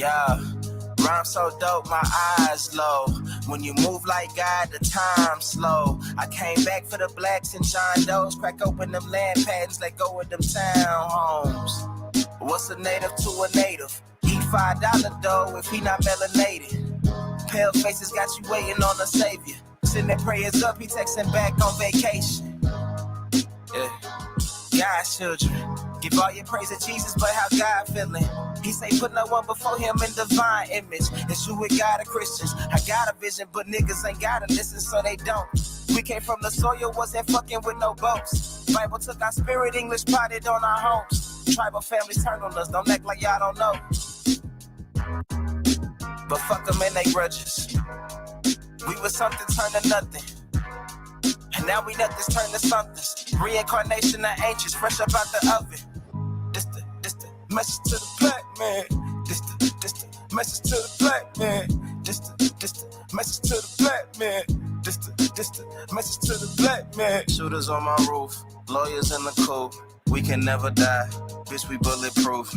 Yeah, rhyme so dope, my eyes low. When you move like God, the time slow. I came back for the blacks and John Doe's. Crack open them land patents, let go of them townhomes. What's a native to a native? Eat $5 dough if he not melanated. Pale faces got you waiting on a savior. Sending prayers up, he texting back on vacation. Yeah, God's children. Give all your praise to Jesus, but how God feeling? He say put no one before him in divine image. It's you with God and Christians. I got a vision, but niggas ain't gotta listen, so they don't. We came from the soil, wasn't fucking with no boats. Bible took our spirit, English potted on our homes. Tribal families turn on us, don't act like y'all don't know. But fuck them and they grudges. We was something turned to nothing. And now we nothing's turned to something. Reincarnation of ancients, fresh up out the oven. This the message to the black man. This the message to the black man. This the message to the black man. This the message to the black man. Shooters on my roof, lawyers in the coop. We can never die, bitch, we bulletproof.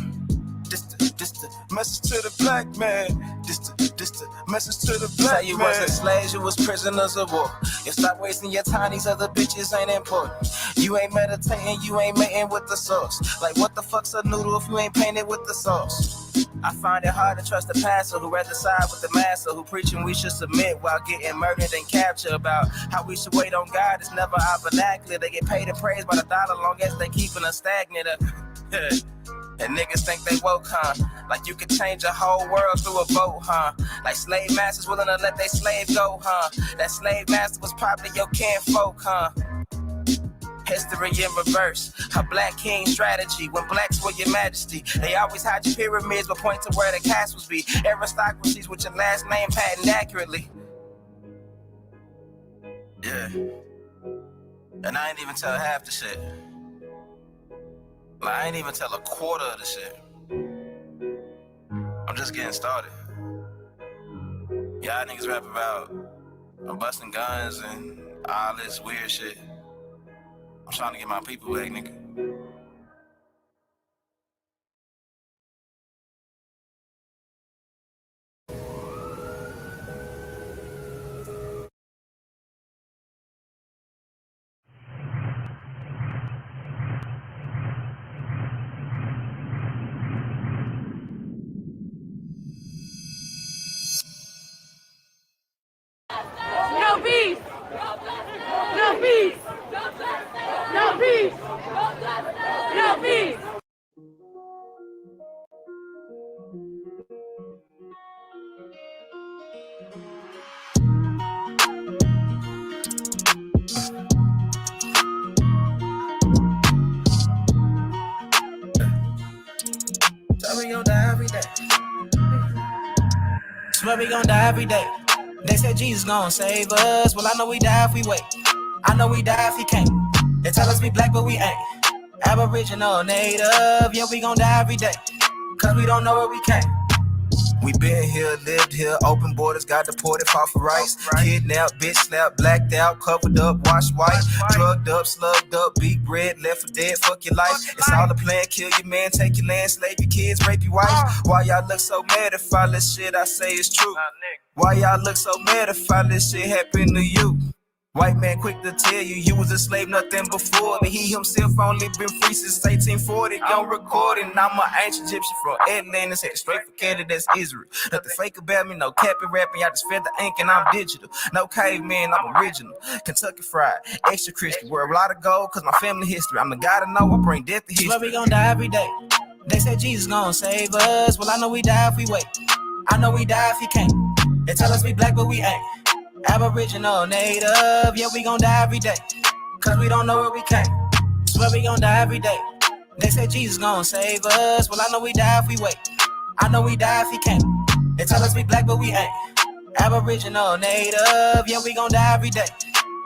This the message to the black man. This the message to the black man. Say you wasn't slaves, you was prisoners of war. You stop wasting your time, these other bitches ain't important. You ain't meditating, you ain't mating with the sauce. Like what the fuck's a noodle if you ain't painted with the sauce? I find it hard to trust the pastor who rather side with the master, who preaching we should submit while getting murdered and captured. About how we should wait on God is never our vernacular. They get paid and praised by the dollar long as they keeping us stagnant. And niggas think they woke, huh? Like you could change a whole world through a vote, huh? Like slave masters willing to let their slave go, huh? That slave master was probably your kinfolk, huh? History in reverse, a black king strategy. When blacks were your majesty, they always hide your pyramids but point to where the castles be. Aristocracies with your last name patented accurately. Yeah. And I ain't even tell half the shit. Like, I ain't even tell a quarter of the shit. I'm just getting started. Y'all niggas rap about busting guns and all this weird shit. I'm trying to get my people back, nigga. No peace! No peace! No peace! No peace! So we gon' die every day. Swear we gon' die every day. They said Jesus gon' save us. Well, I know we die if we wait. I know we die if he can't. They tell us we black, but we ain't. Aboriginal, native, yeah, we gon' die every day. Cause we don't know where we came. We been here, lived here, open borders, got deported, fought for rights. Kidnapped, bitch slapped, blacked out, covered up, washed white. Drugged up, slugged up, beat bread, left for dead, fuck your life. It's all a plan, kill your man, take your land, slave your kids, rape your wife. Why y'all look so mad if all this shit I say is true? Why y'all look so mad if all this shit happened to you? White man quick to tell you, you was a slave, nothing before me. He himself only been free since 1840. On recording, I'm an ancient Egyptian from Atlantis, headed straight for Canada, that's Israel. Nothing fake about me, no capping rapping, y'all just fed the ink and I'm digital. No caveman, I'm original. Kentucky fried, extra crispy, wear a lot of gold cause my family history. I'm the guy to know, I bring death to history. Swear we gon' die every day. They said Jesus gon' save us. Well, I know we die if we wait. I know we die if he can't. They tell us we black, but we ain't. Aboriginal, native, yeah, we gon' die every day. Cause we don't know where we came. Swear we gon' die every day. They said Jesus gon' save us. Well, I know we die if we wait. I know we die if he can't. They tell us we black, but we ain't. Aboriginal, native, yeah, we gon' die every day.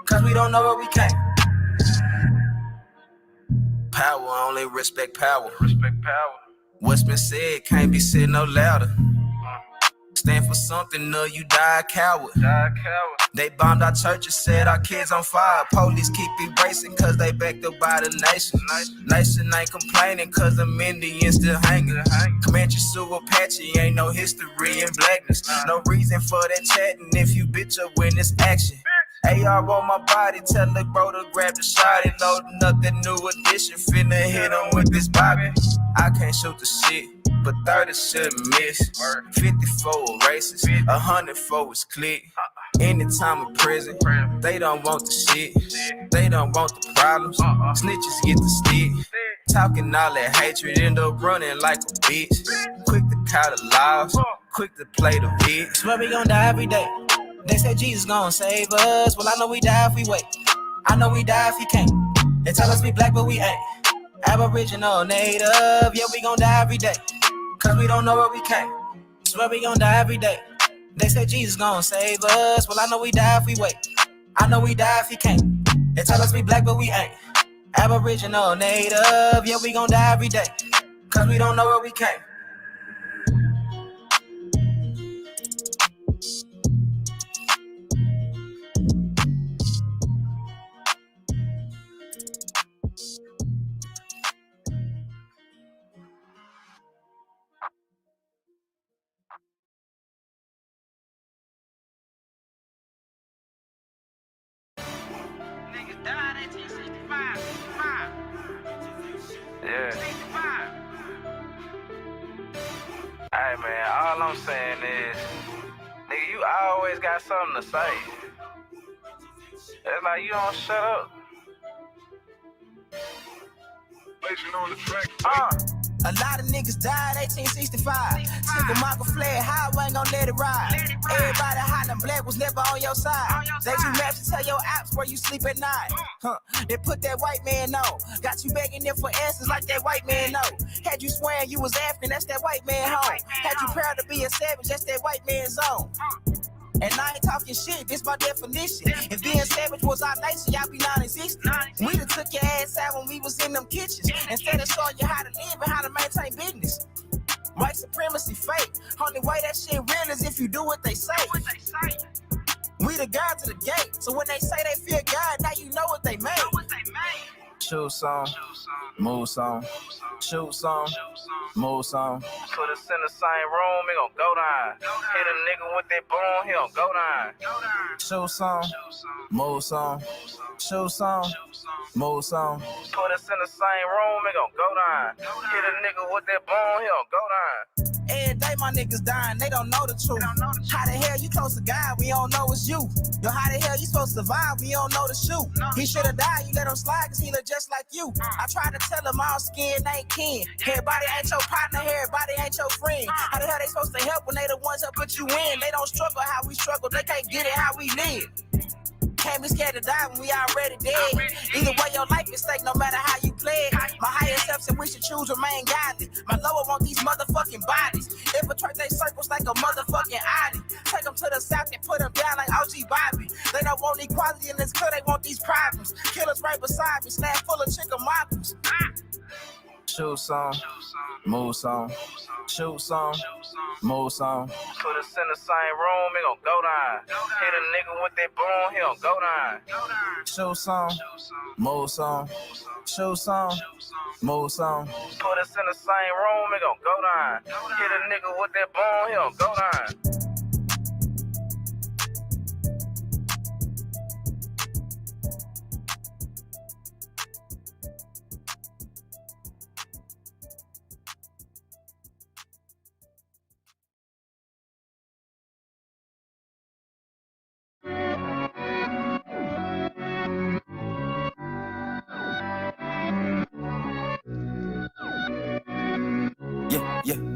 Cause we don't know where we came. Power, only respect power. Respect power. What's been said can't be said no louder. Stand for something or you die a coward. They bombed our churches, set our kids on fire. Police keep erasing cause they backed up by the nation. Nation ain't complaining cause them Indians still hanging. Comanche, Sioux, Apache, ain't no history in blackness. No reason for that chatting if you bitch up when it's action. AR on my body, tell the bro to grab the shot. He loading up that new edition, finna hit him with this Bobby. I can't shoot the shit, but 30 shouldn't miss. 54 races, 100 for his click. Anytime in prison, they don't want the shit. They don't want the problems. Snitches get the stick. Talking all that hatred, end up running like a bitch. Quick to call the laws, quick to play the bitch. Swear we gon' die every day. They say Jesus gon' save us. Well, I know we die if we wait. I know we die if he can't. They tell us we black, but we ain't. Aboriginal, native, yeah, we gon' die every day. Cause we don't know where we came. Swear we gon' die every day. They say Jesus gon' save us. Well, I know we die if we wait. I know we die if he can't. They tell us we black, but we ain't. Aboriginal, native, yeah, we gon' die every day. Cause we don't know where we came. Niggas died in 1965. Yeah. 65. Hey man, all I'm saying is, nigga, you always got something to say. It's like you don't shut up. On the track. A lot of niggas died 1865. Took a Michael flag, highway ain't gon' let it ride. Everybody hollering black was never on your side. They do maps to tell your apps where you sleep at night. They put that white man on. Got you begging them for answers like that white man know. Had you swearing you was African, that's that white man home. Had you proud to be a savage, that's that white man's zone. And I ain't talking shit, this my definition. If being savage was our nature, y'all be non-existent. We done took your ass out when we was in them kitchens. Instead of showing you how to live and how to maintain business. White supremacy fake. Only way that shit real is if you do what they say. We the guards of the gate. So when they say they fear God, now you know what they made. Shoot some, move some, shoot some, move some. Put us in the same room, it gon' go down. Hit a nigga with that boom, he gon' go down. Shoot some, move some, shoot some, move some. Put us in the same room, it gon' go down. Hit a nigga with that boom, he gon' go down. Every day my niggas dying, they don't know the truth. How the hell you close to God, we don't know it's you. Yo, how the hell you supposed to survive, we don't know the shoot. He should've died, you let him slide, cause he look just like you. I tried to tell him all skin ain't kin. Everybody ain't your partner, everybody ain't your friend. How the hell they supposed to help when they the ones that put you in? They don't struggle how we struggle, they can't get it how we live. Can't be scared to die when we already dead. Either way, your life is stake no matter how you play it. My higher self said we should choose remain godly. My lower want these motherfucking bodies. Infiltrate they circles like a motherfucking Audi. Take them to the south and put them down like OG Bobby. They don't want equality in this club, they want these problems. Killers right beside me, snap full of chicken moppers. Shoot some, move some, shoot some, move some. Put us in the same room, it gon' go down. Hit a nigga with that boom, he gon' go down. Shoot some, move some, shoot some, move some. Put us in the same room, it gon' go down. Hit a nigga with that boom, he gon' go down.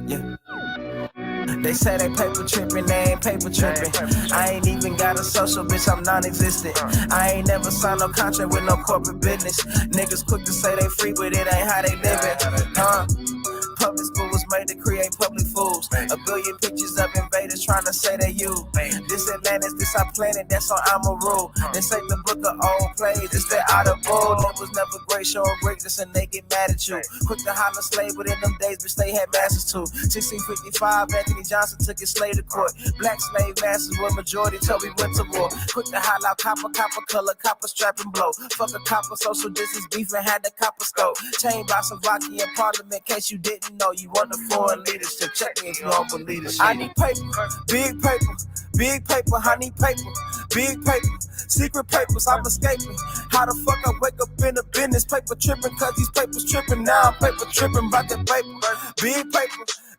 Yeah. They say they paper tripping, they ain't paper tripping. I ain't even got a social, bitch, I'm non-existent. I ain't never signed no contract with no corporate business. Niggas quick to say they free, but it ain't how they living. Public school was made to create public fools. A billion pictures of invaders haters trying to say they you. This Atlantis, this our planet, that's on I'ma rule. This ain't the book of old plays, this that out of bull. It was never great, showing greatness and they get mad at you. Quick to holler slave, but in them days, bitch, they had masters too. 1655, Anthony Johnson took his slave to court. Black slave masters were majority till we went to war. Quick to holler out copper, copper color, copper strap and blow. Fuck a copper, social distance beef and had the copper scope. Chained by Slovakian parliament, case you didn't know. You want the foreign leadership, check me if you want for leadership. I need paper, big paper, big paper, I need paper, big paper. Secret papers, I'm escaping. How the fuck I wake up in the business? Paper tripping, cause these papers tripping. Now I'm paper tripping, about that paper.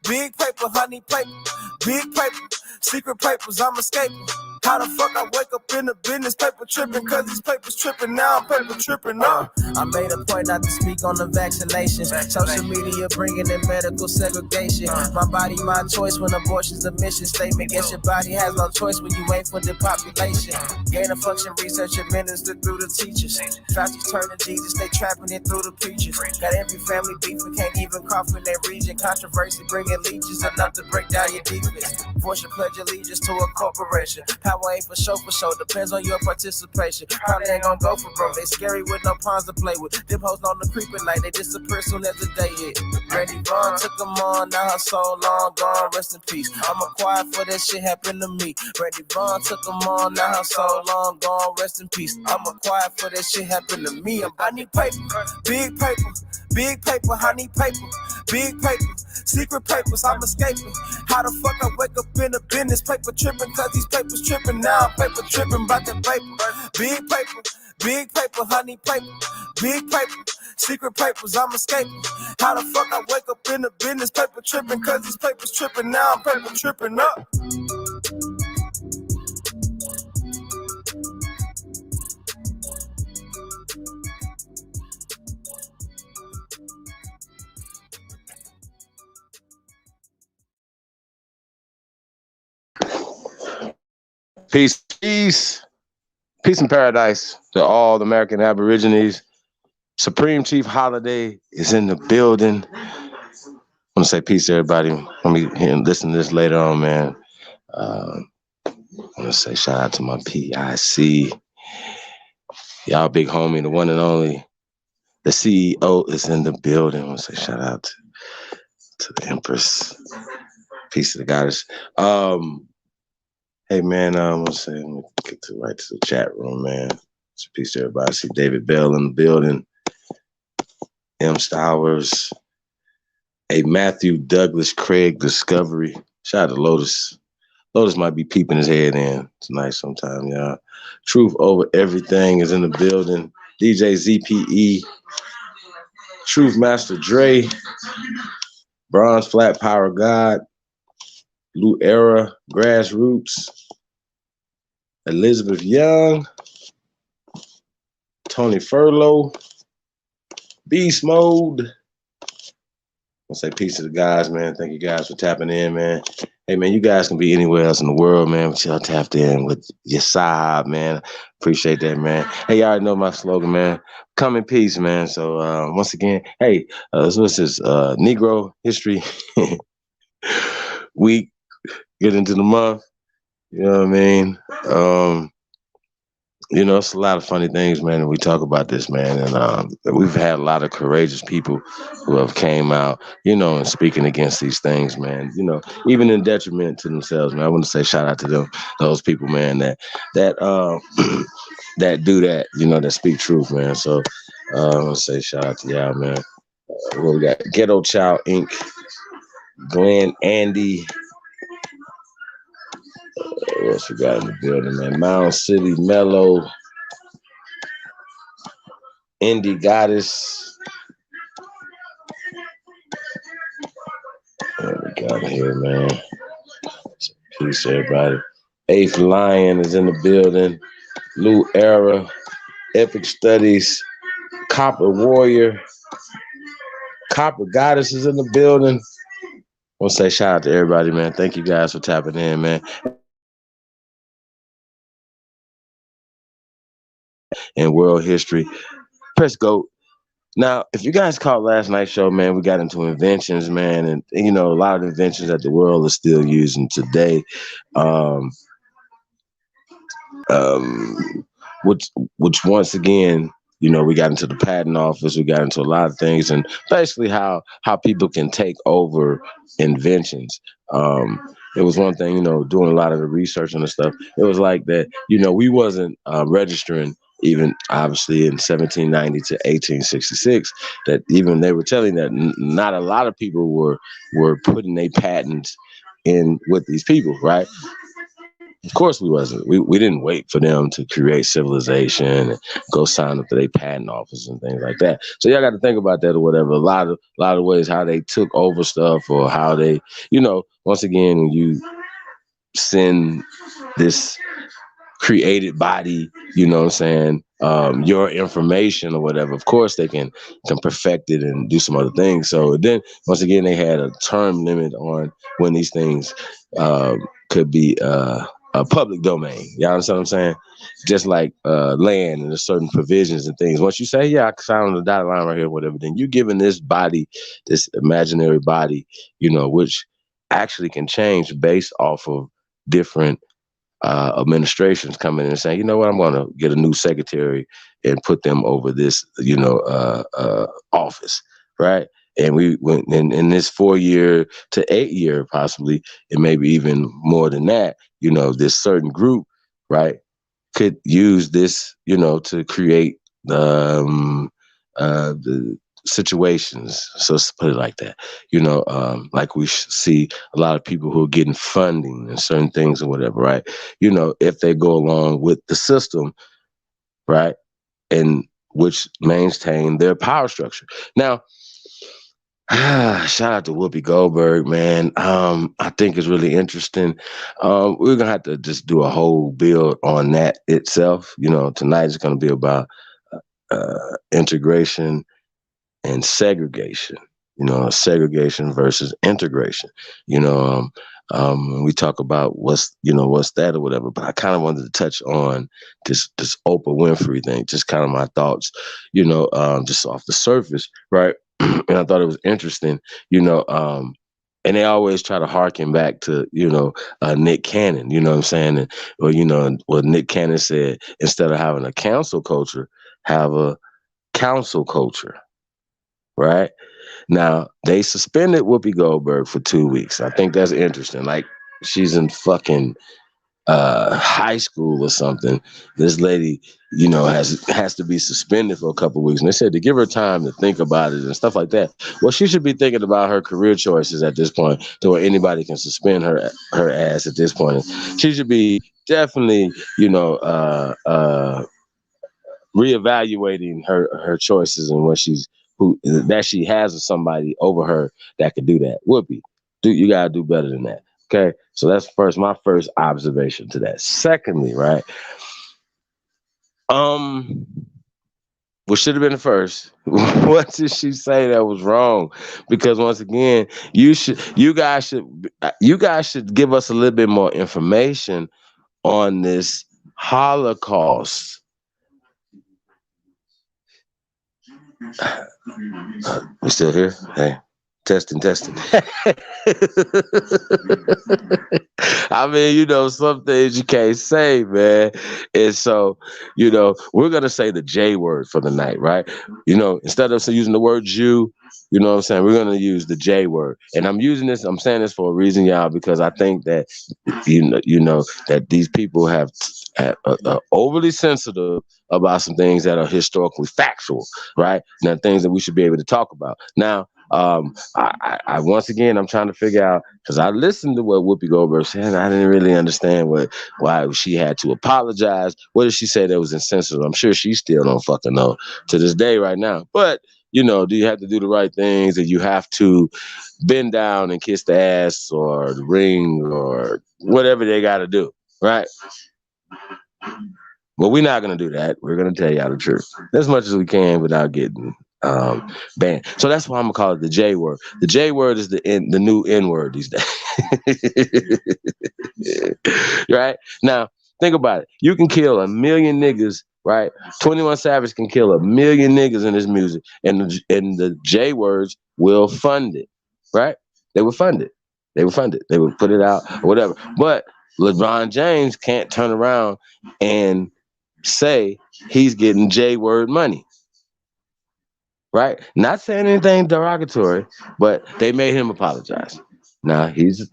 Big paper, honey paper. Big paper, secret papers, I'm escaping. How the fuck I wake up in the business? Paper tripping, cause these papers tripping. Now I'm paper tripping, I made a point not to speak on the vaccination. Social media bringing in medical segregation. My body, my choice when abortion's the mission statement. Guess your body has no choice when you wait for the population. Gain of function research administered through the teachers. Fauci's turning Jesus, they trapping it through the preachers. Got every family beefing, can't even cough in their region. Controversy bringing leeches enough to break down your defense. Force your pledge allegiance to a corporation. Power ain't for show, depends on your participation. Probably ain't gonna go for broke, they scary with no pawns to play with. Them hoes on the creeping like they disappear soon as the day hit. Randy Vaughn took them on, now her soul long gone, rest in peace. I'm quiet for that shit happened to me. Randy Vaughn took them on, now her soul long gone, rest in peace. I'm quiet for that shit happened to me. I need paper, big paper, big paper, I need paper, big paper. Secret papers, I'm escaping. How the fuck I wake up in the business? Paper tripping, cause these papers tripping. Now I'm paper tripping, about that paper. Big paper, honey paper. Big paper, secret papers, I'm escaping. How the fuck I wake up in the business? Paper tripping, cause these papers tripping. Now I'm paper tripping up. Peace and paradise to all the American Aborigines. Supreme Chief Holiday is in the building. I want to say peace to everybody. Let me listen to this later on, man. I want to say shout out to my PIC. Y'all big homie, the one and only. The CEO is in the building. I want to say shout out to the Empress. Peace to the goddess. Hey man, I'm gonna say, let me get right to the chat room, man. So peace to everybody. I see David Bell in the building. M. Stowers. A Matthew Douglas Craig Discovery. Shout out to Lotus. Lotus might be peeping his head in tonight sometime, y'all. Truth Over Everything is in the building. DJ ZPE. Truth Master Dre. Bronze Flat Power God. Lou Era, Grassroots, Elizabeth Young, Tony Furlow, Beast Mode. I'll say peace to the guys, man. Thank you guys for tapping in, man. Hey, man, you guys can be anywhere else in the world, man, but y'all tapped in with your side, man. Appreciate that, man. Hey, y'all already know my slogan, man. Come in peace, man. So once again, hey, this was this Negro History Week. Get into the month, you know what I mean? You know, it's a lot of funny things, man, and we talk about this, man, and we've had a lot of courageous people who have came out, you know, and speaking against these things, man, you know, even in detriment to themselves, man. I want to say shout out to them, those people, man, that that do that, you know, that speak truth, man. So I want to say shout out to y'all, man. What we got? Ghetto Child Inc., Glenn Andy. What else we got in the building, man? Mound City Mellow, Indie Goddess. What we got here, man? Peace, everybody. Eighth Lion is in the building. Lou Era, Epic Studies, Copper Warrior, Copper Goddess is in the building. I want to say shout out to everybody, man. Thank you guys for tapping in, man. In world history, press go Now, if you guys caught last night's show, man, we got into inventions, man, and you know, a lot of inventions that the world is still using today. Um, um, which once again, you know, we got into the patent office, we got into a lot of things, and basically how people can take over inventions. It was one thing, you know, doing a lot of the research on the stuff. It was like that, you know, we wasn't registering even obviously in 1790 to 1866. That even they were telling that not a lot of people were putting their patents in with these people, right? Of course we wasn't. We didn't wait for them to create civilization and go sign up to their patent office and things like that. So y'all got to think about that or whatever. A lot of ways how they took over stuff or how they, you know, once again when you send this created body, you know what I'm saying, your information or whatever, of course they can perfect it and do some other things. So then once again they had a term limit on when these things could be a public domain. Y'all understand what I'm saying? Just like land and there's certain provisions and things. Once you say, yeah, I found the dotted line right here, whatever, then you're giving this body, this imaginary body, you know, which actually can change based off of different administrations coming in and saying, you know what, I'm going to get a new secretary and put them over this, you know, office, right? And we went in this 4 year to 8 year, possibly, and maybe even more than that, you know, this certain group, right, could use this, you know, to create the situations. So let's put it like that. You know, like we see a lot of people who are getting funding and certain things or whatever, right? You know, if they go along with the system, right, and which maintain their power structure. Now, shout out to Whoopi Goldberg, man. I think it's really interesting. We're gonna have to just do a whole build on that itself. You know, tonight is gonna be about integration and segregation. You know, segregation versus integration. You know, when we talk about what's that or whatever. But I kind of wanted to touch on this Oprah Winfrey thing. Just kind of my thoughts. You know, just off the surface, right? And I thought it was interesting. You know, and they always try to harken back to, you know, Nick Cannon, you know what I'm saying? And, or, you know, what Nick Cannon said, instead of having a cancel culture, have a council culture, right? Now, they suspended Whoopi Goldberg for 2 weeks. I think that's interesting. Like, she's in fucking high school or something. This lady, you know, has to be suspended for a couple of weeks. And they said to give her time to think about it and stuff like that. Well, she should be thinking about her career choices at this point to where anybody can suspend her ass at this point. She should be definitely, you know, reevaluating her choices and what she has somebody over her that could do that. Whoopi, you gotta do better than that. Okay, so that's my first observation to that. Secondly, right, what should have been the first? What did she say that was wrong? Because once again, you guys should give us a little bit more information on this Holocaust. We still here? Hey, testing. I mean, you know, some things you can't say, man. And so, you know, we're gonna say the J word for the night, right? You know, instead of using the word Jew, you know what I'm saying? We're gonna use the J word. And I'm saying this for a reason, y'all, because I think that you know that these people have overly sensitive about some things that are historically factual, right? Now, things that we should be able to talk about. Now, I once again, I'm trying to figure out, because I listened to what Whoopi Goldberg said, and I didn't really understand why she had to apologize. What did she say that was insensitive? I'm sure she still don't fucking know to this day right now. But, you know, do you have to do the right things, and you have to bend down and kiss the ass or the ring or whatever they got to do, right? Well, we're not going to do that. We're going to tell y'all the truth as much as we can without getting banned. So that's why I'm going to call it the J word. The J word is the new N word these days. Right? Now, think about it. You can kill 1 million niggas right? 21 Savage can kill 1,000,000 niggas in his music, and the J words will fund it, right? They would fund it. They would fund it. They would put it out or whatever. But LeBron James can't turn around and say he's getting J word money, right? Not saying anything derogatory, but they made him apologize. Now he's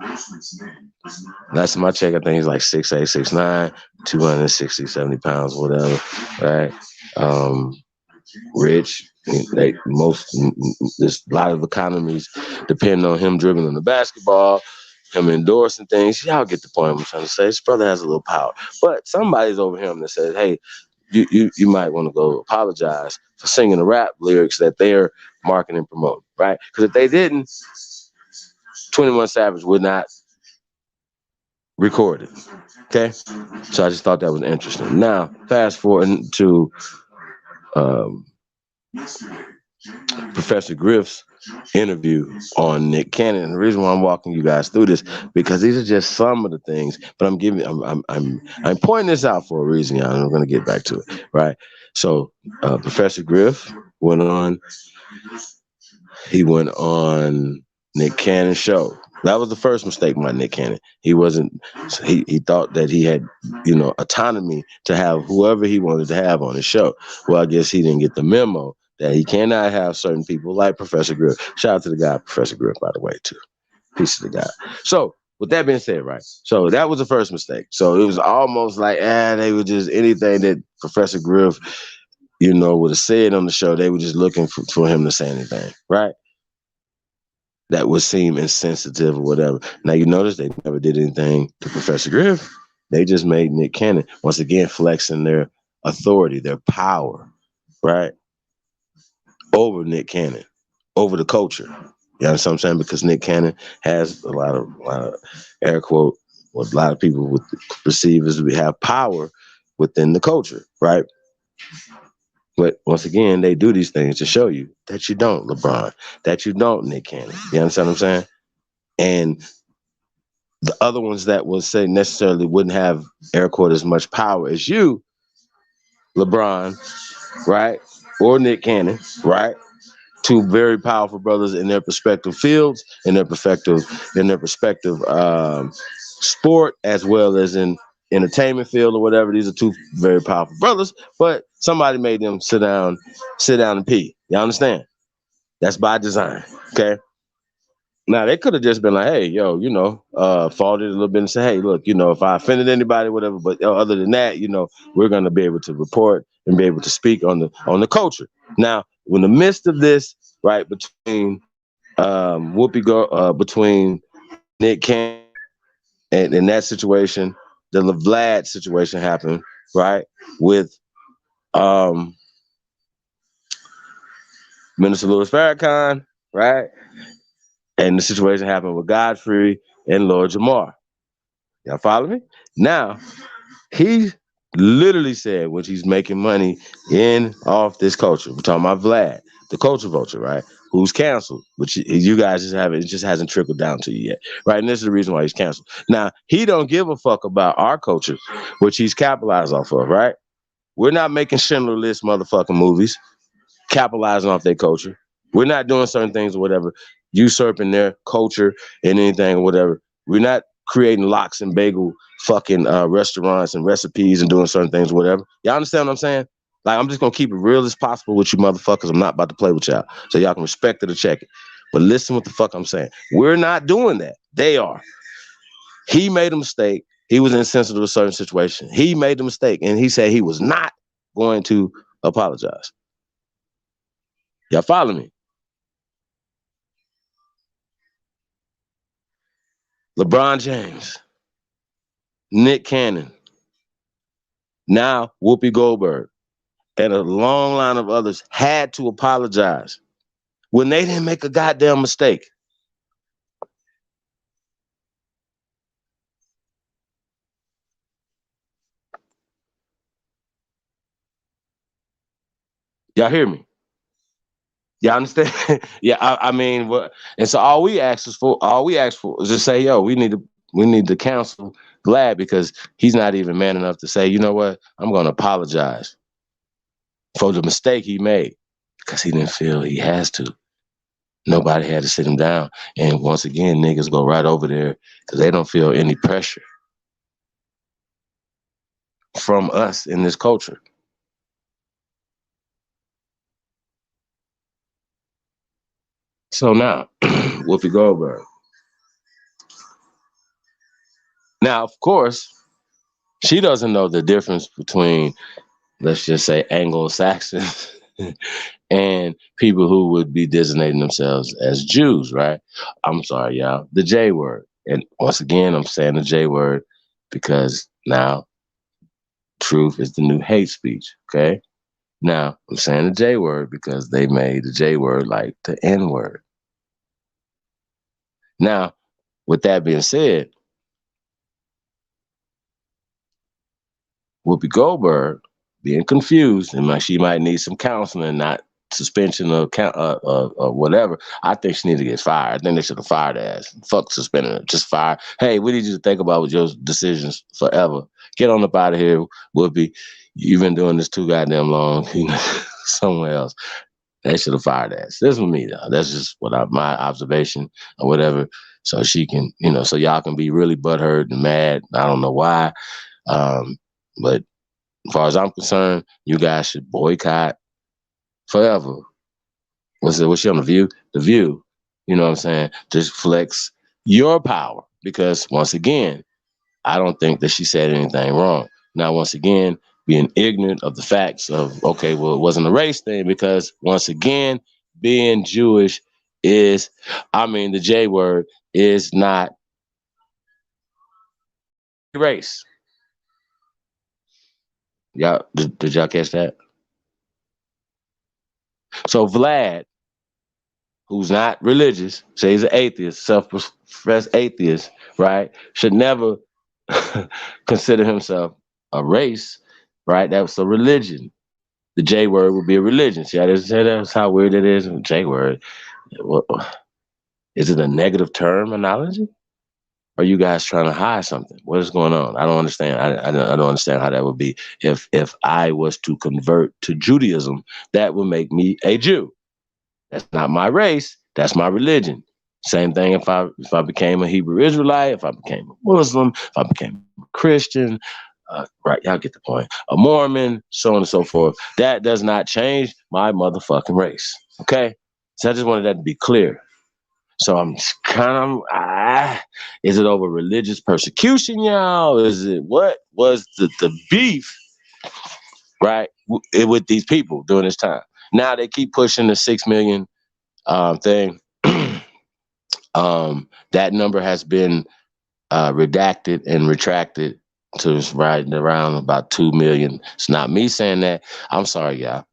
last time I checked, I think he's like 6'8", 6'9", 260, 70 pounds, whatever, right? Rich. There's a lot of economies depend on him dribbling the basketball, him endorsing things. Y'all get the point I'm trying to say. His brother has a little power, but somebody's over him that says, "Hey, you might want to go apologize for singing the rap lyrics that they're marketing and promoting, right? Because if they didn't, 21 Savage would not record it." Okay, so I just thought that was interesting. Now, fast forward to Professor Griff's interview on Nick Cannon. And the reason why I'm walking you guys through this because these are just some of the things, but I'm pointing this out for a reason, y'all. And I'm going to get back to it, right? So Professor Griff went on. He went on Nick Cannon's show. That was the first mistake by Nick Cannon. He wasn't. He thought that he had, autonomy to have whoever he wanted to have on his show. Well, I guess he didn't get the memo that he cannot have certain people like Professor Griff. Shout out to the guy, Professor Griff, by the way, too. Peace to the guy. So, with that being said, right? So that was the first mistake. So it was almost like, they were just anything that Professor Griff, would have said on the show. They were just looking for him to say anything, right? That would seem insensitive or whatever. Now you notice they never did anything to Professor Griff. They just made Nick Cannon once again flexing their authority, their power, right? Over Nick Cannon, over the culture. You understand what I'm saying? Because Nick Cannon has a lot of air quote, what a lot of people would perceive as we have power within the culture, right? But once again, they do these things to show you that you don't, LeBron, that you don't, Nick Cannon. You understand what I'm saying? And the other ones that will say necessarily wouldn't have air quote as much power as you, LeBron, right? Or Nick Cannon, right? Two very powerful brothers in their respective fields, in their respective sport, as well as in entertainment field or whatever. These are two very powerful brothers, but somebody made them sit down and pee. You understand? That's by design. Okay. Now they could have just been like, "Hey, yo, faulted a little bit and say, hey, look, if I offended anybody, whatever. But other than that, we're gonna be able to report and be able to speak on the culture." Now, in the midst of this, right between between Nick Cannon and in that situation, the Vlad situation happened, right, with Minister Louis Farrakhan, right, and the situation happened with Godfrey and Lord Jamar. Y'all follow me? Now, he literally said when he's making money off this culture. We're talking about Vlad, the culture vulture, right? Who's canceled, which you guys it just hasn't trickled down to you yet, right? And this is the reason why he's canceled. Now, he don't give a fuck about our culture, which he's capitalized off of, right? We're not making Schindler List motherfucking movies, capitalizing off their culture. We're not doing certain things or whatever, usurping their culture and anything or whatever. We're not creating lox and bagel fucking restaurants and recipes and doing certain things or whatever. Y'all understand what I'm saying? Like, I'm just gonna keep it real as possible with you motherfuckers. I'm not about to play with y'all. So y'all can respect it or check it. But listen what the fuck I'm saying. We're not doing that. They are. He made a mistake. He was insensitive to a certain situation. He made the mistake and he said he was not going to apologize. Y'all follow me? LeBron James, Nick Cannon, now Whoopi Goldberg, and a long line of others had to apologize when they didn't make a goddamn mistake. Y'all hear me? Y'all understand? Yeah, I mean, and so all we asked for is to say, yo, we need to cancel Vlad because he's not even man enough to say, you know what, I'm going to apologize. for the mistake he made because he didn't feel he has to. Nobody had to sit him down. And once again, niggas go right over there because they don't feel any pressure from us in this culture. So now, Whoopi Goldberg. Now, of course, she doesn't know the difference between, let's just say, Anglo-Saxons and people who would be designating themselves as Jews, right? I'm sorry, y'all. The J word. And once again, I'm saying the J word because now truth is the new hate speech, okay? Now, I'm saying the J word because they made the J word like the N word. Now, with that being said, Whoopi Goldberg being confused and she might need some counseling, not suspension or whatever. I think she needs to get fired. I think they should have fired her ass. Fuck suspending her. Just fire. Hey, we need you to think about your decisions forever. Get on up out of here, Whoopi. You've been doing this too goddamn long. Somewhere else. They should have fired her ass. This was me though. That's just my observation or whatever. So she can, so y'all can be really butthurt and mad. I don't know why. But as far as I'm concerned, you guys should boycott forever. What's she on The View? The View. You know what I'm saying? Just flex your power. Because once again, I don't think that she said anything wrong. Now, once again, being ignorant of the facts of, okay, well, it wasn't a race thing because once again, being Jewish the J word is not race. Y'all, did y'all catch that? So Vlad, who's not religious, say he's an atheist, self-professed atheist, right, should never consider himself a race, right? That's a religion. The J word would be a religion. See, I just said that's how weird it is. J word. Well, is it a negative terminology? Are you guys trying to hide something? What is going on? I don't understand. I don't understand how that would be. If I was to convert to Judaism, that would make me a Jew. That's not my race. That's my religion. Same thing if I became a Hebrew Israelite, if I became a Muslim, if I became a Christian, right? Y'all get the point. A Mormon, so on and so forth. That does not change my motherfucking race. Okay? So I just wanted that to be clear. So I'm kind of, is it over religious persecution, y'all? Is it, what was the beef, right, with these people during this time? Now they keep pushing the 6 million thing. That number has been redacted and retracted to right around about 2 million. It's not me saying that. I'm sorry, y'all.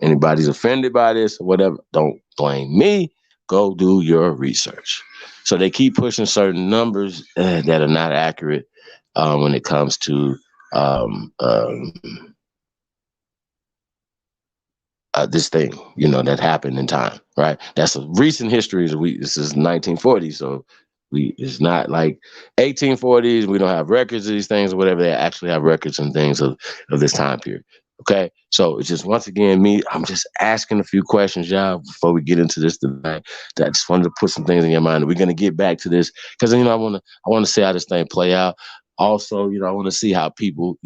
Anybody's offended by this or whatever, don't blame me. Go do your research. So they keep pushing certain numbers that are not accurate when it comes to this thing, that happened in time, right? That's a recent history. This is 1940, so it's not like 1840s. We don't have records of these things or whatever. They actually have records and things of this time period. Okay, so it's just once again me. I'm just asking a few questions, y'all, before we get into this debate. I just wanted to put some things in your mind. We're gonna get back to this because I want to see how this thing play out. Also, I want to see how people,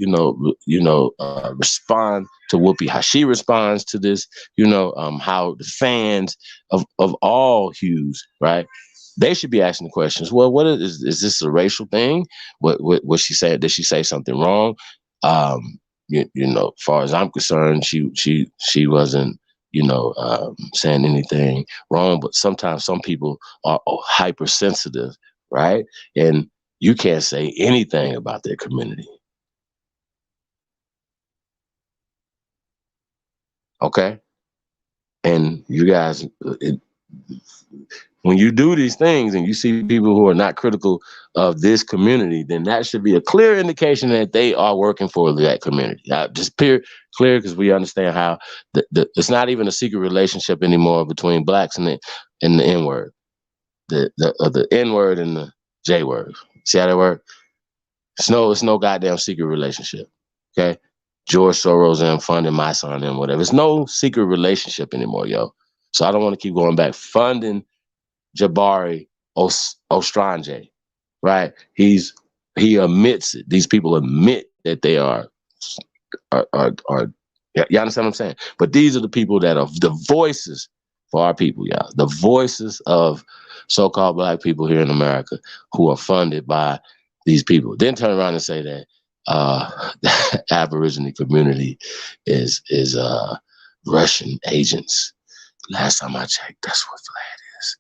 respond to Whoopi, how she responds to this, how the fans of all hues, right? They should be asking the questions. Well, what is this a racial thing? What she said? Did she say something wrong? As far as I'm concerned, she wasn't, saying anything wrong. But sometimes some people are hypersensitive, right? And you can't say anything about their community. Okay? And you guys, when you do these things and you see people who are not critical of this community, then that should be a clear indication that they are working for that community. Just clear, because we understand how it's not even a secret relationship anymore between blacks and the N-word. The N-word and the J-word. See how that works? It's no goddamn secret relationship. Okay? George Soros and funding my son and whatever. It's no secret relationship anymore, yo. So I don't want to keep going back. Funding Jabari Ostrange, right? He admits it. These people admit that they are you understand what I'm saying? But these are the people that are the voices for our people, y'all. The voices of so-called black people here in America who are funded by these people. Then turn around and say that the Aborigine community is Russian agents. Last time I checked, that's what Vlad is.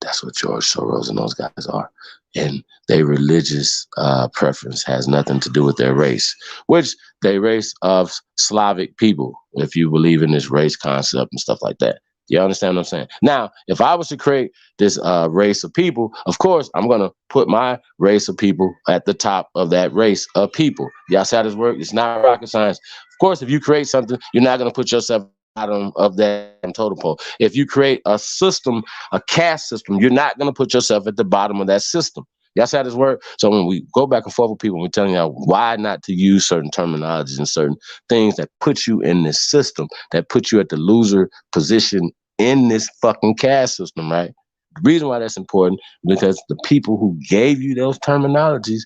That's what George Soros and those guys are. And their religious preference has nothing to do with their race, which they race of Slavic people, if you believe in this race concept and stuff like that. You understand what I'm saying? Now, if I was to create this race of people, of course, I'm going to put my race of people at the top of that race of people. Y'all see how this works? It's not rocket science. Of course, if you create something, you're not going to put yourself bottom of that totem pole. If you create a system, a caste system, you're not going to put yourself at the bottom of that system. Y'all see how this works? So when we go back and forth with people, we're telling y'all why not to use certain terminologies and certain things that put you in this system, that put you at the loser position in this fucking caste system, right? The reason why that's important is because the people who gave you those terminologies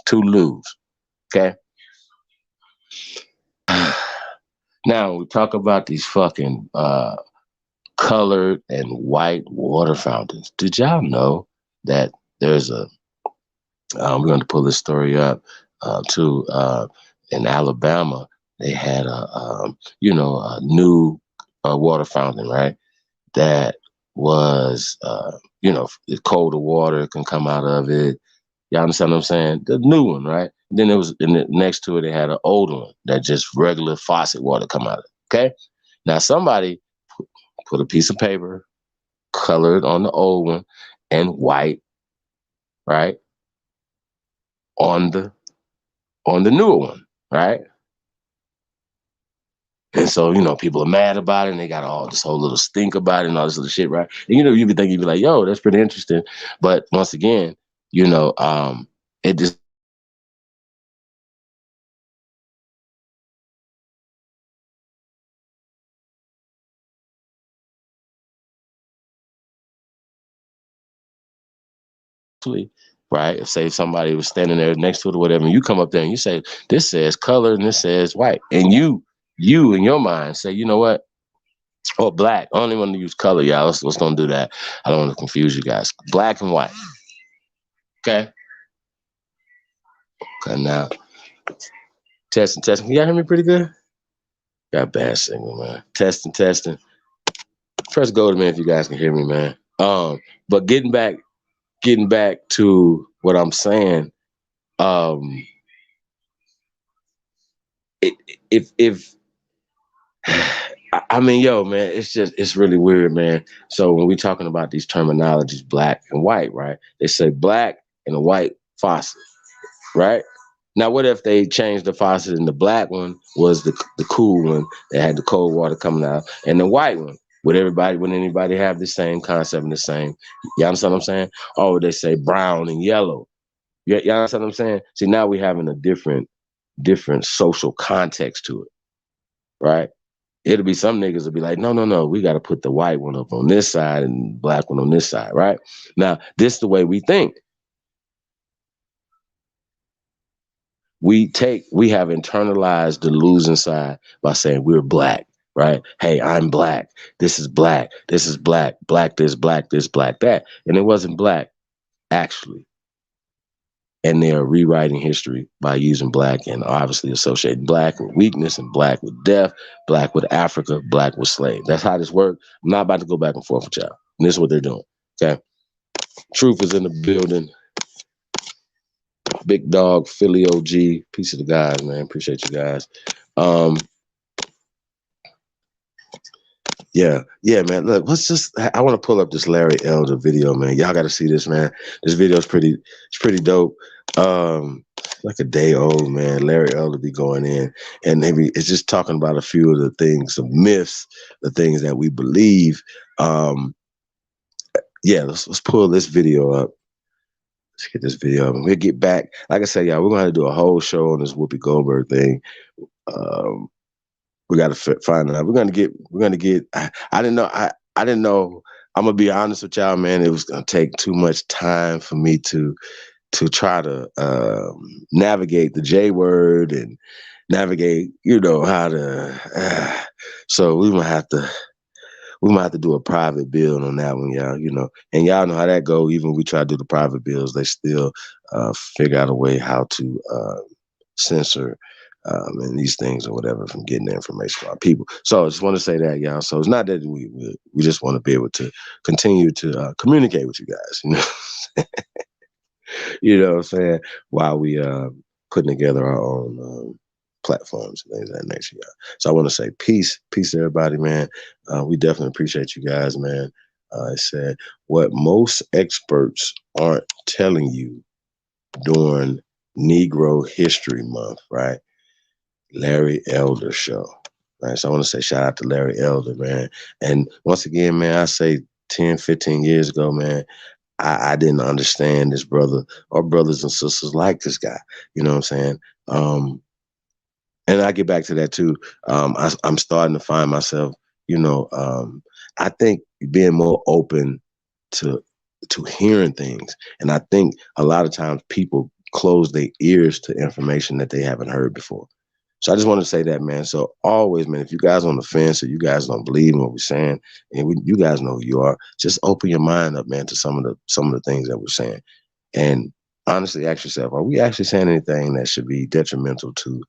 to lose, okay? Now, we talk about these fucking colored and white water fountains. Did y'all know that there's we're going to pull this story up too, in Alabama, they had a new water fountain, right? That was, the colder water can come out of it. Y'all understand what I'm saying? The new one, right? Then it was next to it, they had an old one that just regular faucet water come out of it. Okay. Now somebody put a piece of paper, colored on the old one, and white, right, on the newer one, right? And so, people are mad about it, and they got all this whole little stink about it and all this little shit, right? And you be thinking, you'd be like, yo, that's pretty interesting. But once again, it just right? If say somebody was standing there next to it or whatever, and you come up there and you say, this says color and this says white. And you in your mind say, you know what? Or black. I only want to use color, y'all. Let's don't do that. I don't want to confuse you guys. Black and white. Okay. Okay, now. Testing. Can y'all hear me pretty good? Got a bad signal, man. Testing. Press go to me if you guys can hear me, man. But getting back to what I'm saying, if I mean, yo, man, it's really weird, man. So when we're talking about these terminologies, black and white, right? They say black and a white faucet, right? Now, what if they changed the faucet and the black one was the cool one that had the cold water coming out, and the white one? Would anybody have the same concept and the same? You understand what I'm saying? Or would they say brown and yellow? You understand what I'm saying? See, now we're having a different social context to it, right? It'll be some niggas will be like, no, we got to put the white one up on this side and black one on this side, right? Now, this is the way we think. We have internalized the losing side by saying we're black, right? Hey, I'm black. This is black. This is black. Black this, black this, black that. And it wasn't black, actually. And they are rewriting history by using black and obviously associating black with weakness and black with death, black with Africa, black with slave. That's how this works. I'm not about to go back and forth with y'all. And this is what they're doing. Okay. Truth is in the building. Big dog, Philly OG. Peace of the guys, man. Appreciate you guys. Yeah, man. Look, I want to pull up this Larry Elder video, man. Y'all got to see this, man. This video is pretty dope. Like a day old, man. Larry Elder be going in, and maybe it's just talking about a few of the things, some myths, the things that we believe. Yeah, let's pull this video up. Let's get this video up and we'll get back. Like I said, y'all, we're gonna have to do a whole show on this Whoopi Goldberg thing. We got to find out. We're gonna get. I didn't know. I didn't know. I'm gonna be honest with y'all, man. It was gonna take too much time for me to try to navigate the J word and navigate, how to. So we might have to do a private build on that one, y'all. And y'all know how that go. Even when we try to do the private builds, they still figure out a way how to censor and these things or whatever from getting the information from our people. So I just want to say that, y'all. So it's not that we just want to be able to continue to communicate with you guys, you know what I'm saying, while we putting together our own platforms and things of that nature, y'all. So I want to say peace to everybody, man. We definitely appreciate you guys, man. I said what most experts aren't telling you during Negro History Month, right? Larry Elder Show. Right. So I want to say shout out to Larry Elder, man. And once again, man, I say 10, 15 years ago, man, I didn't understand this brother or brothers and sisters like this guy. You know what I'm saying? And I get back to that too. I'm starting to find myself, I think being more open to hearing things. And I think a lot of times people close their ears to information that they haven't heard before. So I just want to say that, man. So always, man, if you guys on the fence or you guys don't believe in what we're saying, and you guys know who you are, just open your mind up, man, to some of the things that we're saying. And honestly, ask yourself, are we actually saying anything that should be detrimental to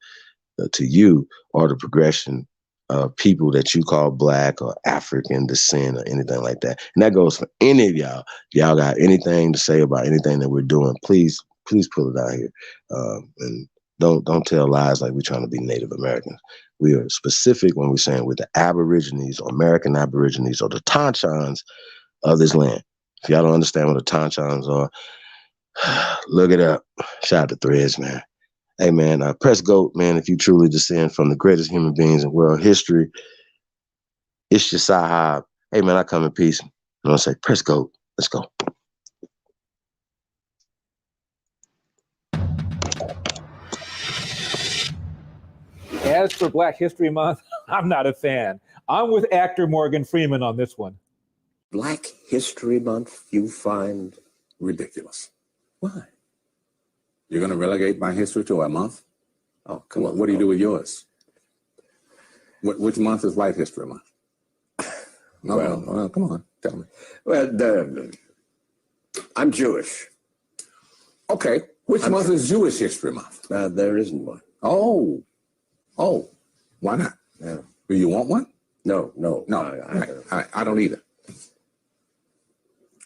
you or the progression of people that you call Black or African descent or anything like that? And that goes for any of y'all. If y'all got anything to say about anything that we're doing, please pull it out here. And don't tell lies like we're trying to be Native Americans. We are specific when we're saying we're the Aborigines or American Aborigines or the Tonchons of this land. If y'all don't understand what the Tonchons are, look it up. Shout out to Threads, man. Hey, man, press GOAT, man, if you truly descend from the greatest human beings in world history. It's your Sahab. Hey, man, I come in peace. I'm going to say, press GOAT. Let's go. As for Black History Month, I'm not a fan. I'm with actor Morgan Freeman on this one. Black History Month you find ridiculous. Why? You're going to relegate my history to a month? Oh, come on. What do you do with yours? Which month is White History Month? No, well, come on, tell me. Well, I'm Jewish. Okay, which month is Jewish History Month? There isn't one. Oh, why not? Yeah. Do you want one? No. I don't either.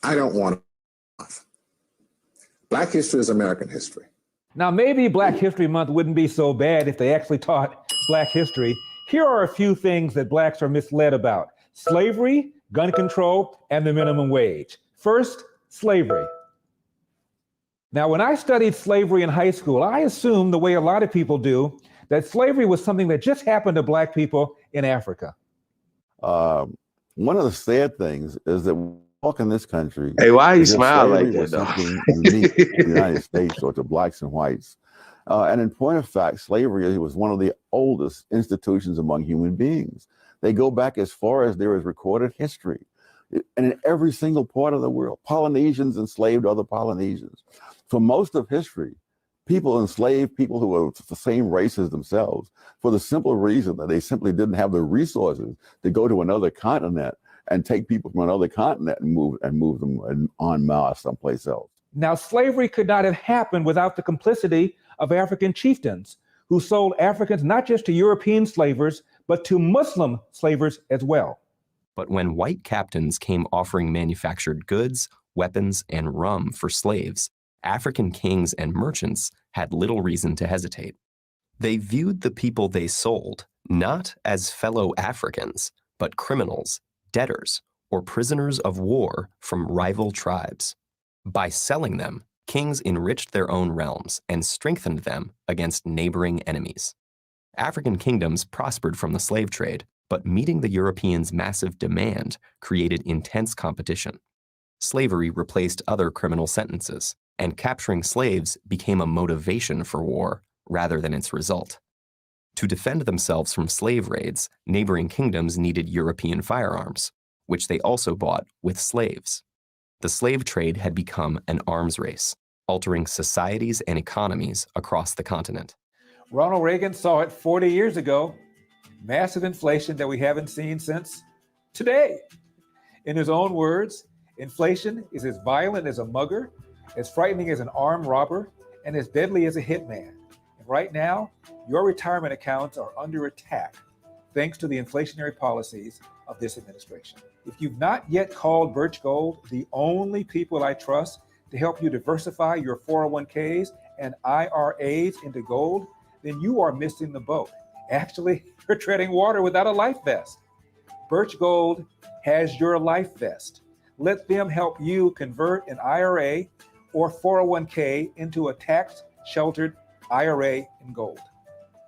I don't want a month. Black history is American history. Now, maybe Black History Month wouldn't be so bad if they actually taught Black history. Here are a few things that Blacks are misled about: slavery, gun control, and the minimum wage. First, slavery. Now, when I studied slavery in high school, I assumed, the way a lot of people do, that slavery was something that just happened to Black people in Africa. One of the sad things is that we walk in this country. Hey, why you smile like that, was though? something unique to the United States or to Blacks and whites. And in point of fact, slavery was one of the oldest institutions among human beings. They go back as far as there is recorded history. And in every single part of the world, Polynesians enslaved other Polynesians. For most of history, people enslaved people who were the same race as themselves for the simple reason that they simply didn't have the resources to go to another continent and take people from another continent and move them en masse someplace else. Now, slavery could not have happened without the complicity of African chieftains who sold Africans not just to European slavers, but to Muslim slavers as well. But when white captains came offering manufactured goods, weapons, and rum for slaves, African kings and merchants had little reason to hesitate. They viewed the people they sold not as fellow Africans, but criminals, debtors, or prisoners of war from rival tribes. By selling them, kings enriched their own realms and strengthened them against neighboring enemies. African kingdoms prospered from the slave trade, but meeting the Europeans' massive demand created intense competition. Slavery replaced other criminal sentences, and capturing slaves became a motivation for war rather than its result. To defend themselves from slave raids, neighboring kingdoms needed European firearms, which they also bought with slaves. The slave trade had become an arms race, altering societies and economies across the continent. Ronald Reagan saw it 40 years ago. Massive inflation that we haven't seen since today. In his own words, inflation is as violent as a mugger, as frightening as an armed robber, and as deadly as a hitman. And right now, your retirement accounts are under attack thanks to the inflationary policies of this administration. If you've not yet called Birch Gold, the only people I trust to help you diversify your 401ks and IRAs into gold, then you are missing the boat. Actually, you're treading water without a life vest. Birch Gold has your life vest. Let them help you convert an IRA or 401k into a tax-sheltered IRA in gold.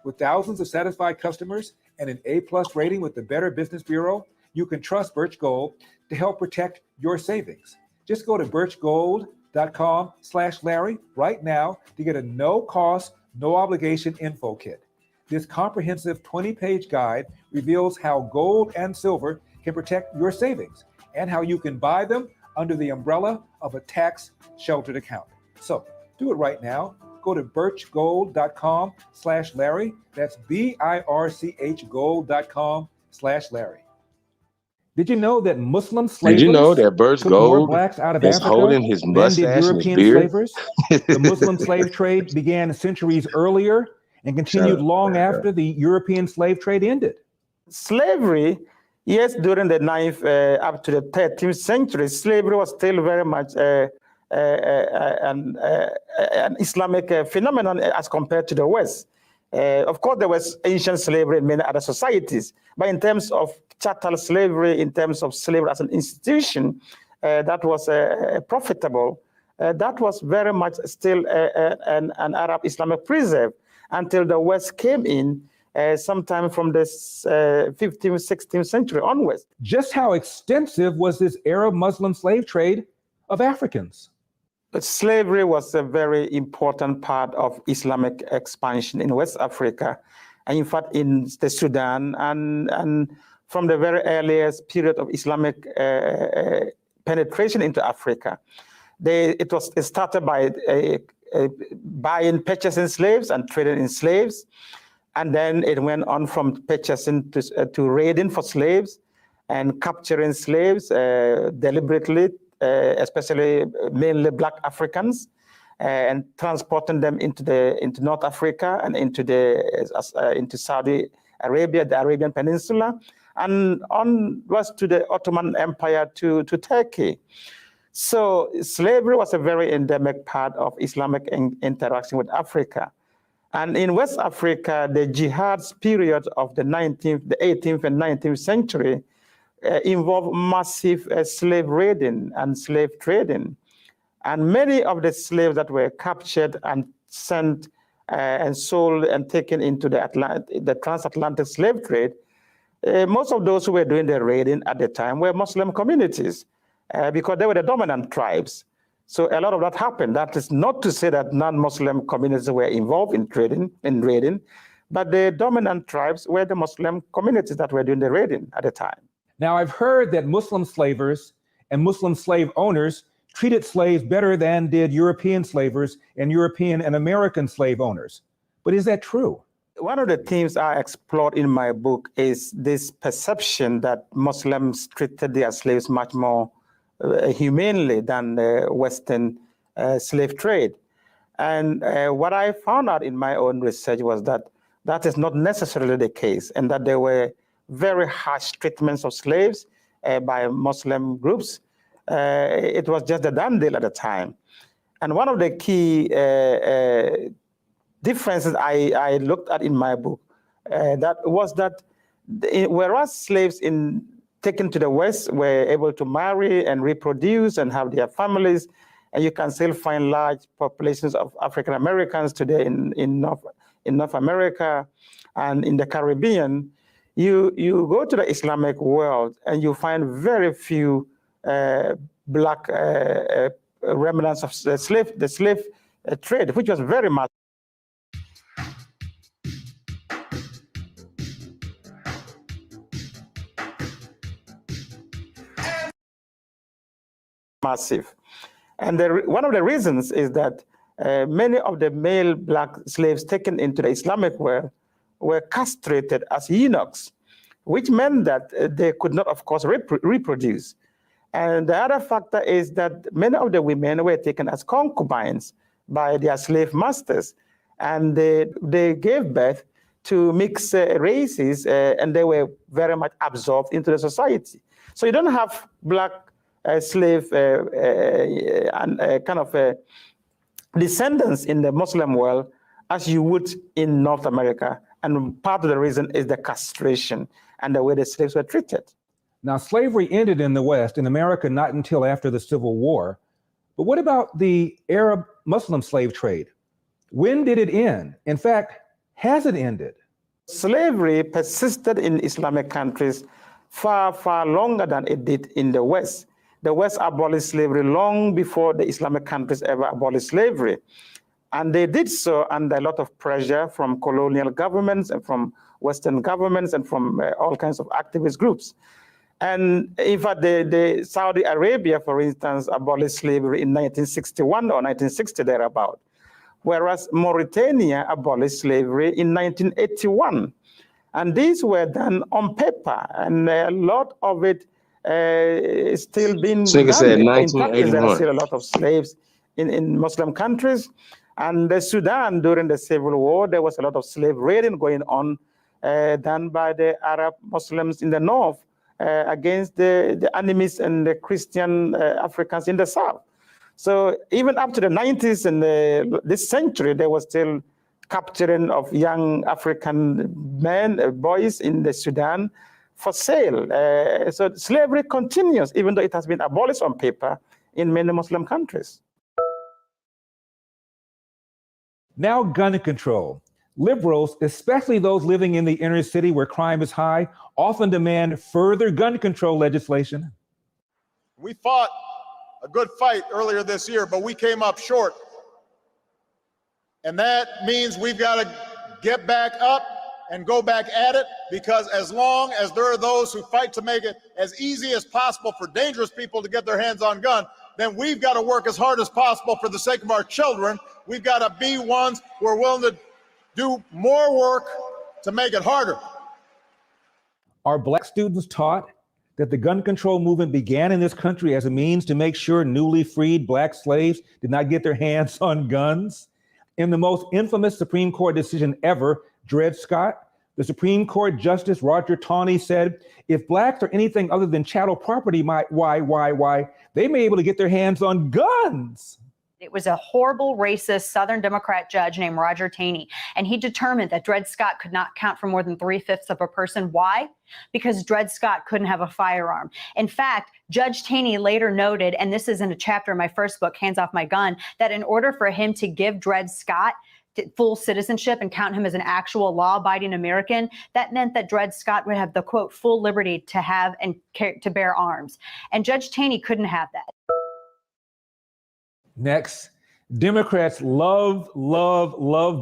With thousands of satisfied customers and an A+ rating with the Better Business Bureau, you can trust Birch Gold to help protect your savings. Just go to birchgold.com/Larry right now to get a no-cost, no-obligation info kit. This comprehensive 20-page guide reveals how gold and silver can protect your savings and how you can buy them under the umbrella of a tax-sheltered account. So do it right now. Go to birchgold.com/Larry. That's BIRCH gold.com/Larry. Did you know that Muslim slavers Did you know that Birch took more Gold blacks out of is Africa holding his than did mustache and his European beard? slavers? The Muslim slave trade began centuries earlier and continued long after the European slave trade ended. Slavery, yes, during the 9th up to the 13th century, slavery was still very much an Islamic phenomenon as compared to the West. Of course, there was ancient slavery in many other societies, but in terms of chattel slavery, in terms of slavery as an institution, that was profitable. That was very much still an Arab Islamic preserve until the West came in sometime from the 15th, 16th century onwards. Just how extensive was this Arab Muslim slave trade of Africans? Slavery was a very important part of Islamic expansion in West Africa, and in fact in the Sudan, and from the very earliest period of Islamic penetration into Africa. It started by buying, purchasing slaves and trading in slaves, and then it went on from purchasing to raiding for slaves and capturing slaves deliberately, especially mainly Black Africans, and transporting them into North Africa and into Saudi Arabia, the Arabian Peninsula, and onwards to the Ottoman Empire to Turkey. So slavery was a very endemic part of Islamic interaction with Africa. And in West Africa, the jihad's period of the 18th and 19th century involved massive slave raiding and slave trading. And many of the slaves that were captured and sent and sold and taken into the transatlantic slave trade, most of those who were doing the raiding at the time were Muslim communities because they were the dominant tribes. So a lot of that happened. That is not to say that non-Muslim communities were involved in raiding, but the dominant tribes were the Muslim communities that were doing the raiding at the time. Now, I've heard that Muslim slavers and Muslim slave owners treated slaves better than did European slavers and European and American slave owners. But is that true? One of the themes I explored in my book is this perception that Muslims treated their slaves much more humanely than the Western slave trade. And what I found out in my own research was that that is not necessarily the case, and that there were very harsh treatments of slaves by Muslim groups. It was just a done deal at the time. And one of the key differences I looked at in my book that whereas slaves taken to the West were able to marry and reproduce and have their families, and you can still find large populations of African Americans today in North America and in the Caribbean. You go to the Islamic world and you find very few Black remnants of the slave trade, which was very much massive. And one of the reasons is that many of the male black slaves taken into the Islamic world were castrated as eunuchs, which meant that they could not, of course, reproduce. And the other factor is that many of the women were taken as concubines by their slave masters, and they gave birth to mixed races, and they were very much absorbed into the society. So you don't have black slave and kind of descendants in the Muslim world as you would in North America. And part of the reason is the castration and the way the slaves were treated. Now, slavery ended in the West, in America, not until after the Civil War. But what about the Arab Muslim slave trade? When did it end? In fact, has it ended? Slavery persisted in Islamic countries far, far longer than it did in the West. The West abolished slavery long before the Islamic countries ever abolished slavery. And they did so under a lot of pressure from colonial governments and from Western governments and from all kinds of activist groups. And in fact, the Saudi Arabia, for instance, abolished slavery in 1961 or 1960 thereabout, whereas Mauritania abolished slavery in 1981. And these were done on paper, and a lot of it is still being done. Said In 1981. practice, there are still a lot of slaves in Muslim countries. And the Sudan, during the Civil War, there was a lot of slave raiding going on, done by the Arab Muslims in the north against the enemies and the Christian Africans in the south. So even up to the 90s and this century, there was still capturing of young African men, boys in the Sudan for sale. So slavery continues, even though it has been abolished on paper in many Muslim countries. Now, gun control. Liberals, especially those living in the inner city where crime is high, often demand further gun control legislation. We fought a good fight earlier this year, but we came up short. And that means we've got to get back up and go back at it, because as long as there are those who fight to make it as easy as possible for dangerous people to get their hands on guns, then we've got to work as hard as possible for the sake of our children. We've got to be ones who are willing to do more work to make it harder. Are Black students taught that the gun control movement began in this country as a means to make sure newly freed Black slaves did not get their hands on guns? In the most infamous Supreme Court decision ever, Dred Scott, the Supreme Court Justice Roger Taney said, if Blacks are anything other than chattel property, they may be able to get their hands on guns. It was a horrible, racist Southern Democrat judge named Roger Taney, and he determined that Dred Scott could not count for more than 3/5 of a person. Why? Because Dred Scott couldn't have a firearm. In fact, Judge Taney later noted, and this is in a chapter in my first book, Hands Off My Gun, that in order for him to give Dred Scott full citizenship and count him as an actual law-abiding American, that meant that Dred Scott would have the, quote, full liberty to have and to bear arms. And Judge Taney couldn't have that. Next, Democrats love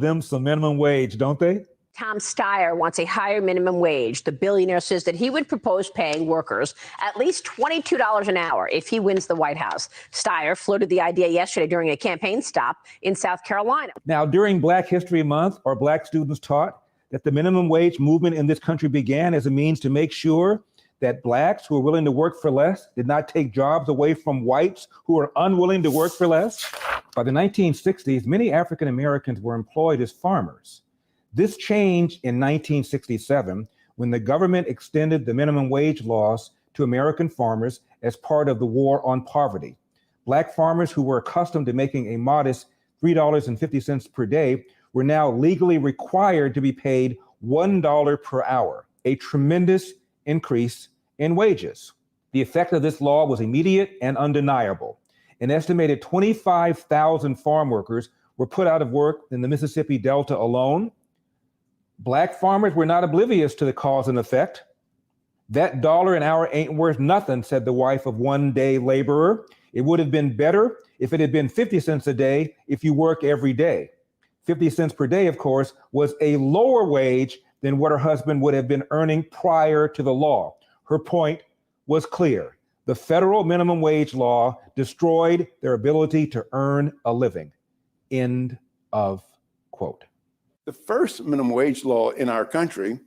them some minimum wage, don't they? Tom Steyer wants a higher minimum wage. The billionaire says that he would propose paying workers at least $22 an hour if he wins the White House. Steyer floated the idea yesterday during a campaign stop in South Carolina. Now, during Black History Month, are Black students taught that the minimum wage movement in this country began as a means to make sure that Blacks who are willing to work for less did not take jobs away from whites who are unwilling to work for less? By the 1960s, many African Americans were employed as farmers. This changed in 1967 when the government extended the minimum wage laws to American farmers as part of the war on poverty. Black farmers who were accustomed to making a modest $3.50 per day were now legally required to be paid $1 per hour, a tremendous increase in wages. The effect of this law was immediate and undeniable. An estimated 25,000 farm workers were put out of work in the Mississippi Delta alone. Black farmers were not oblivious to the cause and effect. That dollar an hour ain't worth nothing, said the wife of one day laborer. It would have been better if it had been 50 cents a day if you work every day. 50 cents per day, of course, was a lower wage than what her husband would have been earning prior to the law. Her point was clear. The federal minimum wage law destroyed their ability to earn a living. End of quote. The first minimum wage law in our country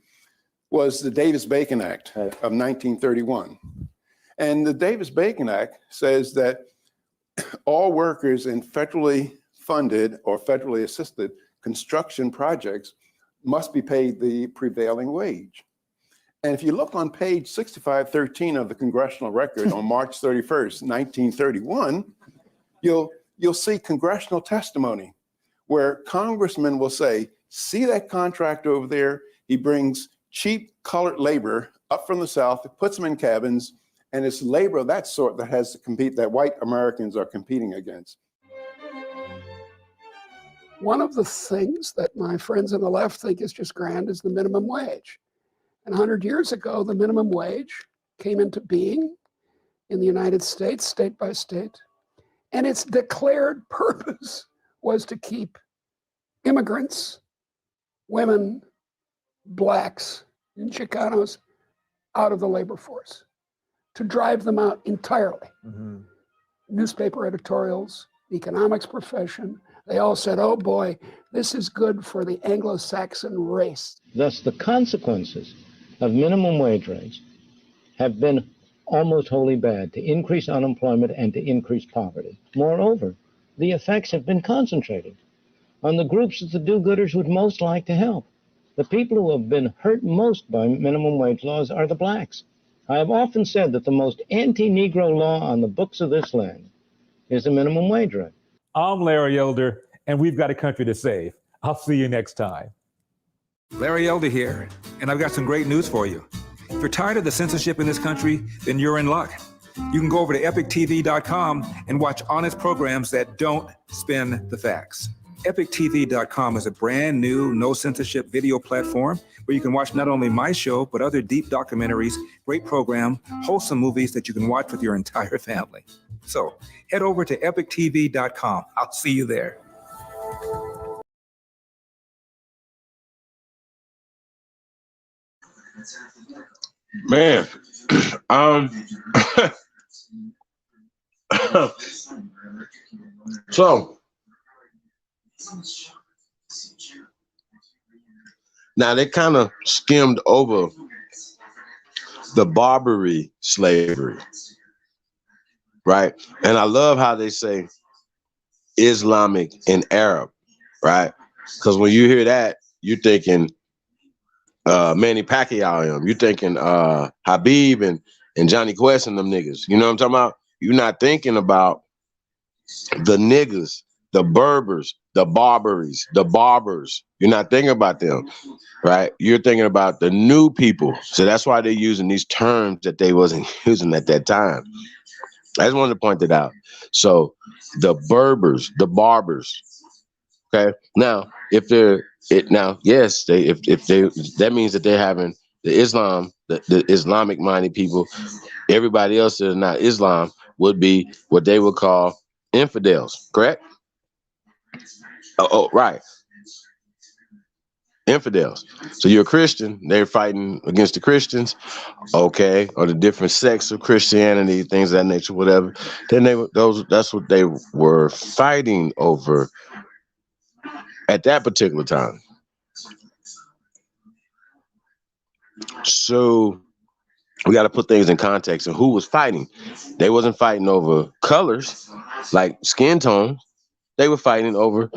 was the Davis-Bacon Act of 1931. And the Davis-Bacon Act says that all workers in federally funded or federally assisted construction projects must be paid the prevailing wage. And if you look on page 6513 of the congressional record on March 31st, 1931, you'll see congressional testimony where congressmen will say, see that contractor over there? He brings cheap colored labor up from the South, puts them in cabins, and it's labor of that sort that has to compete, that white Americans are competing against. One of the things that my friends on the left think is just grand is the minimum wage. And 100 years ago, the minimum wage came into being in the United States, state by state, and its declared purpose was to keep immigrants, women, blacks, and Chicanos out of the labor force, to drive them out entirely. Newspaper editorials, economics profession, they all said, oh boy, this is good for the Anglo-Saxon race. Thus, the consequences of minimum wage rates have been almost wholly bad, to increase unemployment and to increase poverty. Moreover, the effects have been concentrated on the groups that the do-gooders would most like to help. The people who have been hurt most by minimum wage laws are the blacks. I have often said that the most anti-Negro law on the books of this land is the minimum wage rate. I'm Larry Elder, and we've got a country to save. I'll see you next time. Larry Elder here, and I've got some great news for you. If you're tired of the censorship in this country, then you're in luck. You can go over to epictv.com and watch honest programs that don't spin the facts. EpicTV.com is a brand new, no censorship video platform where you can watch not only my show, but other deep documentaries, great program, wholesome movies that you can watch with your entire family. So head over to EpicTV.com. I'll see you there. Man, so now they kind of skimmed over the Barbary slavery, right? And I love how they say Islamic and Arab, right? Because when you hear that, you're thinking Manny Pacquiao, you're thinking Habib and Johnny Quest and them niggas. You know what I'm talking about? You're not thinking about the niggas, the Berbers, the Barbaries, the Barbers. You're not thinking about them, right? You're thinking about the new people. So that's why they're using these terms that they wasn't using at that time. I just wanted to point that out. So the Berbers, the Barbers. Okay. Now, if they're yes, that means that they're having the Islam, the Islamic minded people. Everybody else that is not Islam would be what they would call infidels, correct? Oh, right. Infidels. So you're a Christian, they're fighting against the Christians, okay, or the different sects of Christianity, things of that nature, whatever. Then that's what they were fighting over at that particular time. So we got to put things in context and who was fighting. They wasn't fighting over colors like skin tone. They were fighting over,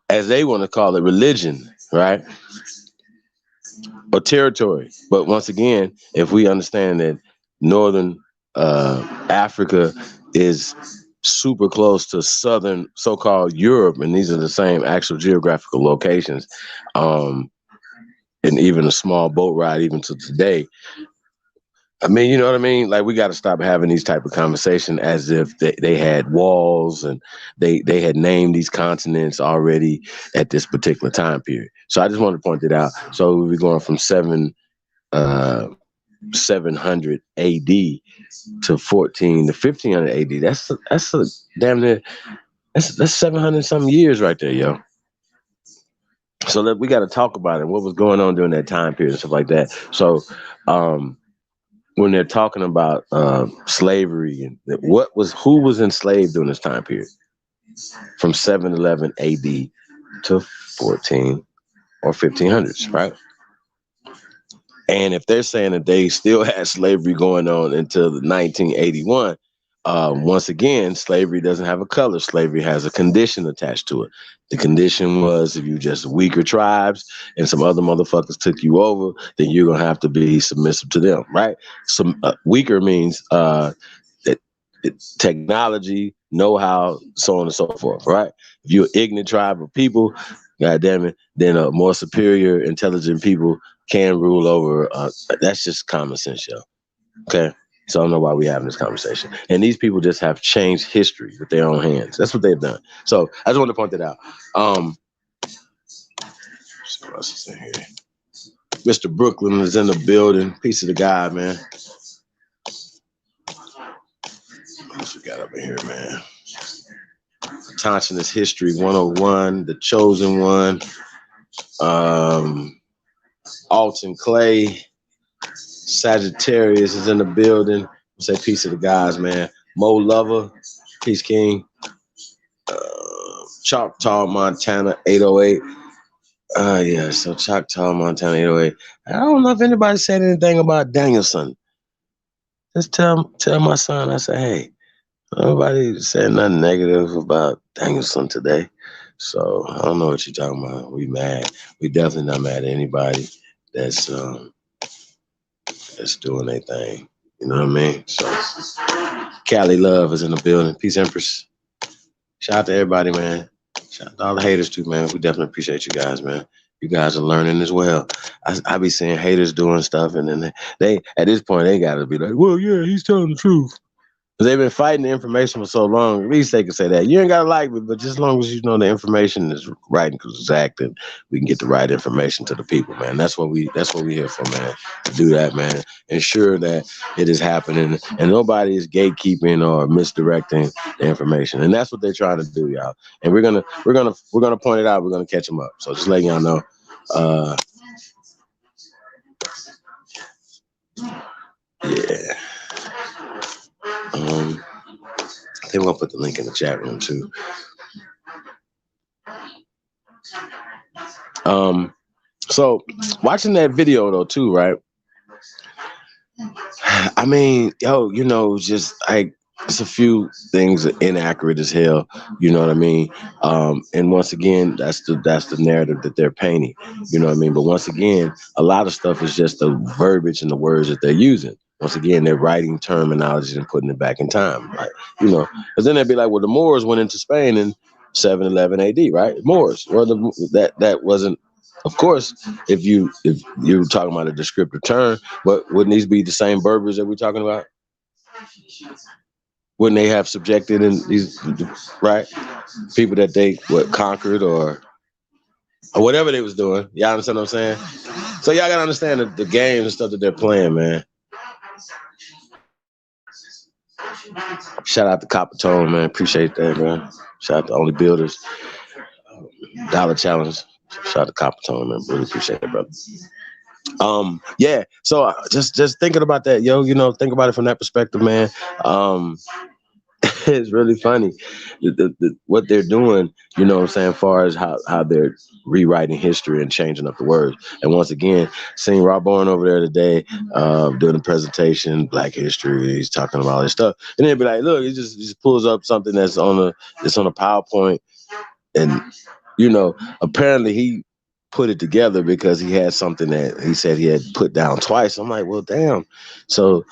as they want to call it, religion, right? Or territory. But once again, if we understand that northern Africa is super close to southern so-called Europe, and these are the same actual geographical locations, and even a small boat ride even to today. I mean, you know what I mean? Like, we got to stop having these type of conversation as if they had walls and they had named these continents already at this particular time period. So I just wanted to point it out. So we'll be going from 7 700 AD to 1500 AD. That's a damn near that's 700 something years right there, yo. So that we got to talk about it. What was going on during that time period and stuff like that. So when they're talking about slavery and who was enslaved during this time period from 711 AD to 14 or 1500s, right? And if they're saying that they still had slavery going on until 1981, once again, slavery doesn't have a color. Slavery has a condition attached to it. The condition was if you just weaker tribes and some other motherfuckers took you over, then you're going to have to be submissive to them, right? Some weaker means that technology, know-how, so on and so forth, right? If you're an ignorant tribe of people, God damn it, then more superior, intelligent people can rule over. That's just common sense, yo. Okay? So I don't know why we're having this conversation. And these people just have changed history with their own hands. That's what they've done. So I just want to point that out. Let's see what else is in here. Mr. Brooklyn is in the building. Piece of the guy, man. What else we got up in here, man? Consciousness History 101, The Chosen One, Alton Clay, Sagittarius is in the building. Say peace to the guys, man. Mo Lover, Peace King, Choctaw, Montana, 808. Yeah, so Choctaw, Montana, 808. I don't know if anybody said anything about Danielson. Just tell my son, I say, hey, nobody said nothing negative about Danielson today. So I don't know what you're talking about. We mad. We definitely not mad at anybody that's doing their thing. You know what I mean? So Cali Love is in the building. Peace, Empress. Shout out to everybody, man. Shout out to all the haters too, man. We definitely appreciate you guys, man. You guys are learning as well. I be seeing haters doing stuff, and then they at this point they gotta be like, well, yeah, he's telling the truth. Because they've been fighting the information for so long. At least they can say that. You ain't gotta like me, but just as long as you know the information is right and exact, and we can get the right information to the people, man. That's what we here for, man. To do that, man. Ensure that it is happening and nobody is gatekeeping or misdirecting the information. And that's what they're trying to do, y'all. And we're gonna point it out, we're gonna catch them up. So just letting y'all know. Yeah. I think we're gonna put the link in the chat room too. So watching that video though too, right? I mean, yo, you know, just like it's a few things inaccurate as hell, you know what I mean? And once again, that's the narrative that they're painting, you know what I mean? But once again, a lot of stuff is just the verbiage and the words that they're using. Once again, they're writing terminology and putting it back in time, right? You know, because then they'd be like, well, the Moors went into Spain in 711 AD, right? Moors. Well, that wasn't. Of course, if you're talking about a descriptive term, but wouldn't these be the same Berbers that we're talking about? Wouldn't they have subjected in these, right? People that they conquered or whatever they was doing. Y'all understand what I'm saying? So y'all gotta understand the games and stuff that they're playing, man. Shout out to Copper Tone, man. Appreciate that, man. Shout out to Only Builders. Dollar Challenge. Shout out to Copper Tone, man. Really appreciate it, brother. Yeah. So just thinking about that, yo, you know, think about it from that perspective, man. It's really funny what they're doing, you know what I'm saying, as far as how they're rewriting history and changing up the words. And once again, seeing Rob Bourne over there today, doing a presentation, Black history, he's talking about all this stuff. And they'd be like, look, he just pulls up something that's on a PowerPoint. And, you know, apparently he put it together because he had something that he said he had put down twice. I'm like, well, damn. So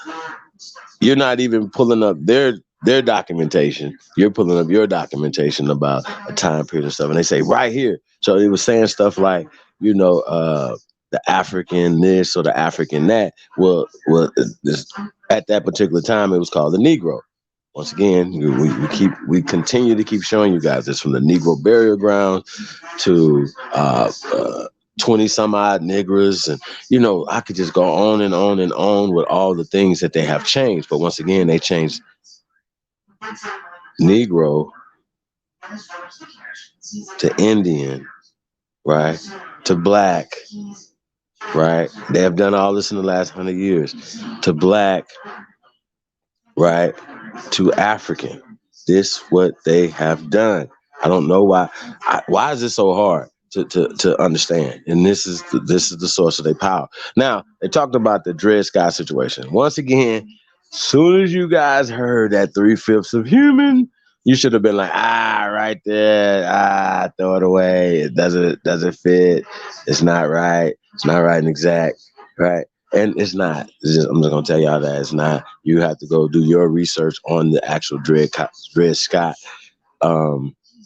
you're not even pulling up their documentation. You're pulling up your documentation about a time period and stuff. And they say right here. So he was saying stuff like, you know, the African this or the African that. Well, at that particular time, it was called the Negro. Once again, we continue to keep showing you guys this, from the Negro burial ground to 20 some odd niggers. And, you know, I could just go on and on and on with all the things that they have changed. But once again, they changed Negro to Indian, right? To black, right? They have done all this in the last 100 years. To black, right? To African. This what they have done. I don't know why. Why is it so hard to understand? And this is the source of their power. Now, they talked about the Dred Scott situation. Once again, soon as you guys heard that 3/5 of human, you should have been like, right there, throw it away. It doesn't fit. It's not right. It's not right and exact, right? And it's not. I'm just gonna tell y'all that it's not. You have to go do your research on the actual Dred Scott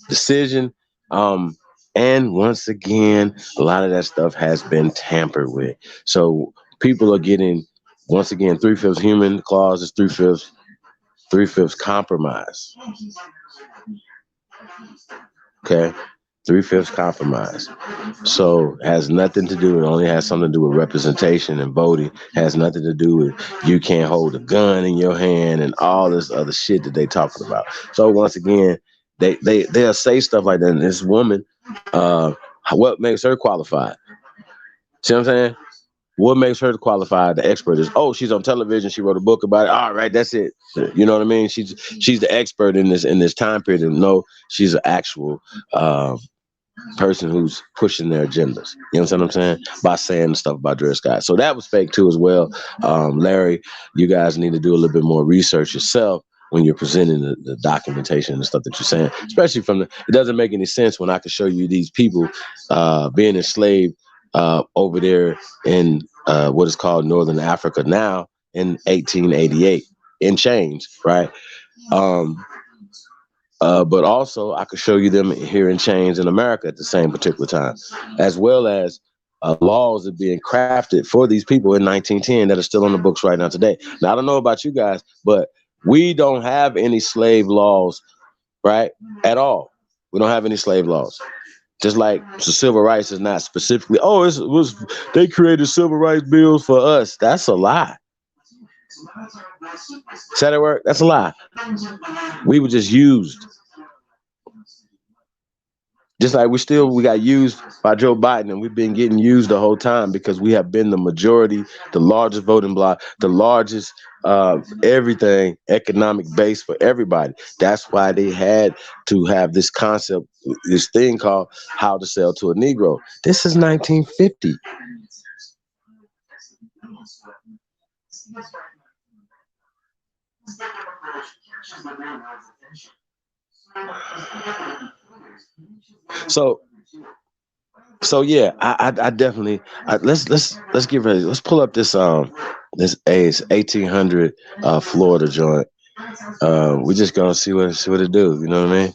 decision. And once again, a lot of that stuff has been tampered with. So people are getting, once again, 3/5 human clause is 3/5 compromise. Okay. 3/5 compromise. So it has nothing to do, it only has something to do with representation and voting. It has nothing to do with you can't hold a gun in your hand and all this other shit that they talking about. So once again, they'll say stuff like that. And this woman, what makes her qualified? See what I'm saying? What makes her qualified? The expert is, oh, she's on television. She wrote a book about it. All right, that's it. You know what I mean? She's the expert in this time period. And no, she's an actual person who's pushing their agendas. You know what I'm saying? By saying stuff about Dred Scott. So that was fake too as well. Larry, you guys need to do a little bit more research yourself when you're presenting the documentation and the stuff that you're saying, especially it doesn't make any sense when I can show you these people being enslaved over there in what is called Northern Africa now in 1888 in chains, right? But also I could show you them here in chains in America at the same particular time, as well as laws that are being crafted for these people in 1910 that are still on the books right now today. Now, I don't know about you guys, but we don't have any slave laws, right? At all. We don't have any slave laws. Just like the civil rights is not specifically, they created civil rights bills for us. That's a lie. Said it work? That's a lie. We were just used. Just like we got used by Joe Biden, and we've been getting used the whole time because we have been the majority, the largest voting bloc, the largest everything economic base for everybody. That's why they had to have this concept, this thing called how to sell to a Negro. This is 1950. So yeah, I definitely let's get ready. Let's pull up this 1800 Florida joint. We just gonna see what it do. You know what I mean?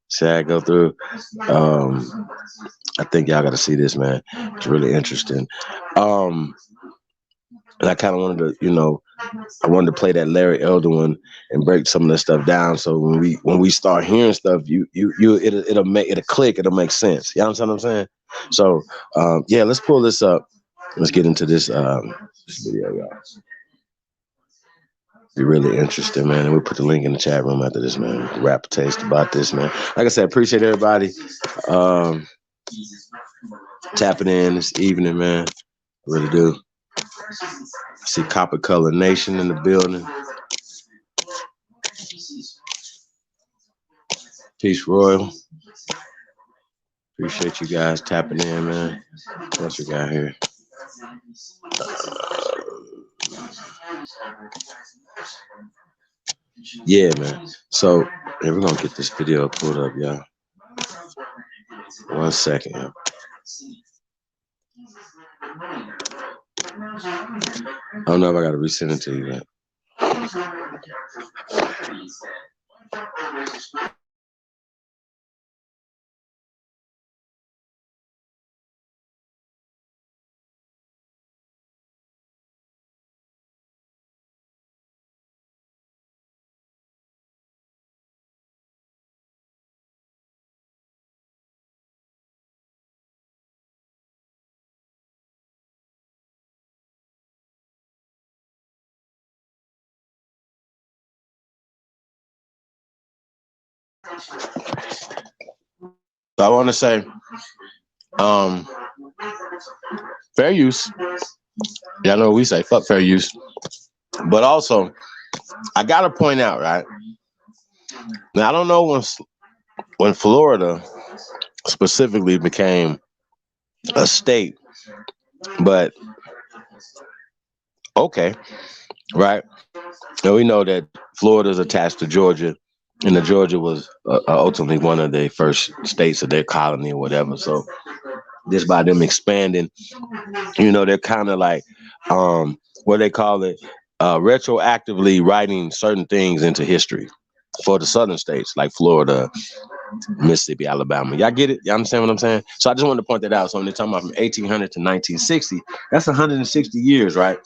See how I go through. I think y'all got to see this, man. It's really interesting. And I kind of wanted to, I wanted to play that Larry Elder one and break some of that stuff down. So when we start hearing stuff, it'll click. It'll make sense. You know what I'm saying? So yeah, let's pull this up. Let's get into this video, y'all. Be really interesting, man. And we'll put the link in the chat room after this, man. Rap a taste about this, man. Like I said, appreciate everybody tapping in this evening, man. I really do. I see Copper Color Nation in the building. Peace, Royal. Appreciate you guys tapping in, man. What else we got here? Yeah, man. So, yeah, we're going to get this video pulled up, y'all. 1 second, y'all. I don't know if I got to resend it to you, man. So I want to say, fair use. Y'all know what we say, fuck fair use. But also, I gotta point out, right? Now I don't know when Florida specifically became a state, but okay, right? And we know that Florida is attached to Georgia, and that Georgia was ultimately one of the first states of their colony or whatever. So just by them expanding, they're kind of like what they call it, retroactively writing certain things into history for the southern states like Florida, Mississippi, Alabama. Y'all get it? Y'all understand what I'm saying? So I just wanted to point that out. So when they're talking about from 1800 to 1960, that's 160 years, right?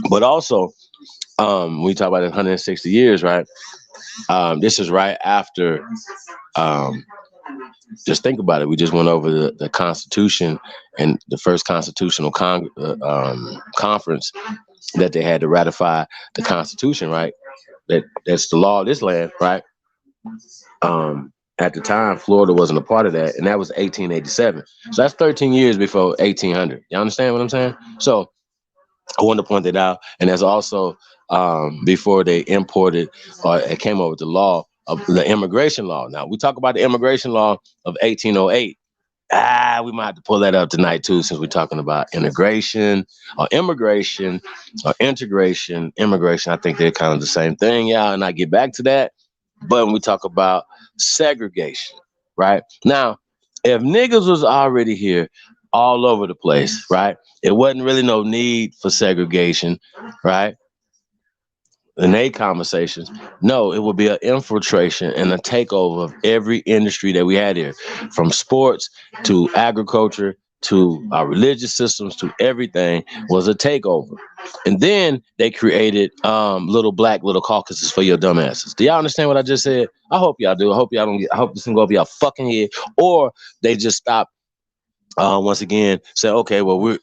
But also, we talk about 160 years, right? This is right after, just think about it. We just went over the Constitution and the first constitutional conference that they had to ratify the Constitution, right? That's the law of this land, right? At the time, Florida wasn't a part of that, and that was 1887. So that's 13 years before 1800. You understand what I'm saying? So I wanted to point that out, and that's also before they imported or it came over with the law of the immigration law. Now we talk about the immigration law of 1808. We might have to pull that up tonight too, since we're talking about integration or immigration or integration, immigration. I think they're kind of the same thing, yeah. And I get back to that. But when we talk about segregation, right? Now, if niggas was already here all over the place, right? It wasn't really no need for segregation, right? In a conversations, no, it would be an infiltration and a takeover of every industry that we had here, from sports to agriculture to our religious systems to everything was a takeover. And then they created little caucuses for your dumbasses. Do y'all understand what I just said? I hope y'all do. I hope y'all don't get. I hope this can go over y'all fucking head, or they just stop. Once again, say, okay, well,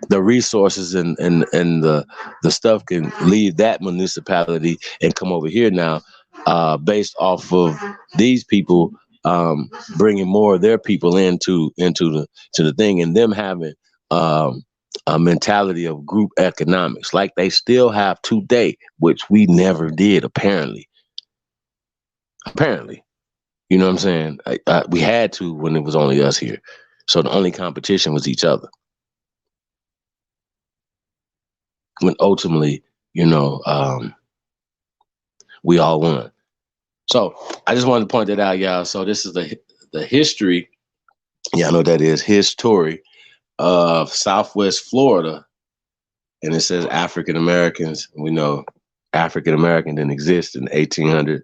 the resources and the stuff can leave that municipality and come over here now, based off of these people bringing more of their people into the thing, and them having a mentality of group economics, like they still have today, which we never did apparently. You know what I'm saying? We had to when it was only us here. So the only competition was each other. When ultimately, we all won. So I just wanted to point that out, y'all. So this is the history. Y'all know what that is, history of Southwest Florida. And it says African Americans. We know African American didn't exist in 1800,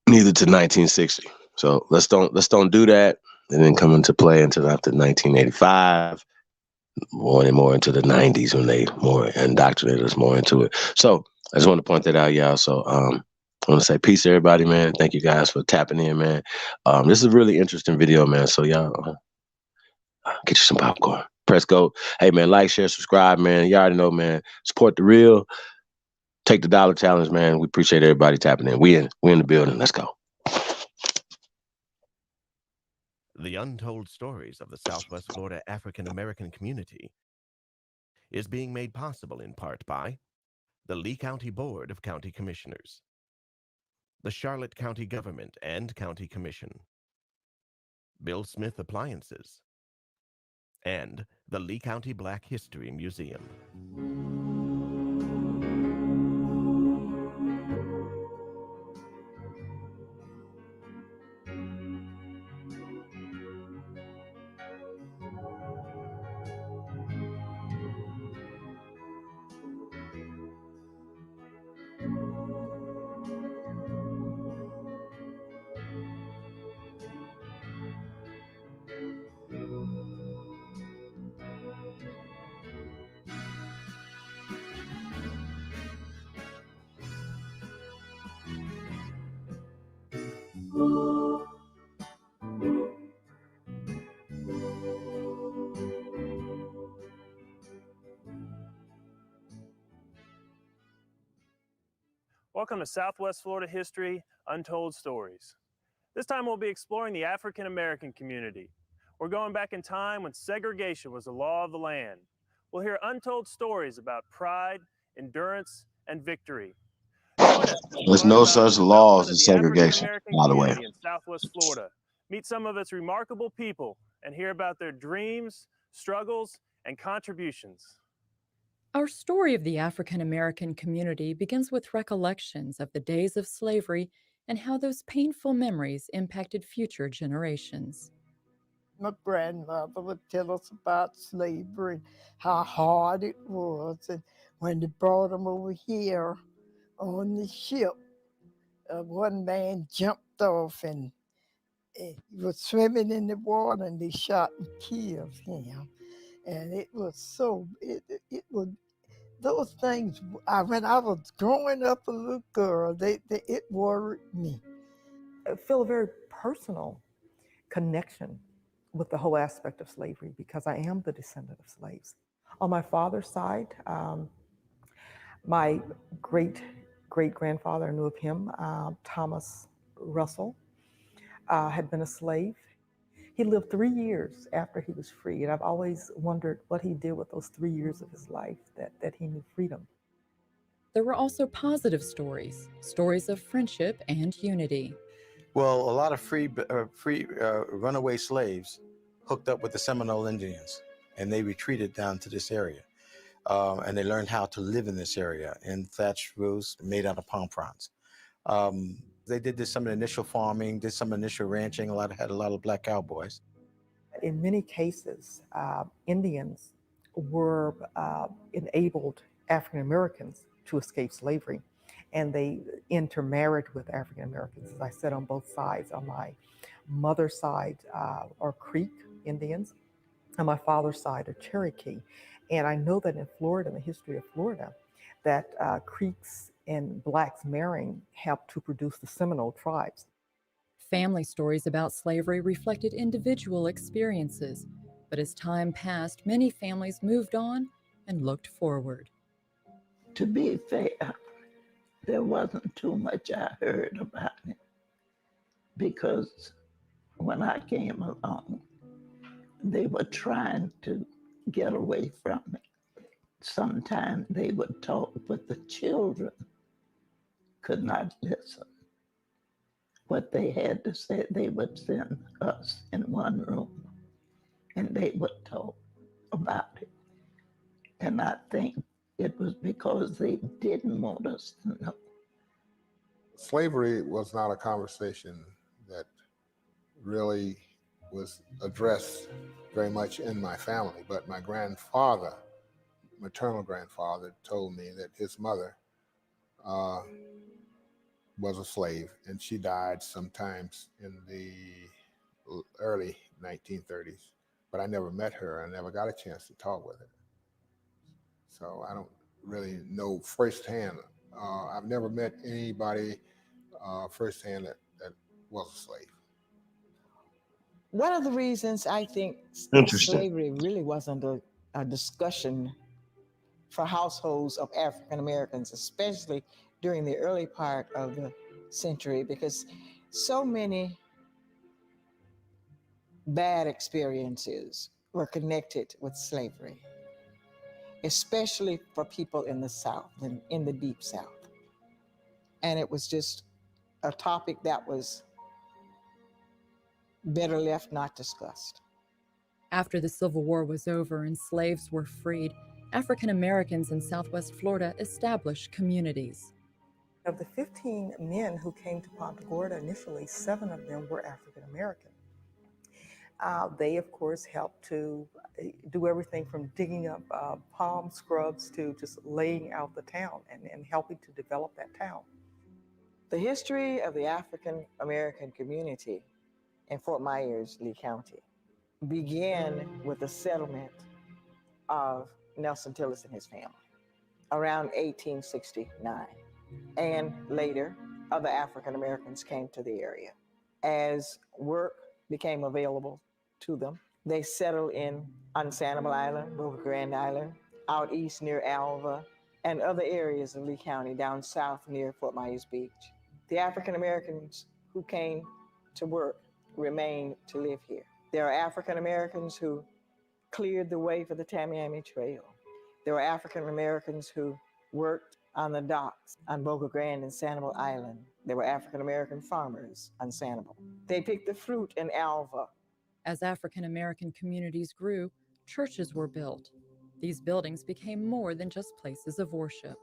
neither to 1960. So let's don't do that. And then come into play until after 1985, more and more into the 90s when they more indoctrinated us more into it. So I just want to point that out, y'all. So I want to say peace to everybody, man. Thank you guys for tapping in, man. This is a really interesting video, man. So y'all get you some popcorn. Press go. Hey, man, like, share, subscribe, man. You already know, man. Support the real. Take the dollar challenge, man. We appreciate everybody tapping in. We in the building. Let's go. The untold stories of the Southwest Florida African American community is being made possible in part by the Lee County Board of County Commissioners, the Charlotte County Government and County Commission, Bill Smith Appliances, and the Lee County Black History Museum. Welcome to Southwest Florida History Untold Stories. This time we'll be exploring the African American community. We're going back in time when segregation was the law of the land. We'll hear untold stories about pride, endurance, and victory. Join us as we There's learn no about the such laws development as of the African segregation, American by the way. community in Southwest Florida. Meet some of its remarkable people and hear about their dreams, struggles, and contributions. Our story of the African American community begins with recollections of the days of slavery and how those painful memories impacted future generations. My grandmother would tell us about slavery, how hard it was, and when they brought them over here on the ship, one man jumped off and he was swimming in the water and they shot and killed him. And it was so, it was, those things, when I was growing up a little girl, it worried me. I feel a very personal connection with the whole aspect of slavery because I am the descendant of slaves. On my father's side, my great-grandfather, I knew of him, Thomas Russell, had been a slave. He lived 3 years after he was free, and I've always wondered what he did with those 3 years of his life that he knew freedom. There were also positive stories, stories of friendship and unity. Well, a lot of free runaway slaves hooked up with the Seminole Indians, and they retreated down to this area. And they learned how to live in this area in thatched roofs made out of palm fronds. They did some initial farming, did some initial ranching, had a lot of black cowboys. In many cases, Indians were enabled African Americans to escape slavery, and they intermarried with African Americans, as I said, on both sides. On my mother's side are Creek Indians, on my father's side are Cherokee. And I know that in Florida, in the history of Florida, that Creeks and blacks marrying helped to produce the Seminole tribes. Family stories about slavery reflected individual experiences, but as time passed, many families moved on and looked forward. To be fair, there wasn't too much I heard about it because when I came along, they were trying to get away from it. Sometimes they would talk, but the children could not listen. What they had to say, they would send us in one room and they would talk about it. And I think it was because they didn't want us to know. Slavery was not a conversation that really was addressed very much in my family, but my grandfather, maternal grandfather, told me that his mother was a slave, and she died sometimes in the early 1930s. But I never met her. I never got a chance to talk with her. So I don't really know firsthand. I've never met anybody firsthand that was a slave. One of the reasons I think slavery really wasn't a discussion for households of African Americans, especially during the early part of the century, because so many bad experiences were connected with slavery, especially for people in the South and in the Deep South. And it was just a topic that was better left not discussed. After the Civil War was over and slaves were freed, African Americans in Southwest Florida established communities. Of the 15 men who came to Punta Gorda initially, 7 of them were African American. They, of course, helped to do everything from digging up palm scrubs to just laying out the town and helping to develop that town. The history of the African American community in Fort Myers, Lee County, began with the settlement of Nelson Tillis and his family around 1869. And later, other African Americans came to the area. As work became available to them, they settled on Sanibel Island, Rio Grande Island, out east near Alva, and other areas of Lee County down south near Fort Myers Beach. The African Americans who came to work remain to live here. There are African Americans who cleared the way for the Tamiami Trail. There were African Americans who worked on the docks on Boca Grande and Sanibel Island. There were African American farmers on Sanibel. They picked the fruit in Alva. As African American communities grew, churches were built. These buildings became more than just places of worship.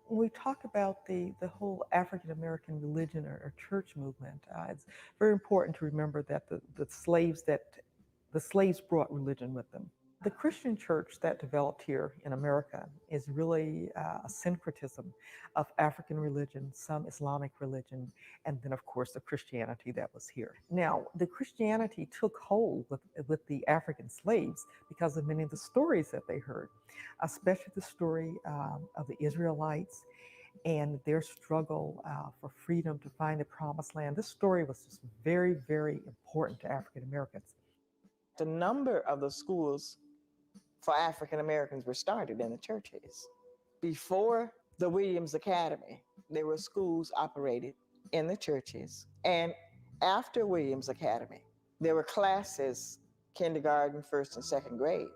When we talk about the whole African American religion or church movement, it's very important to remember that the slaves brought religion with them. The Christian church that developed here in America is really a syncretism of African religion, some Islamic religion, and then of course the Christianity that was here. Now, the Christianity took hold with the African slaves because of many of the stories that they heard, especially the story of the Israelites and their struggle for freedom to find the promised land. This story was just very, very important to African Americans. A number of the schools for African Americans were started in the churches. Before the Williams Academy, there were schools operated in the churches. And after Williams Academy, there were classes, kindergarten, first and second grade,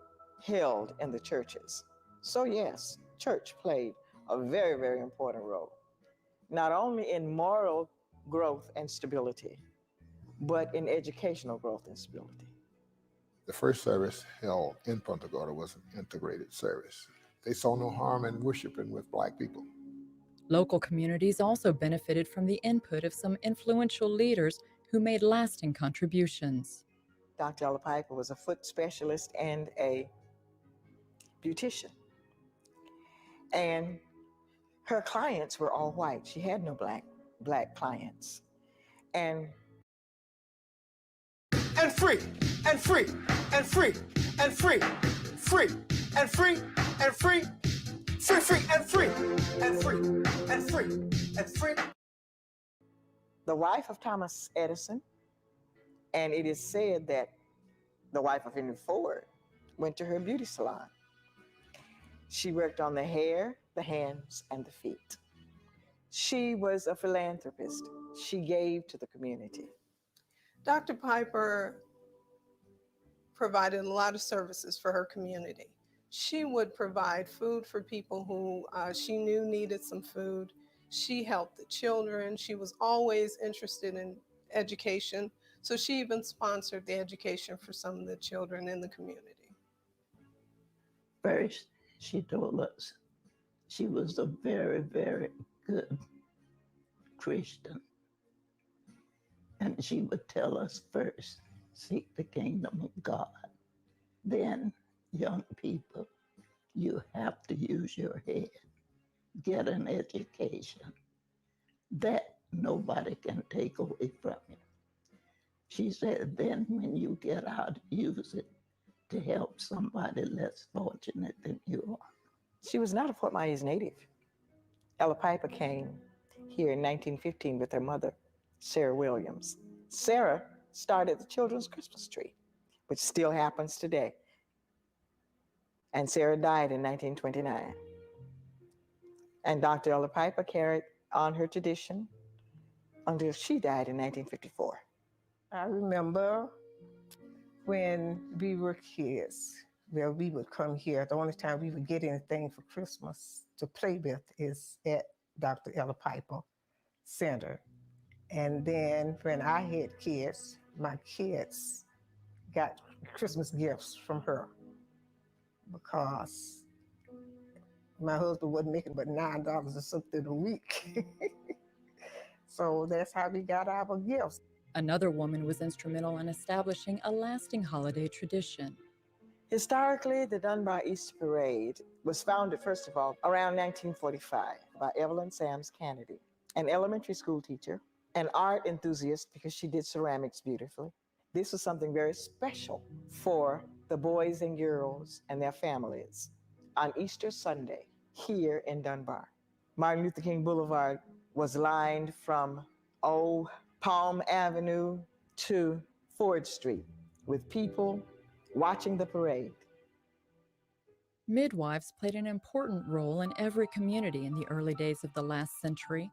held in the churches. So yes, church played a very, very important role, not only in moral growth and stability, but in educational growth and stability. The first service held in Punta Gorda was an integrated service. They saw no harm in worshiping with Black people. Local communities also benefited from the input of some influential leaders who made lasting contributions. Dr. Ella Piper was a foot specialist and a beautician. And her clients were all white. She had no black clients. And free, and free, and free, and free, free, and free, and free, free, free, and free, and free, and free, and free. The wife of Thomas Edison, and it is said that the wife of Henry Ford went to her beauty salon. She worked on the hair, the hands, and the feet. She was a philanthropist. She gave to the community. Dr. Piper provided a lot of services for her community. She would provide food for people who she knew needed some food. She helped the children. She was always interested in education. So she even sponsored the education for some of the children in the community. First, she told us she was a very, very good Christian. And she would tell us first, seek the kingdom of God. Then, young people, you have to use your head, get an education. That nobody can take away from you. She said, then when you get out, use it to help somebody less fortunate than you are. She was not a Fort Myers native. Ella Piper came here in 1915 with her mother, Sarah Williams. Sarah started the Children's Christmas Tree, which still happens today. And Sarah died in 1929. And Dr. Ella Piper carried on her tradition until she died in 1954. I remember when we were kids, well, we would come here. The only time we would get anything for Christmas to play with is at Dr. Ella Piper Center. And then when I had kids, my kids got Christmas gifts from her because my husband wasn't making but $9 or something a week. So that's how we got our gifts. Another woman was instrumental in establishing a lasting holiday tradition. Historically, the Dunbar Easter Parade was founded, first of all, around 1945 by Evelyn Sams Kennedy, an elementary school teacher, an art enthusiast because she did ceramics beautifully. This was something very special for the boys and girls and their families on Easter Sunday here in Dunbar. Martin Luther King Boulevard was lined from Old Palm Avenue to Ford Street with people watching the parade. Midwives played an important role in every community in the early days of the last century.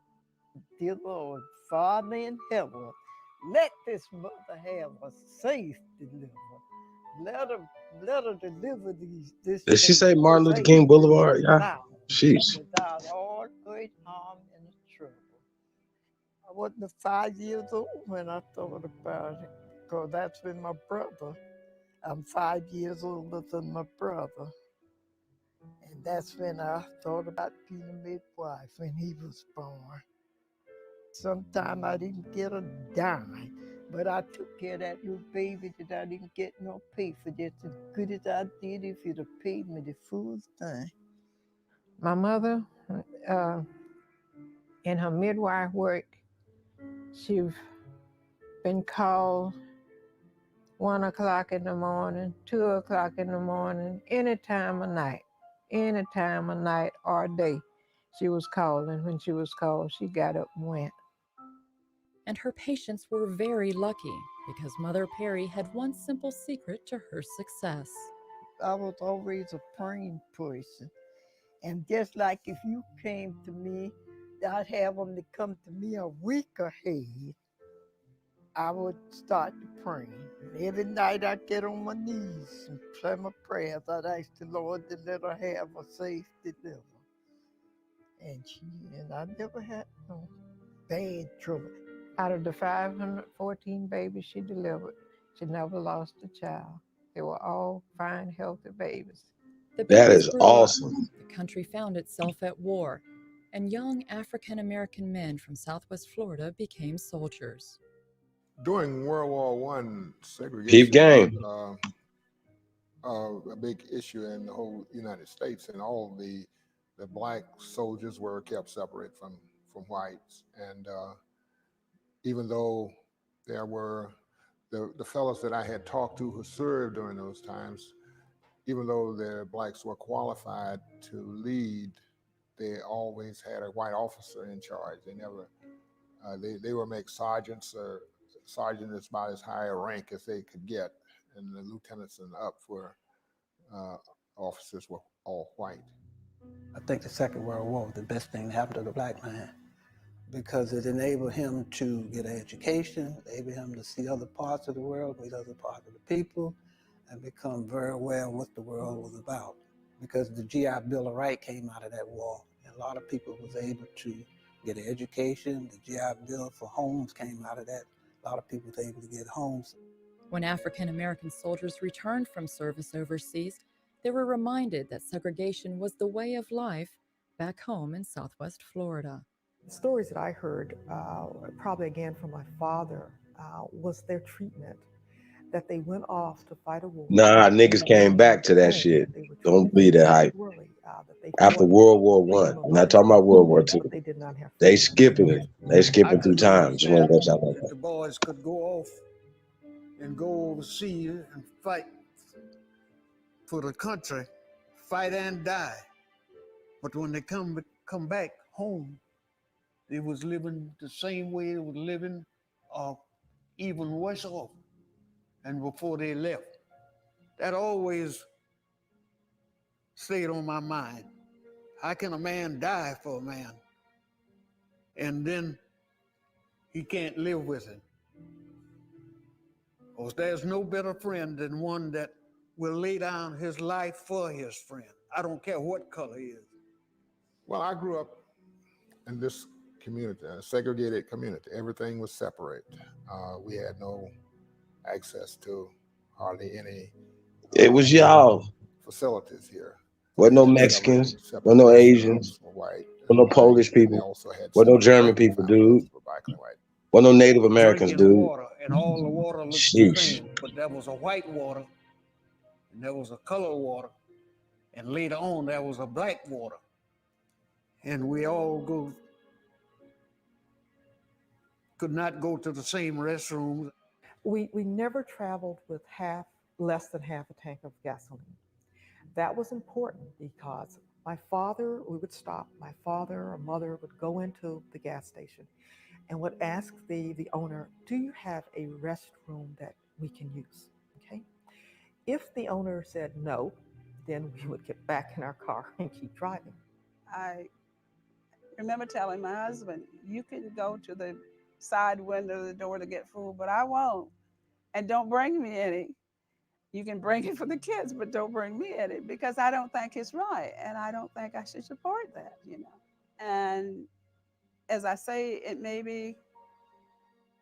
Dear Lord, Father in heaven, let this mother have a safe delivery. Let her deliver this Did she say baby Martin Luther safe King Boulevard? Yeah. now, Sheesh. without all hurt, harm, and trouble. I wasn't 5 years old when I thought about it, because that's been my brother. I'm 5 years older than my brother. And that's when I thought about being a midwife when he was born. Sometime I didn't get a dime, but I took care of that little baby that I didn't get no pay for, just as good as I did if you'd have paid me the full thing. My mother, in her midwife work, she's been called 1 o'clock in the morning, 2 o'clock in the morning, any time of night or day. She was calling. When she was called, she got up and went. And her patients were very lucky because Mother Perry had one simple secret to her success. I was always a praying person. And just like if you came to me, I'd have them to come to me a week ahead. I would start to pray. And every night I'd get on my knees and say my prayers. I'd ask the Lord to let her have a safe delivery. And I never had no bad trouble. Out of the 514 babies she delivered, she never lost a child. They were all fine, healthy babies. The That babies is grew awesome. up, the country found itself at war, and young African American men from Southwest Florida became soldiers. During World War I, Peep segregation game. was a big issue in the whole United States, and all the black soldiers were kept separate from whites. And even though there were the fellows that I had talked to who served during those times, even though the blacks were qualified to lead, they always had a white officer in charge. They never, they were make sergeants, or sergeant is about as high a rank as they could get, and the lieutenants and up were officers were all white. I think the Second World War was the best thing that happened to the black man, because it enabled him to get an education, enabled him to see other parts of the world, meet other parts of the people, and become very aware of what the world was about. Because the GI Bill of Rights came out of that war, and a lot of people was able to get an education. The GI Bill for homes came out of that. A lot of people was able to get homes. When African American soldiers returned from service overseas, they were reminded that segregation was the way of life back home in Southwest Florida. Stories that I heard, probably again from my father, was their treatment. That they went off to fight a war. Nah, niggas came back to that shit. Don't believe that hype. After World War I. I'm not talking about World War II. They skipping it. They skipping through time. Just want to go something like that. The boys could go off and go overseas and fight for the country, fight and die. But when they come back home, they was living the same way they was living, even worse off. And before they left, that always stayed on my mind. How can a man die for a man, and then he can't live with it? Because there's no better friend than one that will lay down his life for his friend. I don't care what color he is. Well, I grew up in this community, a segregated community. Everything was separate. We had no access to hardly any It was y'all. facilities here. Wasn't no Mexicans, wasn't no Asians, wasn't no Polish people, wasn't no German people, dude. Wasn't no Native Americans, Drinking dude. water, and all the water looked Sheesh. the same, but there was a white water, and there was a color water, and later on there was a black water. And we all could not go to the same restroom. We never traveled with less than half a tank of gasoline. That was important because my father, we would stop. My father or mother would go into the gas station and would ask the owner, do you have a restroom that we can use? Okay. If the owner said no, then we would get back in our car and keep driving. I remember telling my husband, you can go to the side window of the door to get food, but I won't. And don't bring me any. You can bring it for the kids, but don't bring me any because I don't think it's right. And I don't think I should support that, you know. And as I say,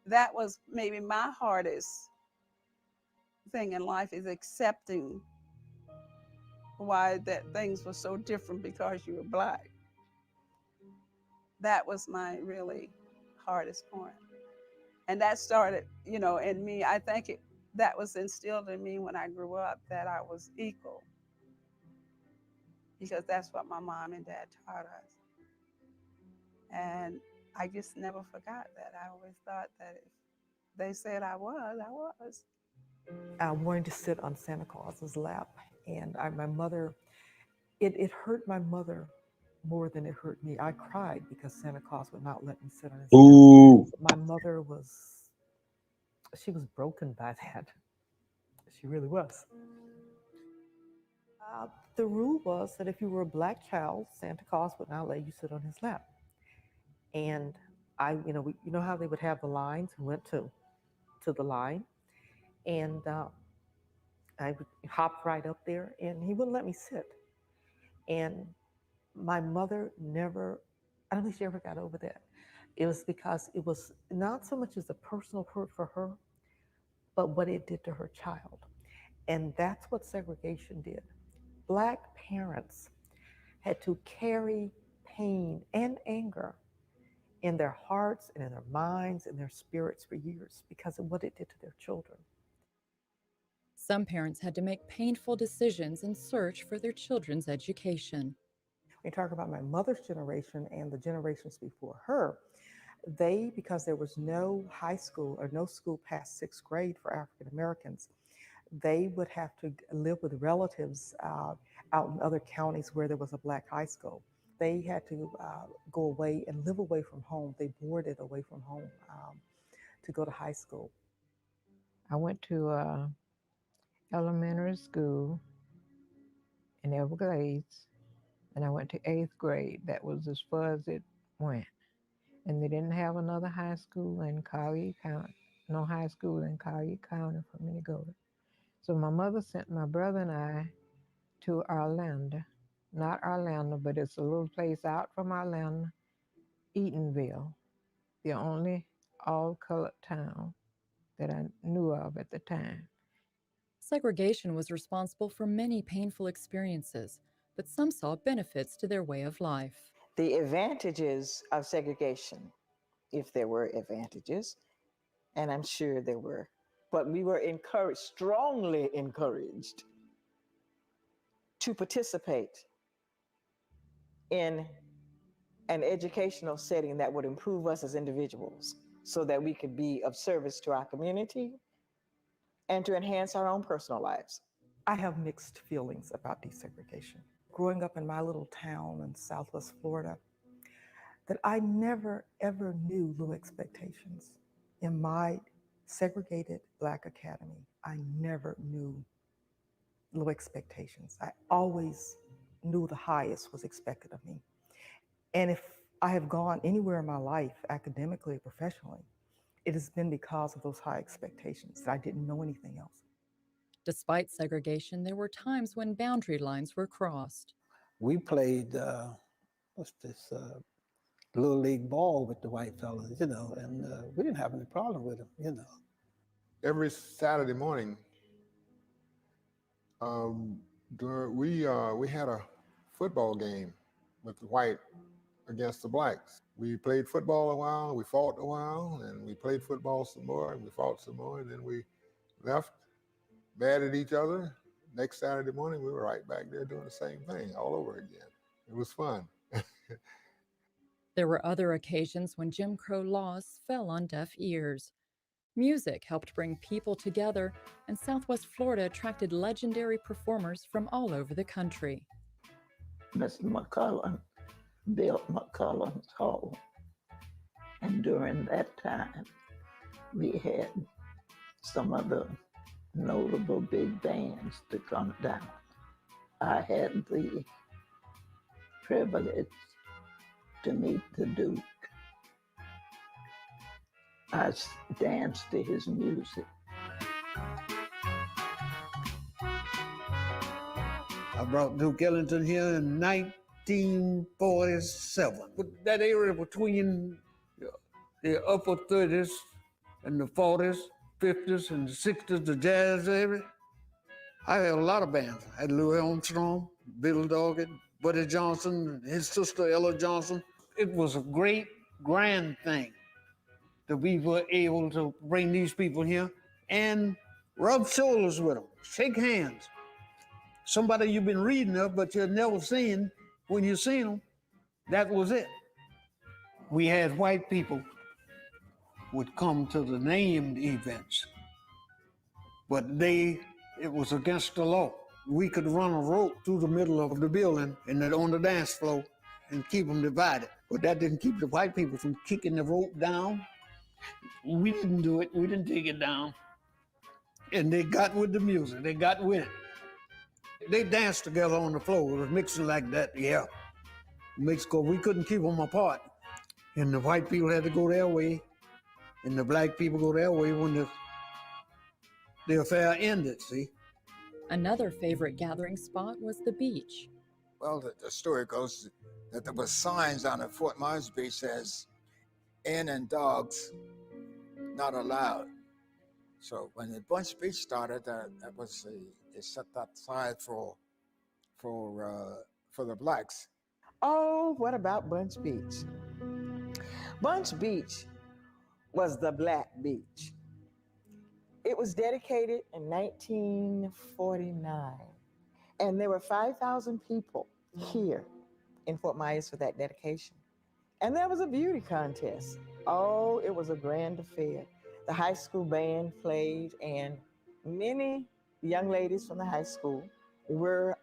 that was maybe my hardest thing in life is accepting why that things were so different because you were Black. That was my really hardest point. And that started, you know, in me. I think that was instilled in me when I grew up that I was equal because that's what my mom and dad taught us. And I just never forgot that. I always thought that if they said I was, I was. I wanted to sit on Santa Claus's lap. And my mother, it hurt my mother more than it hurt me. I cried because Santa Claus would not let me sit on his Ooh. lap. My mother she was broken by that. She really was. The rule was that if you were a Black child, Santa Claus would not let you sit on his lap. And you know how they would have the lines and went to the line. And I would hop right up there and he wouldn't let me sit. And my mother I don't think she ever got over that. It was because it was not so much as a personal hurt for her, but what it did to her child. And that's what segregation did. Black parents had to carry pain and anger in their hearts and in their minds and their spirits for years because of what it did to their children. Some parents had to make painful decisions in search for their children's education. We talk about my mother's generation and the generations before her. Because there was no high school or no school past 6th grade for African Americans, they would have to live with relatives out in other counties where there was a Black high school. They had to go away and live away from home. They boarded away from home to go to high school. I went to elementary school in Everglades, and I went to 8th grade. That was as far as it went. And they didn't have another high school in Collier County, no high school in Collier County for me to go to. So my mother sent my brother and I to Orlando, not Orlando, but it's a little place out from Orlando, Eatonville, the only all-colored town that I knew of at the time. Segregation was responsible for many painful experiences, but some saw benefits to their way of life. The advantages of segregation, if there were advantages, and I'm sure there were, but we were strongly encouraged to participate in an educational setting that would improve us as individuals so that we could be of service to our community and to enhance our own personal lives. I have mixed feelings about desegregation. Growing up in my little town in Southwest Florida, that I never ever knew low expectations. In my segregated Black academy, I never knew low expectations. I always knew the highest was expected of me. And if I have gone anywhere in my life, academically or professionally, it has been because of those high expectations that I didn't know anything else. Despite segregation, there were times when boundary lines were crossed. We played, little league ball with the white fellas, you know, and we didn't have any problem with them, you know. Every Saturday morning, we had a football game with the white against the Blacks. We played football a while, we fought a while, and we played football some more, and we fought some more, and then we left, mad at each other. Next Saturday morning, we were right back there doing the same thing all over again. It was fun. There were other occasions when Jim Crow laws fell on deaf ears. Music helped bring people together, and Southwest Florida attracted legendary performers from all over the country. Mr. McCullough built McCullough's Hall, and during that time, we had some of the notable big bands to come down. I had the privilege to meet the Duke. I danced to his music. I brought Duke Ellington here in 1947. But that area between the upper 30s and the 40s, 50s, and the 60s, the jazz area, I had a lot of bands. I had Louis Armstrong, Bill Doggett, Buddy Johnson, his sister Ella Johnson. It was a great, grand thing that we were able to bring these people here and rub shoulders with them, shake hands. Somebody you've been reading of, but you've never seen. When you seen them, that was it. We had white people would come to the named events, but it was against the law. We could run a rope through the middle of the building and then on the dance floor and keep them divided. But that didn't keep the white people from kicking the rope down. We didn't do it. We didn't take it down. And they got with the music. They got with it. They danced together on the floor. It was mixing like that, yeah. Mixed, because we couldn't keep them apart. And the white people had to go their way, and the black people go their way when the affair ended, see? Another favorite gathering spot was the beach. Well, the story goes that there were signs on the Fort Myers beach says, "In and dogs not allowed." So when the Bunch Beach started, that was they set that side for the blacks. Oh, what about Bunch Beach? Bunch Beach was the Black Beach. It was dedicated in 1949, and there were 5,000 people here in Fort Myers for that dedication. And there was a beauty contest. Oh, it was a grand affair. The high school band played, and many young ladies from the high school were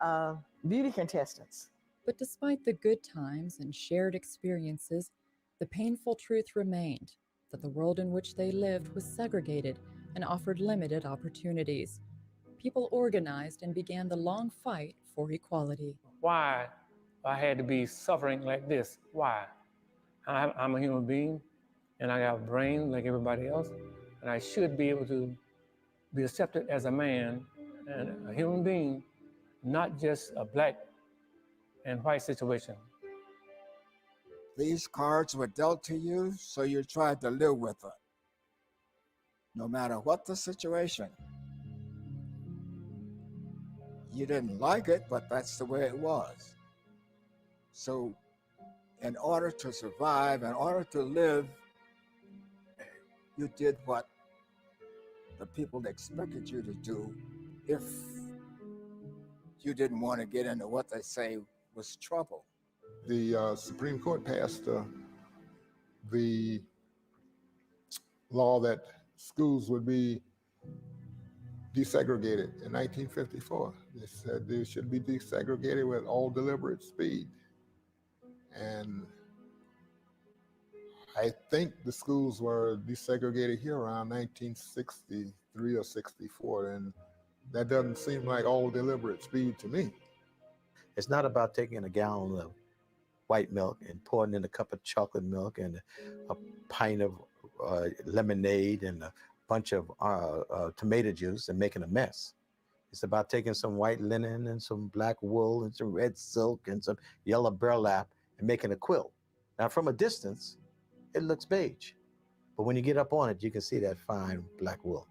beauty contestants. But despite the good times and shared experiences, the painful truth remained that the world in which they lived was segregated and offered limited opportunities. People organized and began the long fight for equality. Why I had to be suffering like this? Why? I'm a human being, and I got a brain like everybody else, and I should be able to be accepted as a man and a human being, not just a black and white situation. These cards were dealt to you, so you tried to live with it, no matter what the situation. You didn't like it, but that's the way it was. So in order to survive, in order to live, you did what the people expected you to do if you didn't want to get into what they say was trouble. The Supreme Court passed the law that schools would be desegregated in 1954. They said they should be desegregated with all deliberate speed. And I think the schools were desegregated here around 1963 or 64, and that doesn't seem like all deliberate speed to me. It's not about taking a gallon of white milk and pouring in a cup of chocolate milk and a pint of lemonade and a bunch of tomato juice and making a mess. It's about taking some white linen and some black wool and some red silk and some yellow burlap and making a quilt. Now, from a distance, it looks beige. But when you get up on it, you can see that fine black wool.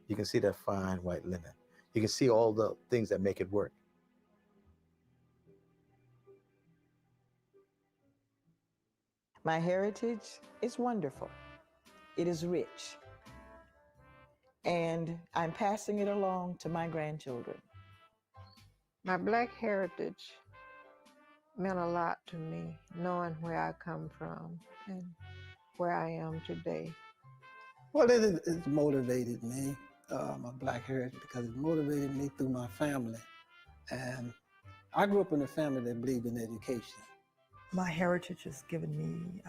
You can see that fine white linen. You can see all the things that make it work. My heritage is wonderful. It is rich. And I'm passing it along to my grandchildren. My Black heritage meant a lot to me, knowing where I come from and where I am today. Well, it motivated me, my Black heritage, because it motivated me through my family. And I grew up in a family that believed in education. My heritage has given me,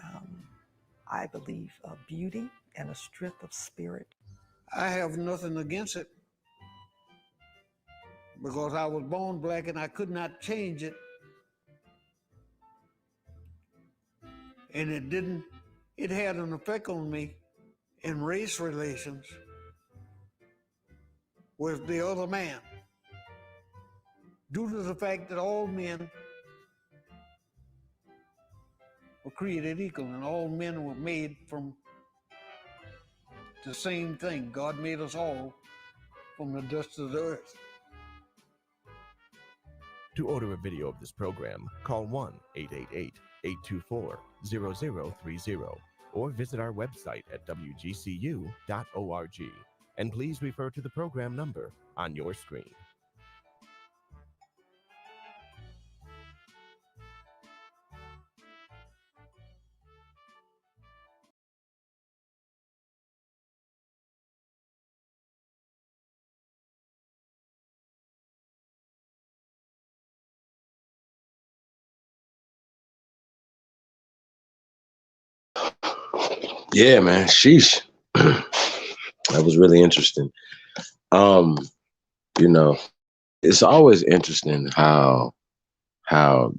I believe, a beauty and a strength of spirit. I have nothing against it. because I was born black and I could not change it. And it had an effect on me in race relations with the other man, due to the fact that all men were created equal and all men were made from the same thing. God made us all from the dust of the earth. To order a video of this program, call 1-888-824-0030 or visit our website at wgcu.org. And please refer to the program number on your screen. Yeah, man. Sheesh. That was really interesting. You know, it's always interesting how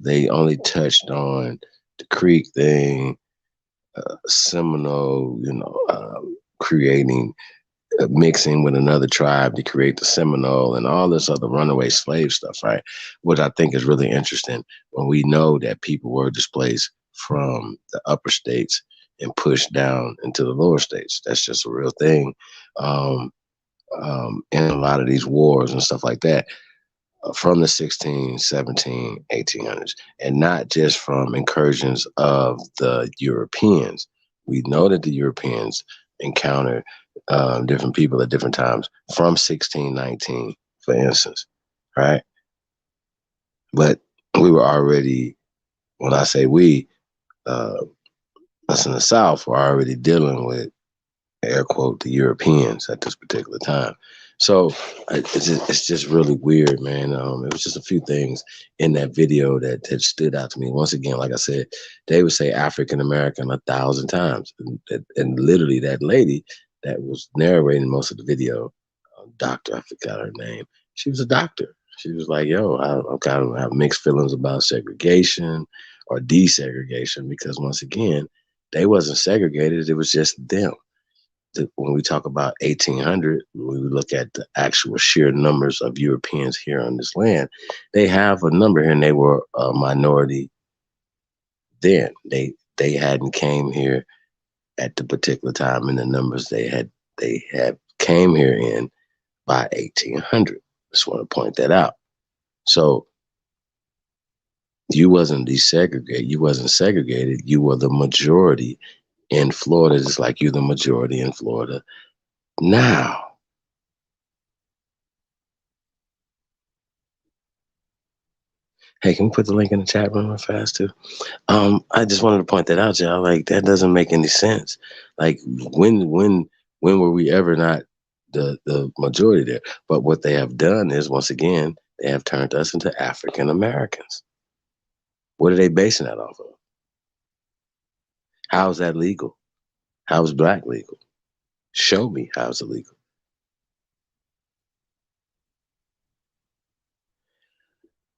they only touched on the Creek thing, Seminole, creating, mixing with another tribe to create the Seminole and all this other runaway slave stuff, right? Which I think is really interesting when we know that people were displaced from the upper states and pushed down into the lower states. That's just a real thing. In a lot of these wars and stuff like that, from the 16, 17, 1800s, and not just from incursions of the Europeans. We know that the Europeans encountered different people at different times from 1619, for instance, right? But we were already, when I say we, us in the South were already dealing with, air quote, the Europeans at this particular time. So it's just really weird, man. It was just a few things in that video that stood out to me. Once again, like I said, they would say African American 1,000 times, and literally that lady that was narrating most of the video, doctor, I forgot her name. She was a doctor. She was like, "Yo, I kind of have mixed feelings about segregation or desegregation because once again, they wasn't segregated. It was just them." When we talk about 1800, when we look at the actual sheer numbers of Europeans here on this land, they have a number here, and they were a minority then. They hadn't came here at the particular time in the numbers they had came here in by 1800. Just want to point that out. So you wasn't desegregated. You wasn't segregated. You were the majority in Florida, just like you're the majority in Florida now. Hey, can we put the link in the chat room real fast too? I just wanted to point that out, y'all. Like, that doesn't make any sense. Like, when were we ever not the majority there? But what they have done is, once again, they have turned us into African Americans. What are they basing that off of? How is that legal? How is black legal? Show me how it's illegal.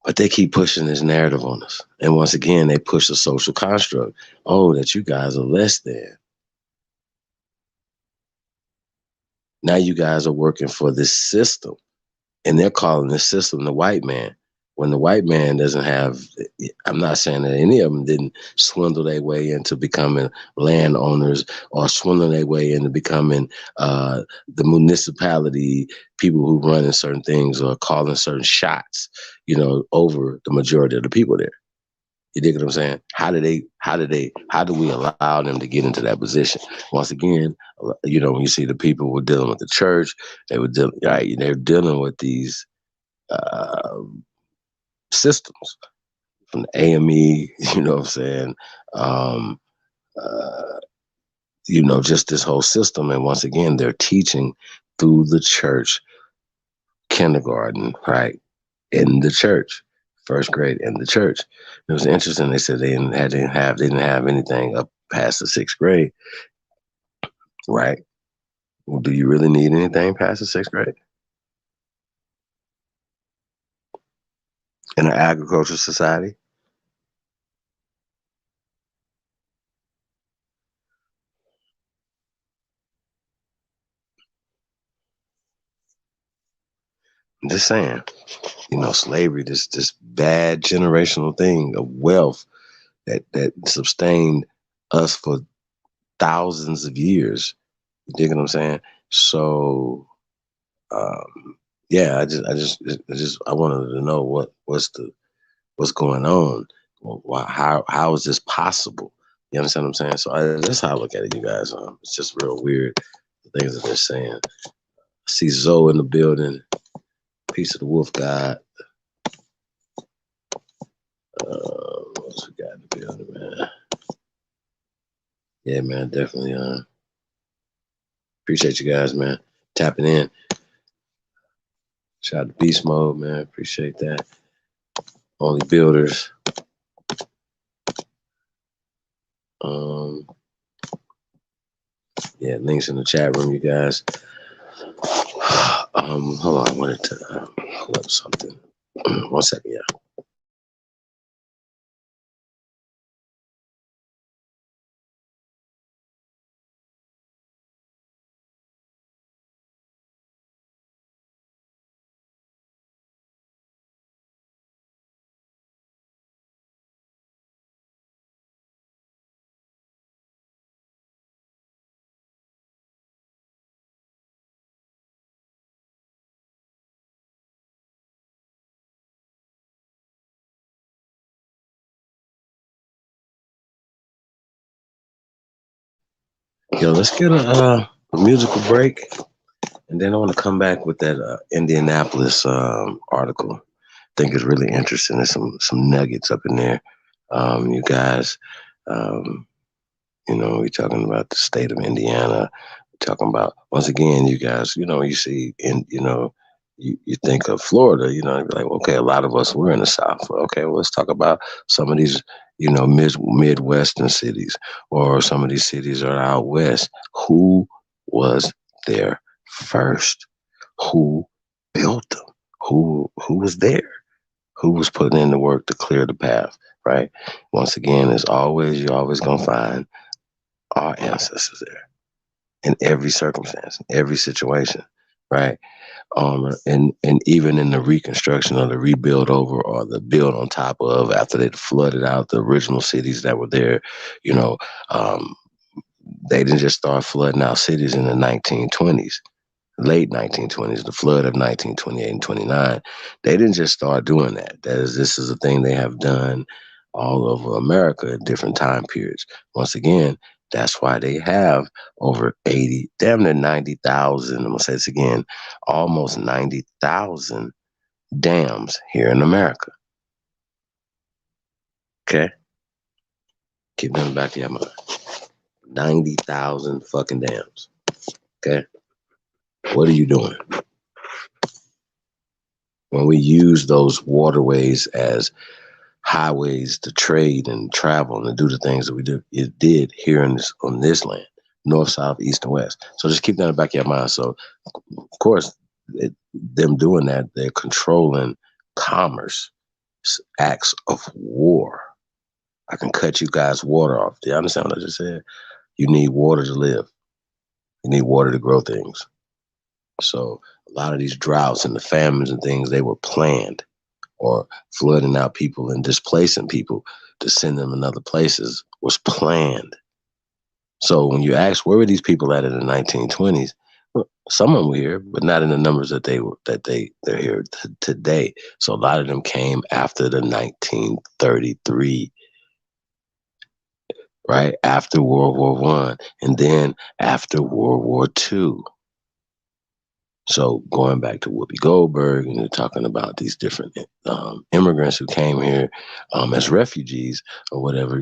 But they keep pushing this narrative on us. And once again, they push the social construct. Oh, that you guys are less than. Now you guys are working for this system. And they're calling this system the white man. When the white man doesn't have, I'm not saying that any of them didn't swindle their way into becoming landowners or swindle their way into becoming the municipality, people who run in certain things or calling certain shots, over the majority of the people there. You dig what I'm saying? How do we allow them to get into that position? Once again, when you see the people were dealing with the church, they're dealing with these systems from the AME, you know what I'm saying? Just this whole system. And once again, they're teaching through the church, kindergarten, right? In the church, first grade in the church. It was interesting. They said they didn't have anything up past the sixth grade, right? Well, do you really need anything past the sixth grade? in an agricultural society. I'm just saying, slavery, this bad generational thing of wealth that sustained us for thousands of years. You dig what I'm saying? So, yeah, I wanted to know what's going on. Why, how is this possible? You understand what I'm saying? So that's how I look at it, you guys. It's just real weird, the things that they're saying. I see Zoe in the building. Piece of the Wolf God. What else we got in the building, man? Yeah, man, definitely. Appreciate you guys, man, tapping in. Shout out to Beast Mode, man. Appreciate that. Only Builders. Yeah, links in the chat room, you guys. Hold on, I wanted to pull up something. 1 second, yeah. Yo, let's get a musical break, and then I want to come back with that Indianapolis article. I think it's really interesting. There's some nuggets up in there. You guys, we're talking about the state of Indiana. We're talking about, once again, you guys, you see, you think of Florida, you're like, okay, a lot of us were in the South. Okay, well, let's talk about some of these, Midwestern cities, or some of these cities are out west. Who was there first? Who built them? Who was there? Who was putting in the work to clear the path, right? Once again, as always, you're always going to find our ancestors there in every circumstance, in every situation, right? And even in the reconstruction or the rebuild over or the build on top of, after they flooded out the original cities that were there, they didn't just start flooding out cities in the 1920s. Late 1920s, the flood of 1928 and 29, they didn't just start doing that. This is a thing they have done all over America at different time periods. Once again, that's why they have over 80, damn near 90,000, I'm going to say this again, almost 90,000 dams here in America. Okay? Keep them in the back of your mind. 90,000 fucking dams. Okay? What are you doing? When we use those waterways as highways to trade and travel and to do the things that we do, it did here on this land, north, south, east, and west. So just keep that in the back of your mind. So, of course, them doing that, they're controlling commerce, acts of war. I can cut you guys' water off. Do you understand what I just said? You need water to live. You need water to grow things. So a lot of these droughts and the famines and things, they were planned, or flooding out people and displacing people to send them in other places was planned. So when you ask, where were these people at in the 1920s? Well, some of them were here, but not in the numbers that they're here today. So a lot of them came after the 1933, right? After World War I, and then after World War II. So going back to Whoopi Goldberg, and they're talking about these different immigrants who came here as refugees or whatever,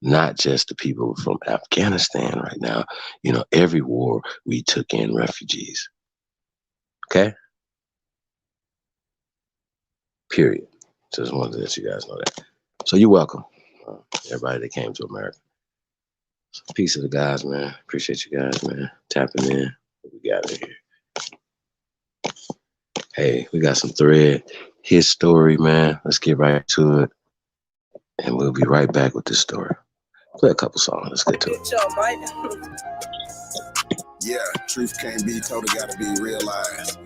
not just the people from Afghanistan right now. Every war we took in refugees. Okay? Period. Just wanted to let you guys know that. So you're welcome, everybody that came to America. So peace to the guys, man. Appreciate you guys, man. Tapping in. What we got in here? Hey, we got some thread. his story, man. Let's get right to it. And we'll be right back with this story. Play a couple songs. Let's get to it. Yeah, truth can't be told, it gotta be realized.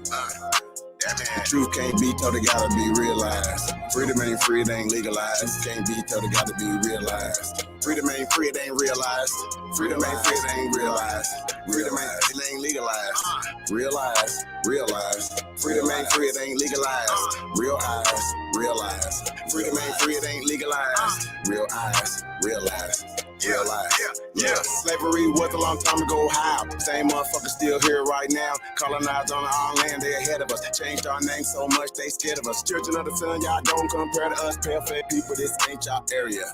The truth can't be told, it gotta be realized. Freedom ain't free, it ain't legalized. Truth can't be told, it gotta be realized. Freedom ain't free, it ain't realized. Freedom ain't free, it ain't realized. Freedom ain't legalized. Realize, realize. Freedom ain't free, it ain't legalized. Real eyes, realize. Freedom ain't free, it ain't legalized. Real eyes, realize. Realize. Yeah, slavery was a long time ago. How? Same motherfuckers still here right now. Colonized on our land, they ahead of us. Changed our name so much, they scared of us. Children of the sun, y'all don't compare to us. Pale-faced people, this ain't y'all area.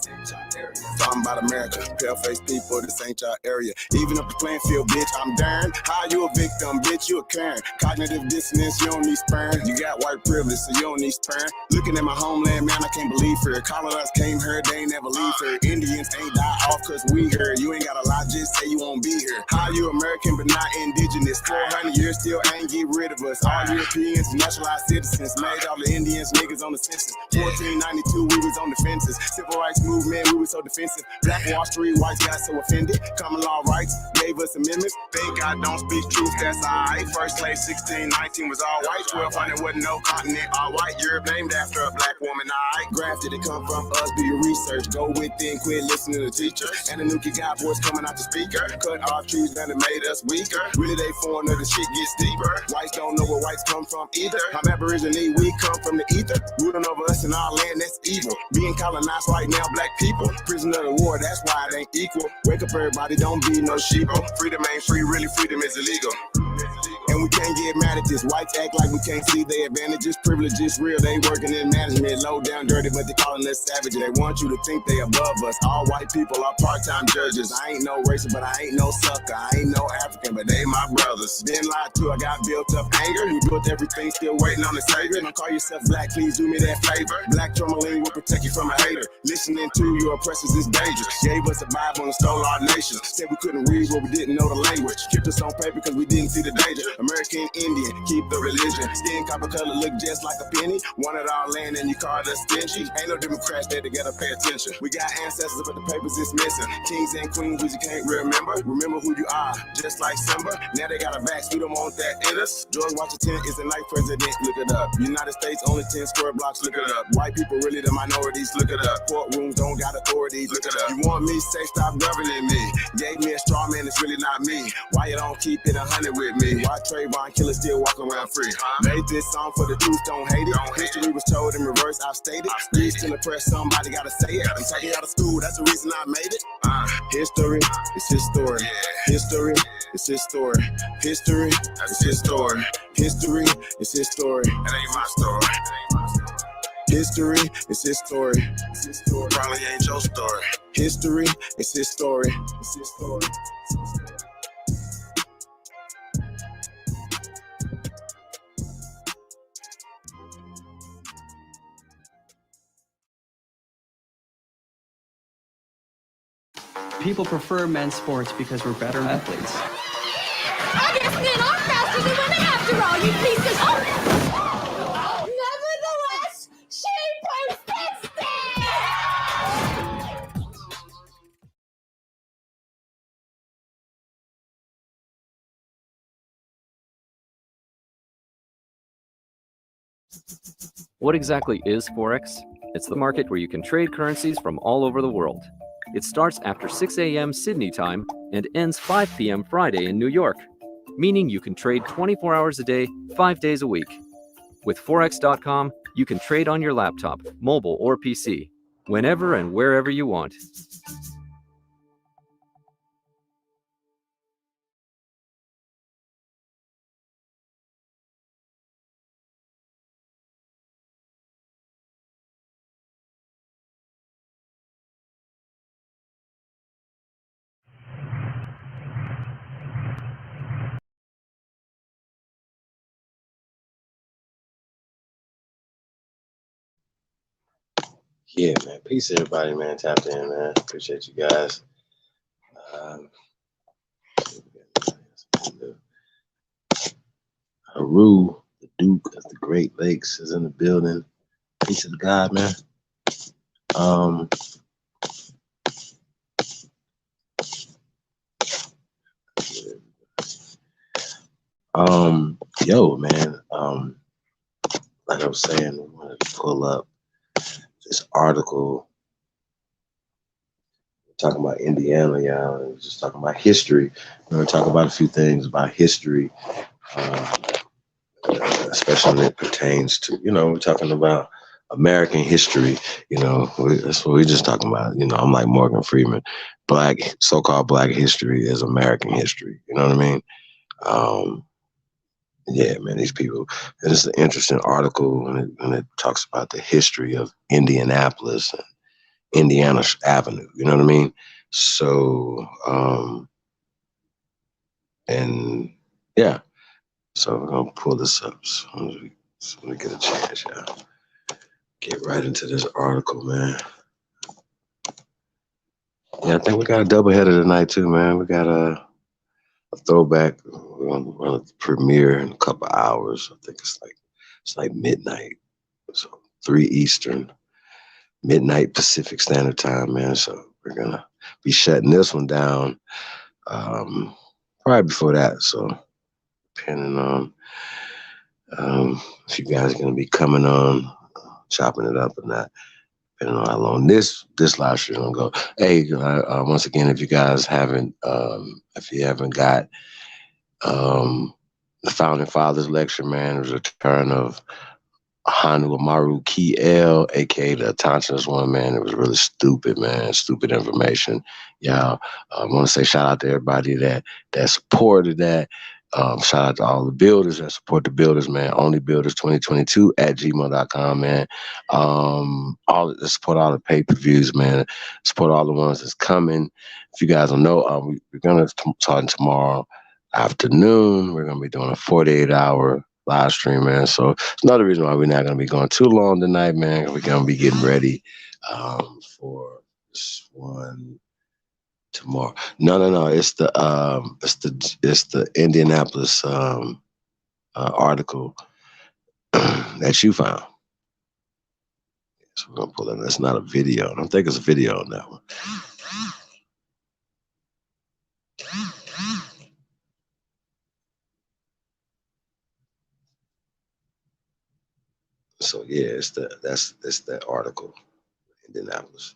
Talking about America, pale-faced people, this ain't y'all area. Even up the playing field, bitch, I'm darn. How you a victim, bitch, you a Karen. Cognitive dissonance, you don't need sperm. You got white privilege, so you don't need sperm. Looking at my homeland, man, I can't believe her. Colonized came here, they ain't never leave her. Indians ain't die off cause we here. You ain't gotta lie, just say you won't be here. How you American but not indigenous? 400 years still ain't get rid of us. All Europeans, naturalized citizens, made all the Indians niggas on the census. 1492, we was on the fences. Civil rights movement, we was so defensive. Black Wall Street, whites got so offended. Common law rights gave us amendments. Think I don't speak truth, that's alright. First slave 1619 was all white. 1200 wasn't no continent, all white. Europe named after a black woman, alright. Grafted, it come from us, do your research. Go within, quit listening to the teacher. And the Nuki got voice coming out the speaker. Cut off trees, then it made us weaker. Really they foreigner, the shit gets deeper. Whites don't know where whites come from either. I'm Aborigine, we come from the ether. Ruling over us in our land, that's evil. Being colonized right now, black people. Prisoner of the war, that's why it ain't equal. Wake up everybody, don't be no sheeple. Freedom ain't free, really freedom is illegal. And we can't get mad at this. Whites act like we can't see their advantages. Privilege is real, they working in management. Low down dirty, but they calling us savage. They want you to think they above us. All white people are part-time judges. I ain't no racist, but I ain't no sucker. I ain't no African, but they my brothers. Been lied to, I got built up anger. You built everything, still waiting on the savior. Don't call yourself black, please do me that favor. Black tourmaline will protect you from a hater. Listening to your oppressors is dangerous. Gave us a Bible and stole our nation. Said we couldn't read, but we didn't know the language. Kept us on paper because we didn't see the danger. American Indian, keep the religion. Skin copper color look just like a penny. Wanted our land and you called us stingy. Ain't no Democrats there to get pay attention. We got ancestors, but the papers is missing. Kings and queens, we just can't remember. Remember who you are, just like Simba. Now they got a vax, we don't want that in us. George Washington is the ninth president, look it up. United States, only 10 square blocks, look it up. White people really the minorities, look it up. Courtrooms don't got authorities, look it up. You want me, say stop governing me. Gave me a straw man, it's really not me. Why you don't keep it 100 with me? Why Trayvon killers still walk around free? Made this song for the truth, don't hate it. History was told in reverse, I've stated. Read still impressed, somebody gotta say it. I'm taking out of school, that's the reason I made it. History, it's his story. History, it's his story. History, it's his story. History, it's his story. That ain't my story. History, it's his story. It's his story. Probably ain't your story. History, it's his story. It's his story. People prefer men's sports because we're better athletes. I guess men are faster than women after all, you pieces. Oh! Nevertheless, she persisted! What exactly is Forex? It's the market where you can trade currencies from all over the world. It starts after 6 a.m. Sydney time and ends 5 p.m. Friday in New York, meaning you can trade 24 hours a day, 5 days a week. With Forex.com, you can trade on your laptop, mobile, or PC, whenever and wherever you want. Yeah, man. Peace, everybody, man. Tapped in, man. Appreciate you guys. Haru, the Duke of the Great Lakes, is in the building. Peace of God, man. Yo, man. Like I was saying, I wanted to pull up this article talking about Indiana, y'all, and just talking about history. We're going to talk about a few things about history, especially when it pertains to, we're talking about American history. That's what we're just talking about. I'm like Morgan Freeman. So-called black history is American history. You know what I mean? Yeah, man, these people. And it's an interesting article when it talks about the history of Indianapolis and Indiana Avenue. You know what I mean? So, and yeah, so we're gonna pull this up as soon as we get a chance, yeah. Get right into this article, man. Yeah, I think we got a doubleheader tonight too, man. We got a throwback. We're gonna run a premiere in a couple hours. I think it's like midnight, so 3 Eastern, midnight Pacific Standard Time, man. So we're gonna be shutting this one down probably before that. So depending on if you guys are gonna be coming on, chopping it up or not, depending on how long this live stream gonna go. Hey, once again, if you guys haven't, if you haven't got the Founding Fathers lecture, man, there's a return of Hanu Amaru Kiel, aka the Attentionist one, man. It was really stupid, man. Stupid information. Yeah, I want to say shout out to everybody that supported that. Shout out to all the builders that support the builders, man. Onlybuilders2022@gmail.com, man. Support all the pay-per-views, man. Support all the ones that's coming. If you guys don't know, we're gonna start tomorrow afternoon. We're gonna be doing a 48-hour live stream, man. So it's another reason why we're not gonna be going too long tonight, man. We're gonna be getting ready for this one tomorrow. No. It's the Indianapolis article that you found. So we're gonna pull it. That's not a video. I don't think it's a video on that one. So yeah, it's that article, Indianapolis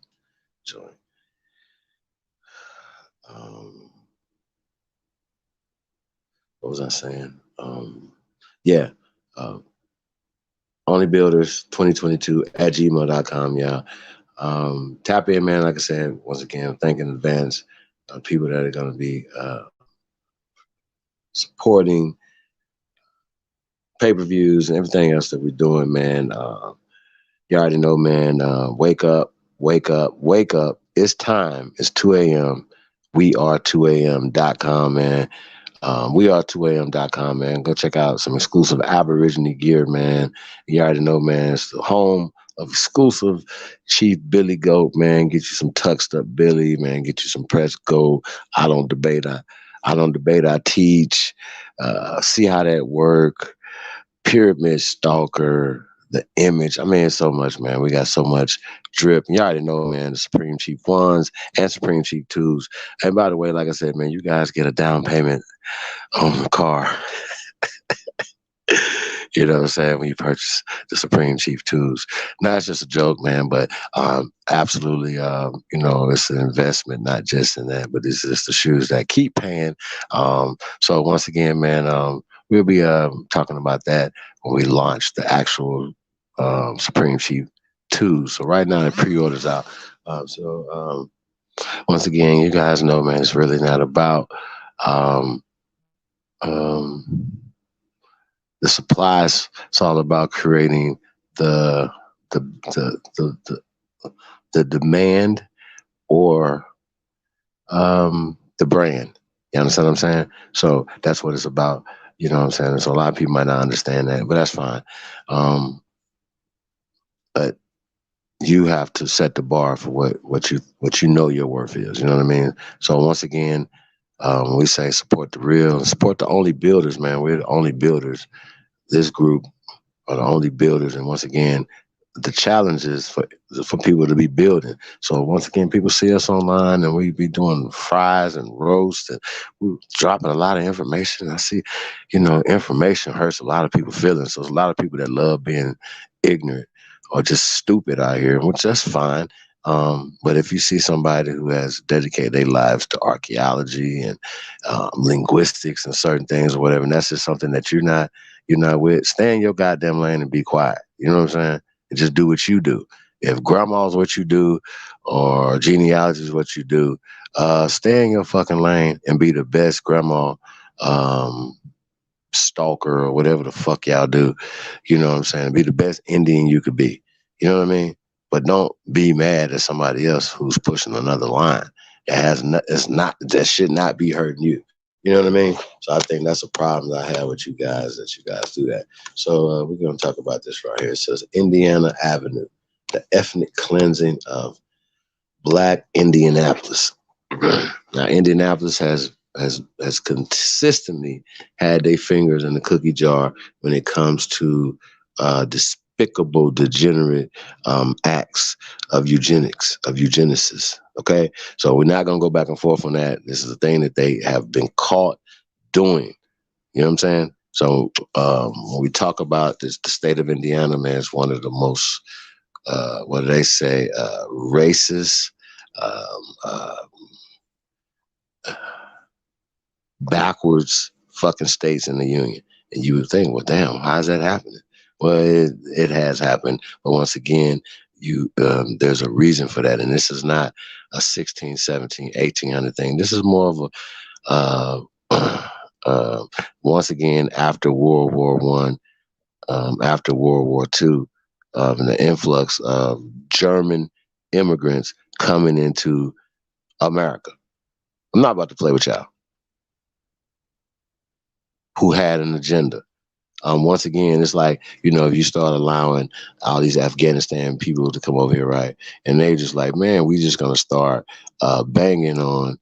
joint. What was I saying? Yeah. Onlybuilders2022@gmail.com, yeah. Tap in, man. Like I said, once again, thank in advance people that are going to be supporting pay-per-views and everything else that we're doing, man. You already know, man. Wake up. It's time. It's 2 a.m. We are 2am.com, man. We are 2am.com, man. Go check out some exclusive Aborigine gear, man. You already know, man. It's the home of exclusive Chief Billy Goat, man. Get you some tucked up Billy, man. Get you some pressed gold. I don't debate. I teach. See how that work. Pyramid Stalker, the image. I mean, it's so much, man. We got so much drip. You already know, man, the Supreme Chief 1s and Supreme Chief 2s. And by the way, like I said, man, you guys get a down payment on the car. You know what I'm saying? When you purchase the Supreme Chief 2s. Now, it's just a joke, man, but absolutely, it's an investment, not just in that, but it's just the shoes that keep paying. So once again, man, we'll be talking about that when we launch the actual Supreme Chief 2s. So right now, the pre-order's out. Once again, you guys know, man, it's really not about the supplies. It's all about creating the demand or the brand. You understand what I'm saying? So that's what it's about. You know what I'm saying? So a lot of people might not understand that, but that's fine. But you have to set the bar for what you know your worth is. You know what I mean? So once again, we say support the real, support the only builders, man. We're the only builders. This group are the only builders, and once again, the challenge is for people to be building. So once again, people see us online and we be doing fries and roast and we're dropping a lot of information. I see, information hurts a lot of people's feelings. So there's a lot of people that love being ignorant or just stupid out here, which that's fine. But if you see somebody who has dedicated their lives to archaeology and linguistics and certain things or whatever, and that's just something that you're not with, stay in your goddamn lane and be quiet. You know what I'm saying? And just do what you do. If grandma's what you do or genealogy is what you do, stay in your fucking lane and be the best grandma, stalker or whatever the fuck y'all do. You know what I'm saying? Be the best Indian you could be. You know what I mean? But don't be mad at somebody else who's pushing another line. That should not be hurting you. You know what I mean? So I think that's a problem that I have with you guys, that you guys do that. So we're going to talk about this right here. It says Indiana Avenue, the ethnic cleansing of Black Indianapolis. Now, Indianapolis has consistently had their fingers in the cookie jar when it comes to despicable, degenerate acts of eugenesis. Okay, so we're not gonna go back and forth on that. This is a thing that they have been caught doing. You know what I'm saying? So when we talk about this, the state of Indiana, man, is one of the most what do they say? Racist. Backwards fucking states in the union. And you would think, well, damn, how's that happening? Well, it has happened. But once again, there's a reason for that. And this is not a 16, 17, 1800 thing. This is more of a, once again, after World War One, after World War Two, and the influx of German immigrants coming into America. I'm not about to play with y'all. Who had an agenda. Once again, it's like, if you start allowing all these Afghanistan people to come over here, right? And they just like, man, we just gonna start banging on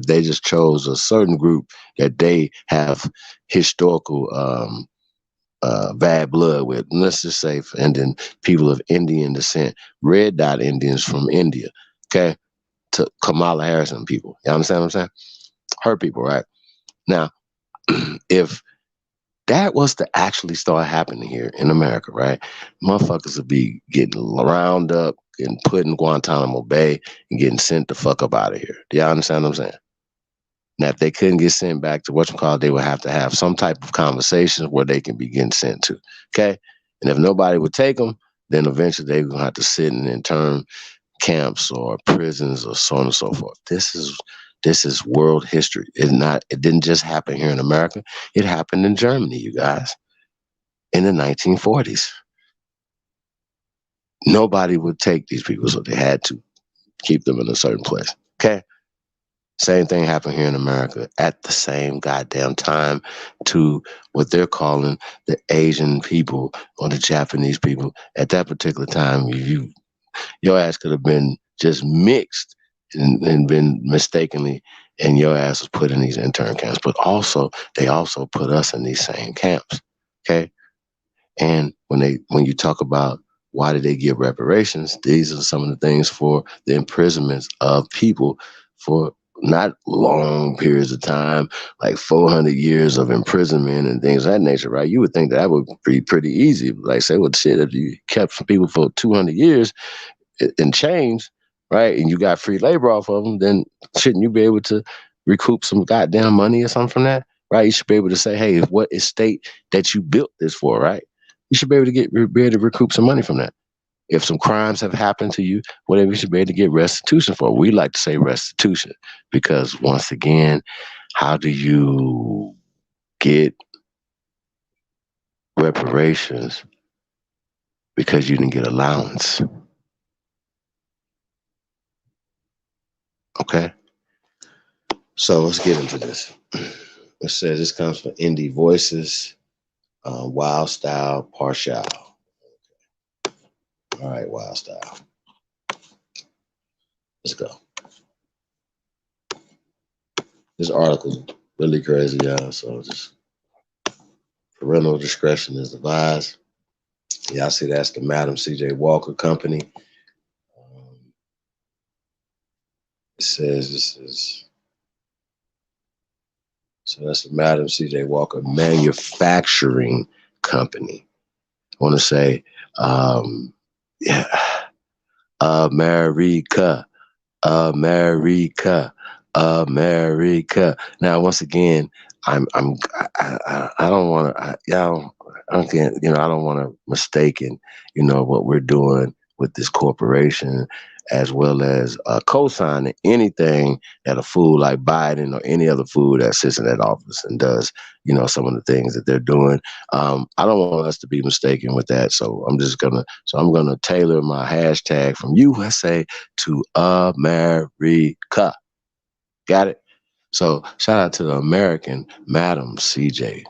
they just chose a certain group that they have historical bad blood with. And let's just say, and then people of Indian descent, red dot Indians from India, okay, to Kamala Harris and people. You understand what I'm saying? Her people, right? Now, if that was to actually start happening here in America, right? Motherfuckers would be getting round up and put in Guantanamo Bay and getting sent the fuck up out of here. Do y'all understand what I'm saying? Now, if they couldn't get sent back to whatchamacallit, they would have to have some type of conversation where they can be getting sent to. Okay? And if nobody would take them, then eventually they're going to have to sit in intern camps or prisons or so on and so forth. This is world history. It didn't just happen here in America. It happened in Germany, you guys, in the 1940s. Nobody would take these people, so they had to keep them in a certain place. Okay? Same thing happened here in America at the same goddamn time to what they're calling the Asian people or the Japanese people. At that particular time, your ass could have been just mixed and been mistakenly, and your ass was put in these intern camps. But also, they also put us in these same camps. Okay? And when you talk about why did they give reparations, these are some of the things for the imprisonments of people for not long periods of time, like 400 years of imprisonment and things of that nature, right? You would think that would be pretty easy. Like, say, well, shit, if you kept some people for 200 years and change, right, and you got free labor off of them, then shouldn't you be able to recoup some goddamn money or something from that, right? You should be able to say, hey, what estate that you built this for, right? You should be able to recoup some money from that. If some crimes have happened to you, whatever, you should be able to get restitution for. We like to say restitution because, once again, how do you get reparations because you didn't get allowance? Okay? So let's get into this. It says this comes from Indie Voices, Wild Style, Partial. All right, Wild Style. Let's go. This article is really crazy, y'all. So just parental discretion is advised. Y'all see that's the Madam C.J. Walker Company. It says this is, so that's the Madam C.J. Walker Manufacturing Company. I want to say, yeah, America, America, America. Now, once again, I don't want to, y'all, I can't, I don't want to mistaken, what we're doing with this corporation, as well as co-signing anything that a fool like Biden or any other fool that sits in that office and does, some of the things that they're doing. I don't want us to be mistaken with that. So I'm going to tailor my hashtag from USA to America. Got it? So shout out to the American Madam CJ,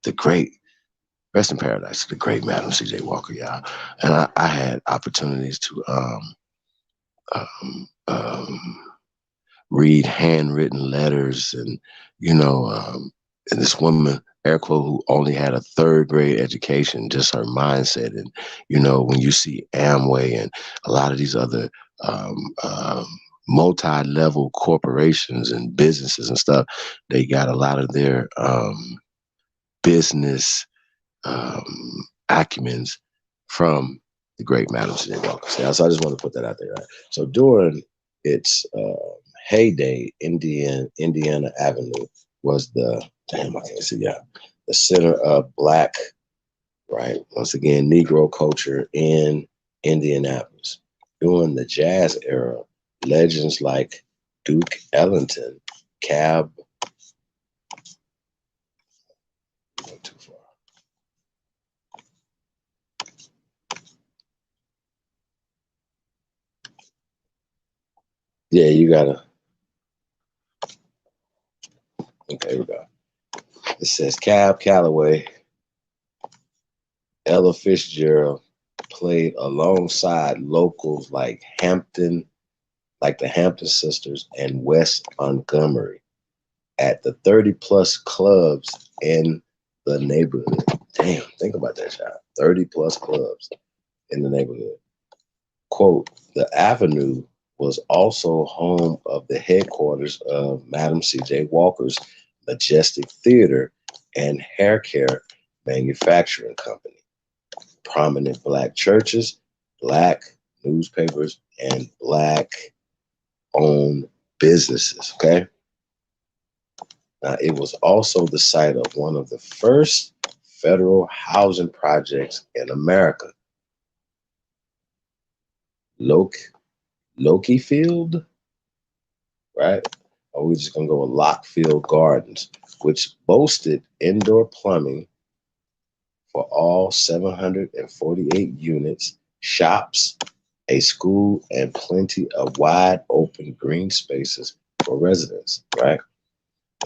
the great, rest in paradise, the great Madam CJ Walker, y'all. And I had opportunities to read handwritten letters and, and this woman, air quote, who only had a third grade education, just her mindset. And, when you see Amway and a lot of these other multi-level corporations and businesses and stuff, they got a lot of their business acumens from the great Madam C.J. Walker. So I just want to put that out there. Right? So during its heyday, Indiana Avenue was the center of Black, right? Once again, Negro culture in Indianapolis. During the jazz era, legends like Duke Ellington, Cab, not too far. Yeah, you gotta. Okay, here we go. It says Cab Calloway, Ella Fitzgerald played alongside locals like the Hampton Sisters and Wes Montgomery at the 30-plus clubs in the neighborhood. Damn, think about that, child. 30-plus clubs in the neighborhood. Quote, the Avenue was also home of the headquarters of Madam C.J. Walker's Majestic Theater and Hair Care Manufacturing Company. Prominent Black churches, Black newspapers, and Black-owned businesses, okay? Now, it was also the site of one of the first federal housing projects in America. Loki Field, right? Or we're just gonna go with Lockfield Gardens, which boasted indoor plumbing for all 748 units, shops, a school, and plenty of wide open green spaces for residents, right?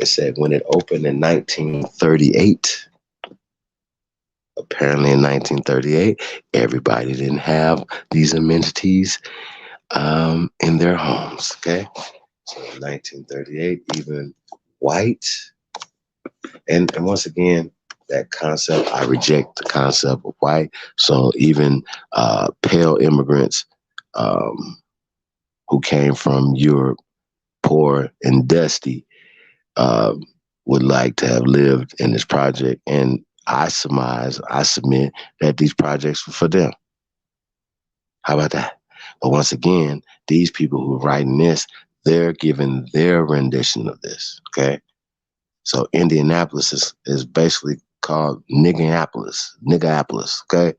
It said when it opened in 1938, apparently in 1938, everybody didn't have these amenities in their homes, okay? So in 1938, even white, and once again, that concept, I reject the concept of white. So even pale immigrants who came from Europe, poor and dusty, would like to have lived in this project. And I submit that these projects were for them. How about that? But once again, these people who are writing this, they're giving their rendition of this, okay? So Indianapolis is basically called Niggapolis, okay?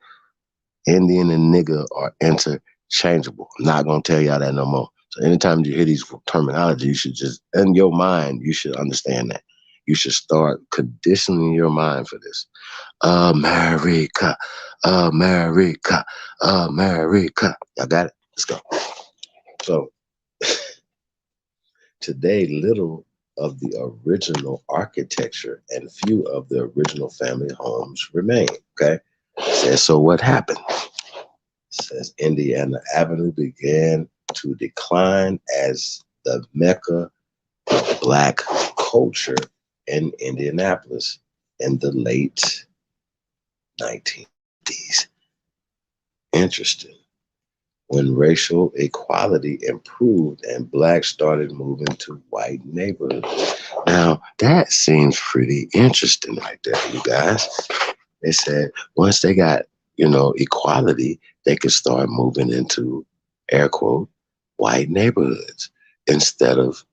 Indian and nigga are interchangeable. I'm not going to tell y'all that no more. So anytime you hear these terminology, you should just, in your mind, you should understand that. You should start conditioning your mind for this. America, America, America. Y'all got it? Let's go. So today, little of the original architecture and few of the original family homes remain, okay? It says, so what happened? It says Indiana Avenue began to decline as the mecca of Black culture in Indianapolis in the late 1950s. Interesting. When racial equality improved and blacks started moving to white neighborhoods. Now, that seems pretty interesting right there, you guys. They said once they got, equality, they could start moving into, air quote, white neighborhoods instead of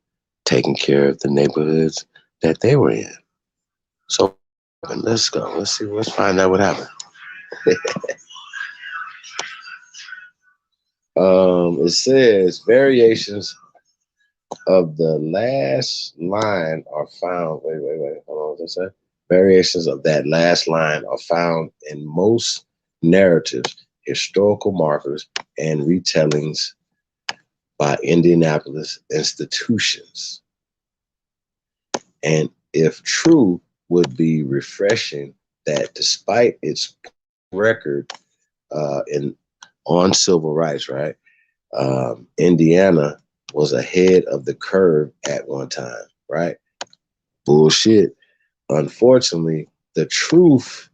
taking care of the neighborhoods that they were in. So let's go. Let's find out what happened. It says variations of the last line are found. Wait. Hold on. What's that? Variations of that last line are found in most narratives, historical markers, and retellings by Indianapolis institutions. And if true, would be refreshing that despite its record on civil rights, right? Indiana was ahead of the curve at one time, right? Bullshit. Unfortunately, the truth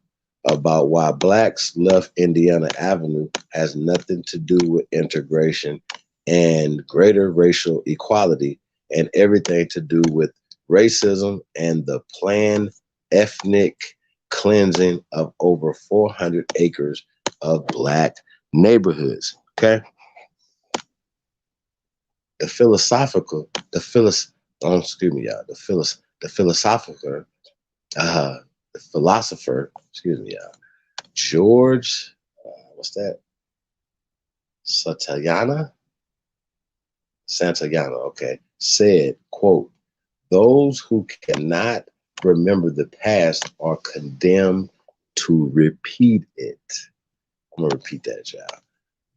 about why blacks left Indiana Avenue has nothing to do with integration and greater racial equality and everything to do with racism and the planned ethnic cleansing of over 400 acres of black neighborhoods. Okay. The philosophical, the philosopher, George, what's that? Santayana, okay, said, quote, those who cannot remember the past are condemned to repeat it. I'm gonna repeat that, child.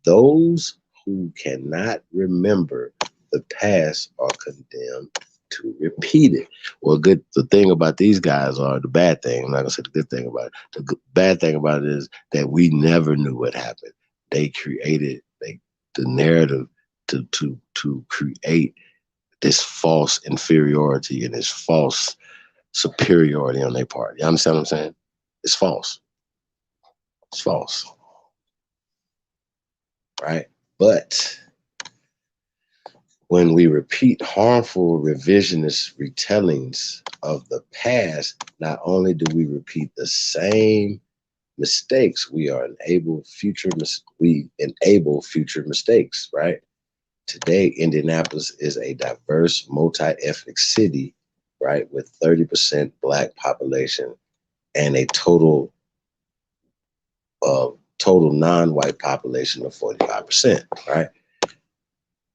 Those who cannot remember the past are condemned to repeat it. Well, the thing about these guys are the bad thing. I'm not gonna say the good thing about it. The bad thing about it is that we never knew what happened. They created the narrative to create this false inferiority and this false superiority on their part. You understand what I'm saying? It's false. It's false. Right? But when we repeat harmful revisionist retellings of the past, not only do we repeat the same mistakes, we enable future mistakes, right? Today, Indianapolis is a diverse, multi-ethnic city, right, with 30% black population and a total non-white population of 45%, right?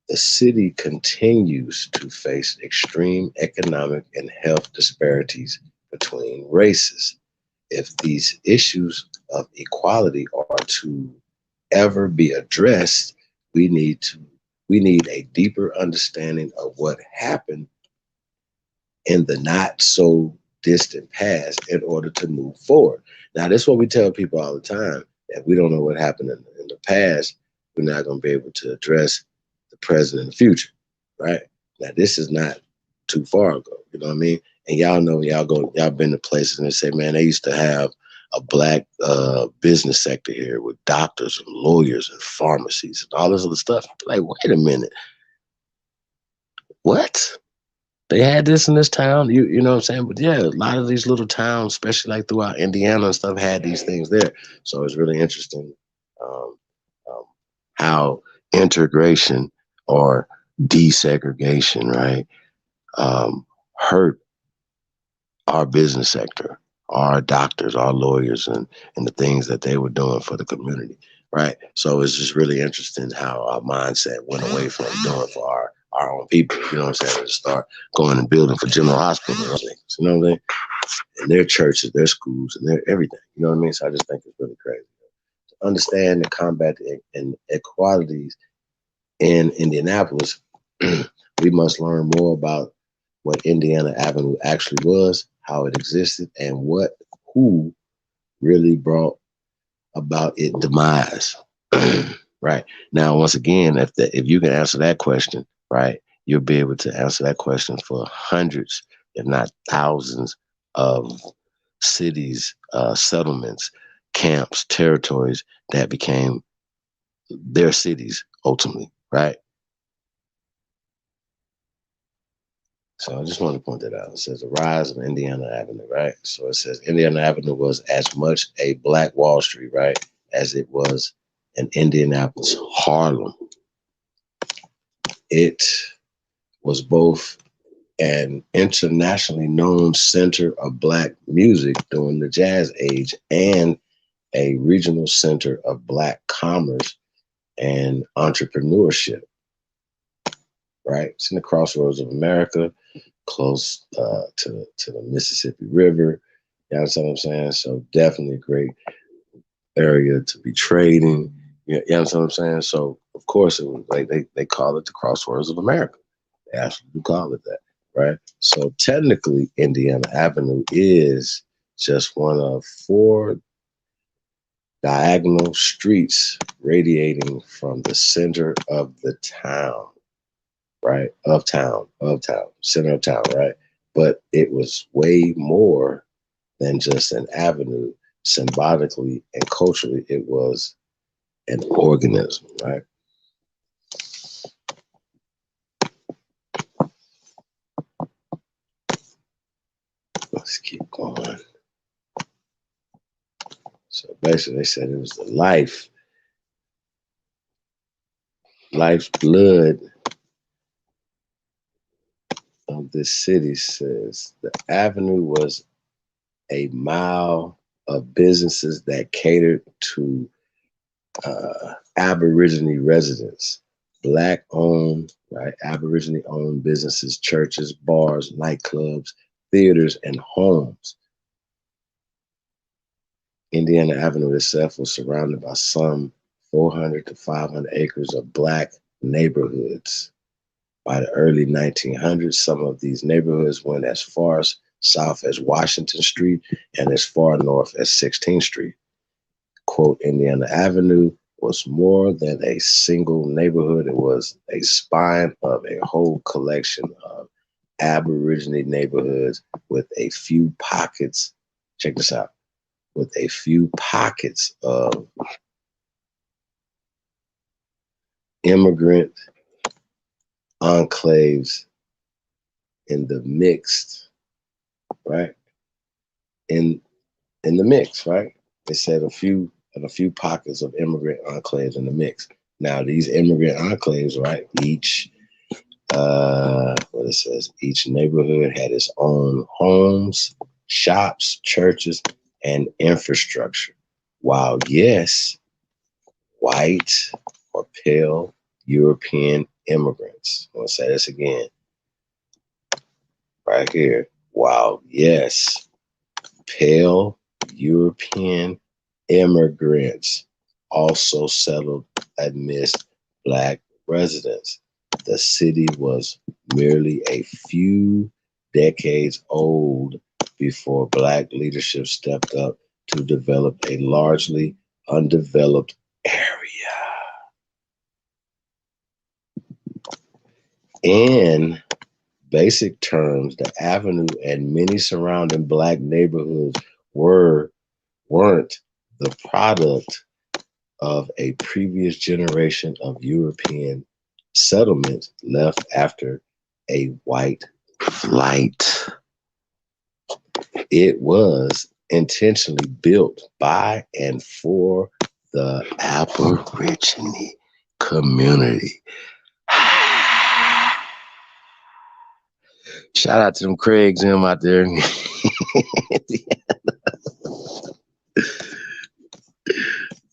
The city continues to face extreme economic and health disparities between races. If these issues of equality are to ever be addressed, we need a deeper understanding of what happened in the not so distant past in order to move forward. Now, this is what we tell people all the time. If we don't know what happened in the past, we're not going to be able to address the present and the future, right? Now, this is not too far ago, you know what I mean? And y'all know, y'all been to places and they say, man, they used to have a black business sector here with doctors and lawyers and pharmacies and all this other stuff. Like, wait a minute. What? They had this in this town, you know what I'm saying? But yeah, a lot of these little towns, especially like throughout Indiana and stuff, had these things there. So it's really interesting how integration or desegregation, right, hurt our business sector, our doctors, our lawyers, and the things that they were doing for the community, right? So it's just really interesting how our mindset went away from doing for our own people, you know what I'm saying, and start going and building for general hospitals, you know what I mean? And their churches, their schools, and their everything, you know what I mean? So I just think it's really crazy. To understand and combat the inequalities in Indianapolis, we must learn more about what Indiana Avenue actually was, how it existed, and who really brought about its demise. Right. Now, once again, if you can answer that question, right, you'll be able to answer that question for hundreds, if not thousands, of cities, settlements, camps, territories that became their cities ultimately, right? So I just want to point that out. It says the rise of Indiana Avenue, right? So it says Indiana Avenue was as much a Black Wall Street, right, as it was an Indianapolis Harlem. It was both an internationally known center of Black music during the Jazz Age and a regional center of Black commerce and entrepreneurship, right? It's in the crossroads of America, close to the Mississippi River. You understand what I'm saying? So definitely a great area to be trading. You understand what I'm saying? So of course it was like they call it the crossroads of America. They absolutely call it that, right? So technically Indiana Avenue is just one of 4 diagonal streets radiating from the center of the town, right? Of town, center of town, right? But it was way more than just an avenue. Symbolically and culturally, it was an organism, right? Let's keep going. So basically, they said it was the life's blood of this city. Says the avenue was a mile of businesses that catered to Aborigine residents, Black owned, right? Aborigine owned businesses, churches, bars, nightclubs, theaters, and homes. Indiana Avenue itself was surrounded by some 400 to 500 acres of Black neighborhoods. By the early 1900s, some of these neighborhoods went as far south as Washington Street and as far north as 16th Street. Quote, Indiana Avenue was more than a single neighborhood. It was a spine of a whole collection of Aborigine neighborhoods with a few pockets, check this out, with a few pockets of immigrant enclaves in the mixed, right? In the mix, right? They said a few pockets of immigrant enclaves in the mix. Now these immigrant enclaves, right? Each what it says, each neighborhood had its own homes, shops, churches, and infrastructure. While yes, white or pale European immigrants, I'm gonna say this again, right here. While yes, pale European immigrants also settled amidst Black residents. The city was merely a few decades old before Black leadership stepped up to develop a largely undeveloped area. In basic terms, the avenue and many surrounding Black neighborhoods weren't the product of a previous generation of European settlements left after a white flight. It was intentionally built by and for the Aborigine community. Shout out to them Craigs and them out there.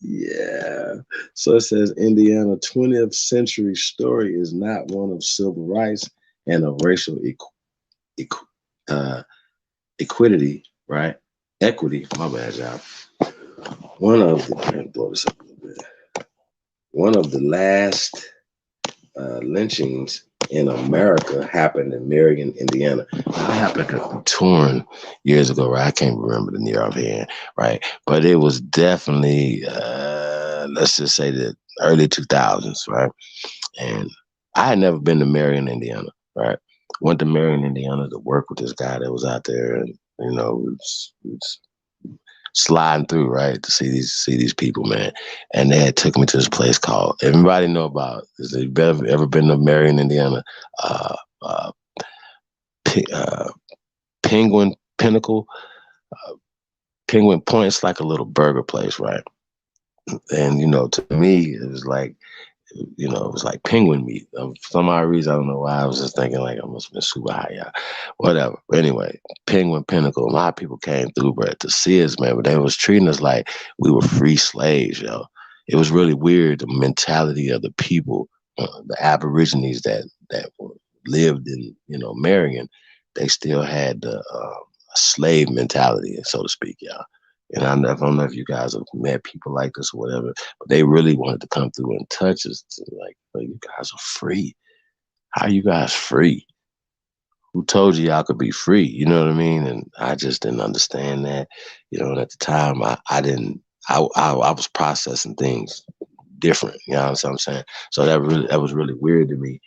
Yeah. So it says Indiana 20th century story is not one of civil rights and of racial equity, right? Equity, my bad, y'all. One of the last lynchings in America happened in Marion, Indiana. I happened to be touring years ago, right? I can't remember the year offhand, right? But it was definitely, let's just say the early 2000s, right? And I had never been to Marion, Indiana, right? Went to Marion, Indiana to work with this guy that was out there, and you know, sliding through, right, to see these people, man. And they had took me to this place called, everybody know about, is they ever been to Marion, Indiana? Penguin Pinnacle, Penguin Point. It's like a little burger place, right? And, you know, to me, it was like, you know, it was like penguin meat. For some odd reason, I don't know why. I was just thinking like I must have been super high, yeah. Whatever. Anyway, Penguin Pinnacle. A lot of people came through, bro, to see us, man. But they was treating us like we were free slaves, yo. It was really weird, the mentality of the people, the Aborigines that lived in, you know, Marion. They still had the slave mentality, so to speak, y'all. And I don't know if you guys have met people like this or whatever, but they really wanted to come through and touch us. Like, oh, you guys are free. How are you guys free? Who told you y'all could be free? You know what I mean? And I just didn't understand that. You know, and at the time, I was processing things different. You know what I'm saying? So that was really weird to me.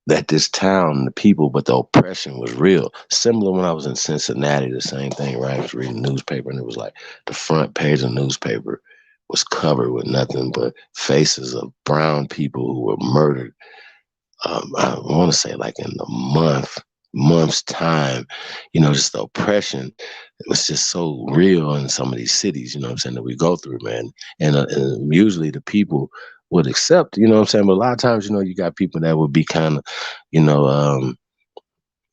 That this town, the people, but the oppression was real. Similar when I was in Cincinnati, the same thing, right? I was reading the newspaper and it was like the front page of the newspaper was covered with nothing but faces of brown people who were murdered. I want to say like in a month's time, you know, just the oppression. It was just so real in some of these cities, you know what I'm saying, that we go through, man. And usually the people would accept, you know what I'm saying? But a lot of times, you know, you got people that would be kind of, you know,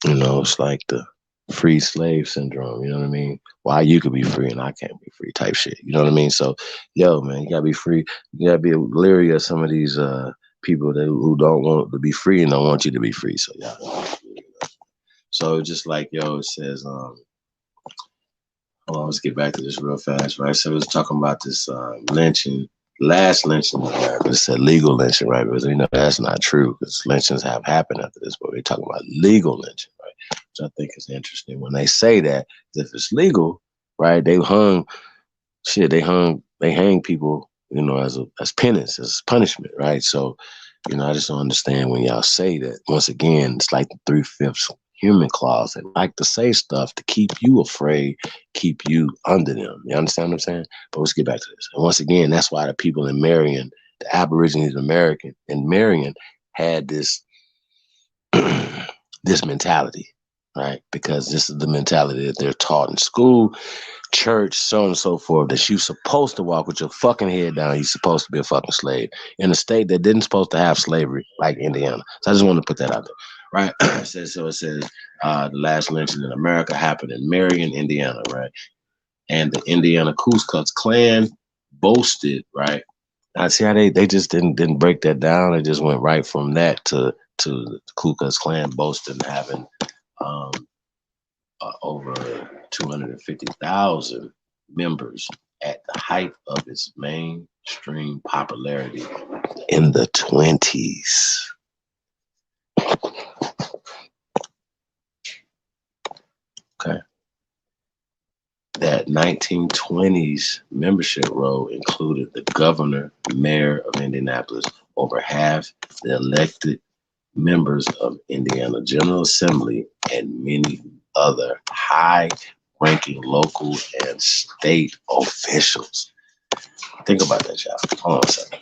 it's like the free slave syndrome, you know what I mean? Why you could be free and I can't be free type shit, you know what I mean? So, yo, man, you gotta be free. You gotta be leery of some of these people who don't want to be free and don't want you to be free. So, yeah. So just like, yo, it says, hold on, let's get back to this real fast, right? So it was talking about this lynching, last lynching in America. It said legal lynching, right? Because we know that's not true because lynchings have happened after this, but we're talking about legal lynching, right? Which I think is interesting. When they say that, if it's legal, right, they hang people, you know, as penance, as punishment, right? So, you know, I just don't understand when y'all say that. Once again, it's like the 3/5 human clause. They like to say stuff to keep you afraid, keep you under them. You understand what I'm saying? But let's get back to this. And once again, that's why the people in Marion, the Aborigines in Marion had this this mentality, right? Because this is the mentality that they're taught in school, church, so on and so forth, that you're supposed to walk with your fucking head down. You're supposed to be a fucking slave in a state that didn't supposed to have slavery, like Indiana. So I just want to put that out there, right? It says the last lynching in America happened in Marion, Indiana, right? And the Indiana Ku Klux Klan boasted, right? I see how they just didn't break that down. They just went right from that to the Ku Klux Klan boasting having over 250,000 members at the height of its mainstream popularity in the 20s. Okay. That 1920s membership roll included the governor, mayor of Indianapolis, over half the elected members of Indiana General Assembly, and many other high-ranking local and state officials. Think about that, y'all. Hold on a second.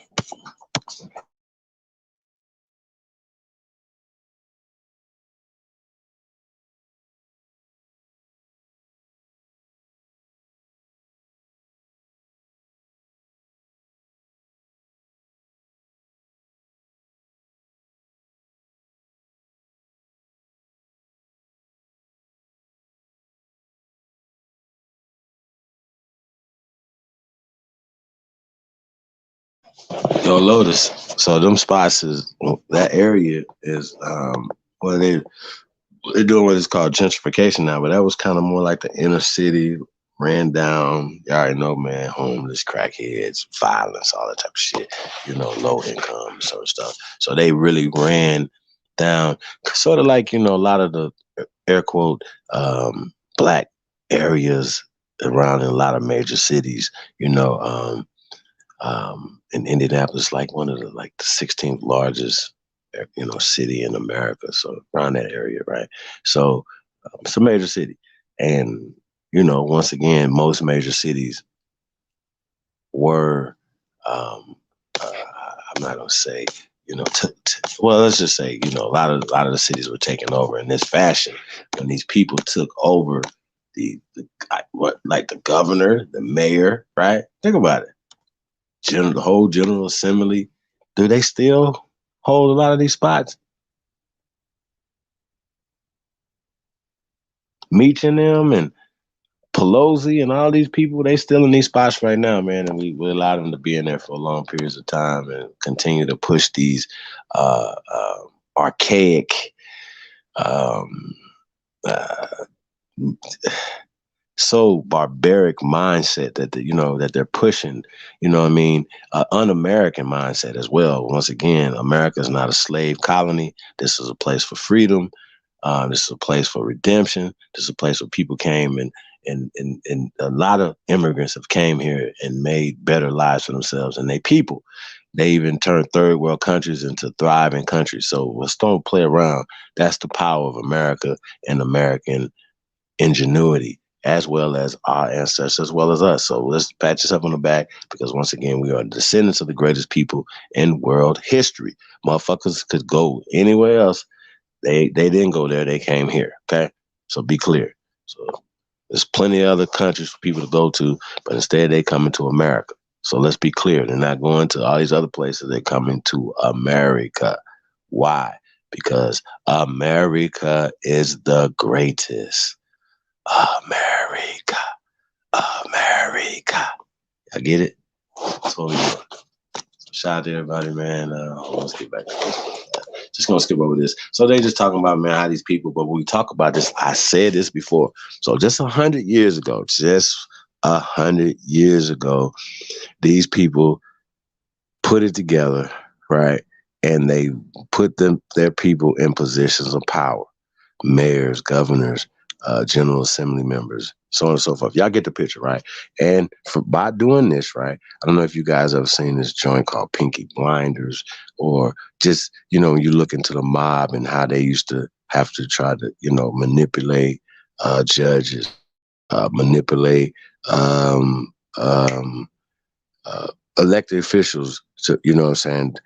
Yo, Lotus. So them spots that area is well they're doing what is called gentrification now, but that was kind of more like the inner city, ran down, you already know, man, homeless, crackheads, violence, all that type of shit, you know, low income sort of stuff. So they really ran down, sort of like, you know, a lot of the air quote black areas around in a lot of major cities, you know, in Indianapolis, like one of the 16th largest, you know, city in America. So around that area, right? So It's a major city. And, once again, most major cities were, I'm not going to say, well, let's just say, a lot of the cities were taken over in this fashion when these people took over like the governor, the mayor, right? Think about it. The whole General Assembly. Do they still hold a lot of these spots? Meaching them and Pelosi and all these people, they still in these spots right now, man. And we allow them to be in there for long periods of time and continue to push these archaic, so barbaric mindset that they're pushing, un-American mindset as well. Once again, America is not a slave colony. This is a place for freedom. This is a place for redemption. This is a place where people came and a lot of immigrants have came here and made better lives for themselves and their people. They even turned third world countries into thriving countries. So let's don't play around. That's the power of America and American ingenuity, as well as our ancestors, as well as us. So let's pat yourself on the back, because once again, we are descendants of the greatest people in world history. Motherfuckers could go anywhere else. They didn't go there. They came here. Okay. So be clear. So there's plenty of other countries for people to go to, but instead they coming to America. So let's be clear. They're not going to all these other places. They're coming to America. Why? Because America is the greatest. America. I get it. That's what we do. Shout out to everybody, man. Let's get back to this. Just gonna skip over this. So they just talking about, man, how these people, but when we talk about this, I said this before. So just 100 years ago, these people put it together, right? And they put their people in positions of power. Mayors, governors, General Assembly members, so on and so forth. Y'all get the picture, right? And by doing this, right, I don't know if you guys ever seen this joint called Pinky Blinders, or just, when you look into the mob and how they used to have to try to, manipulate judges, manipulate elected officials to, what I'm saying?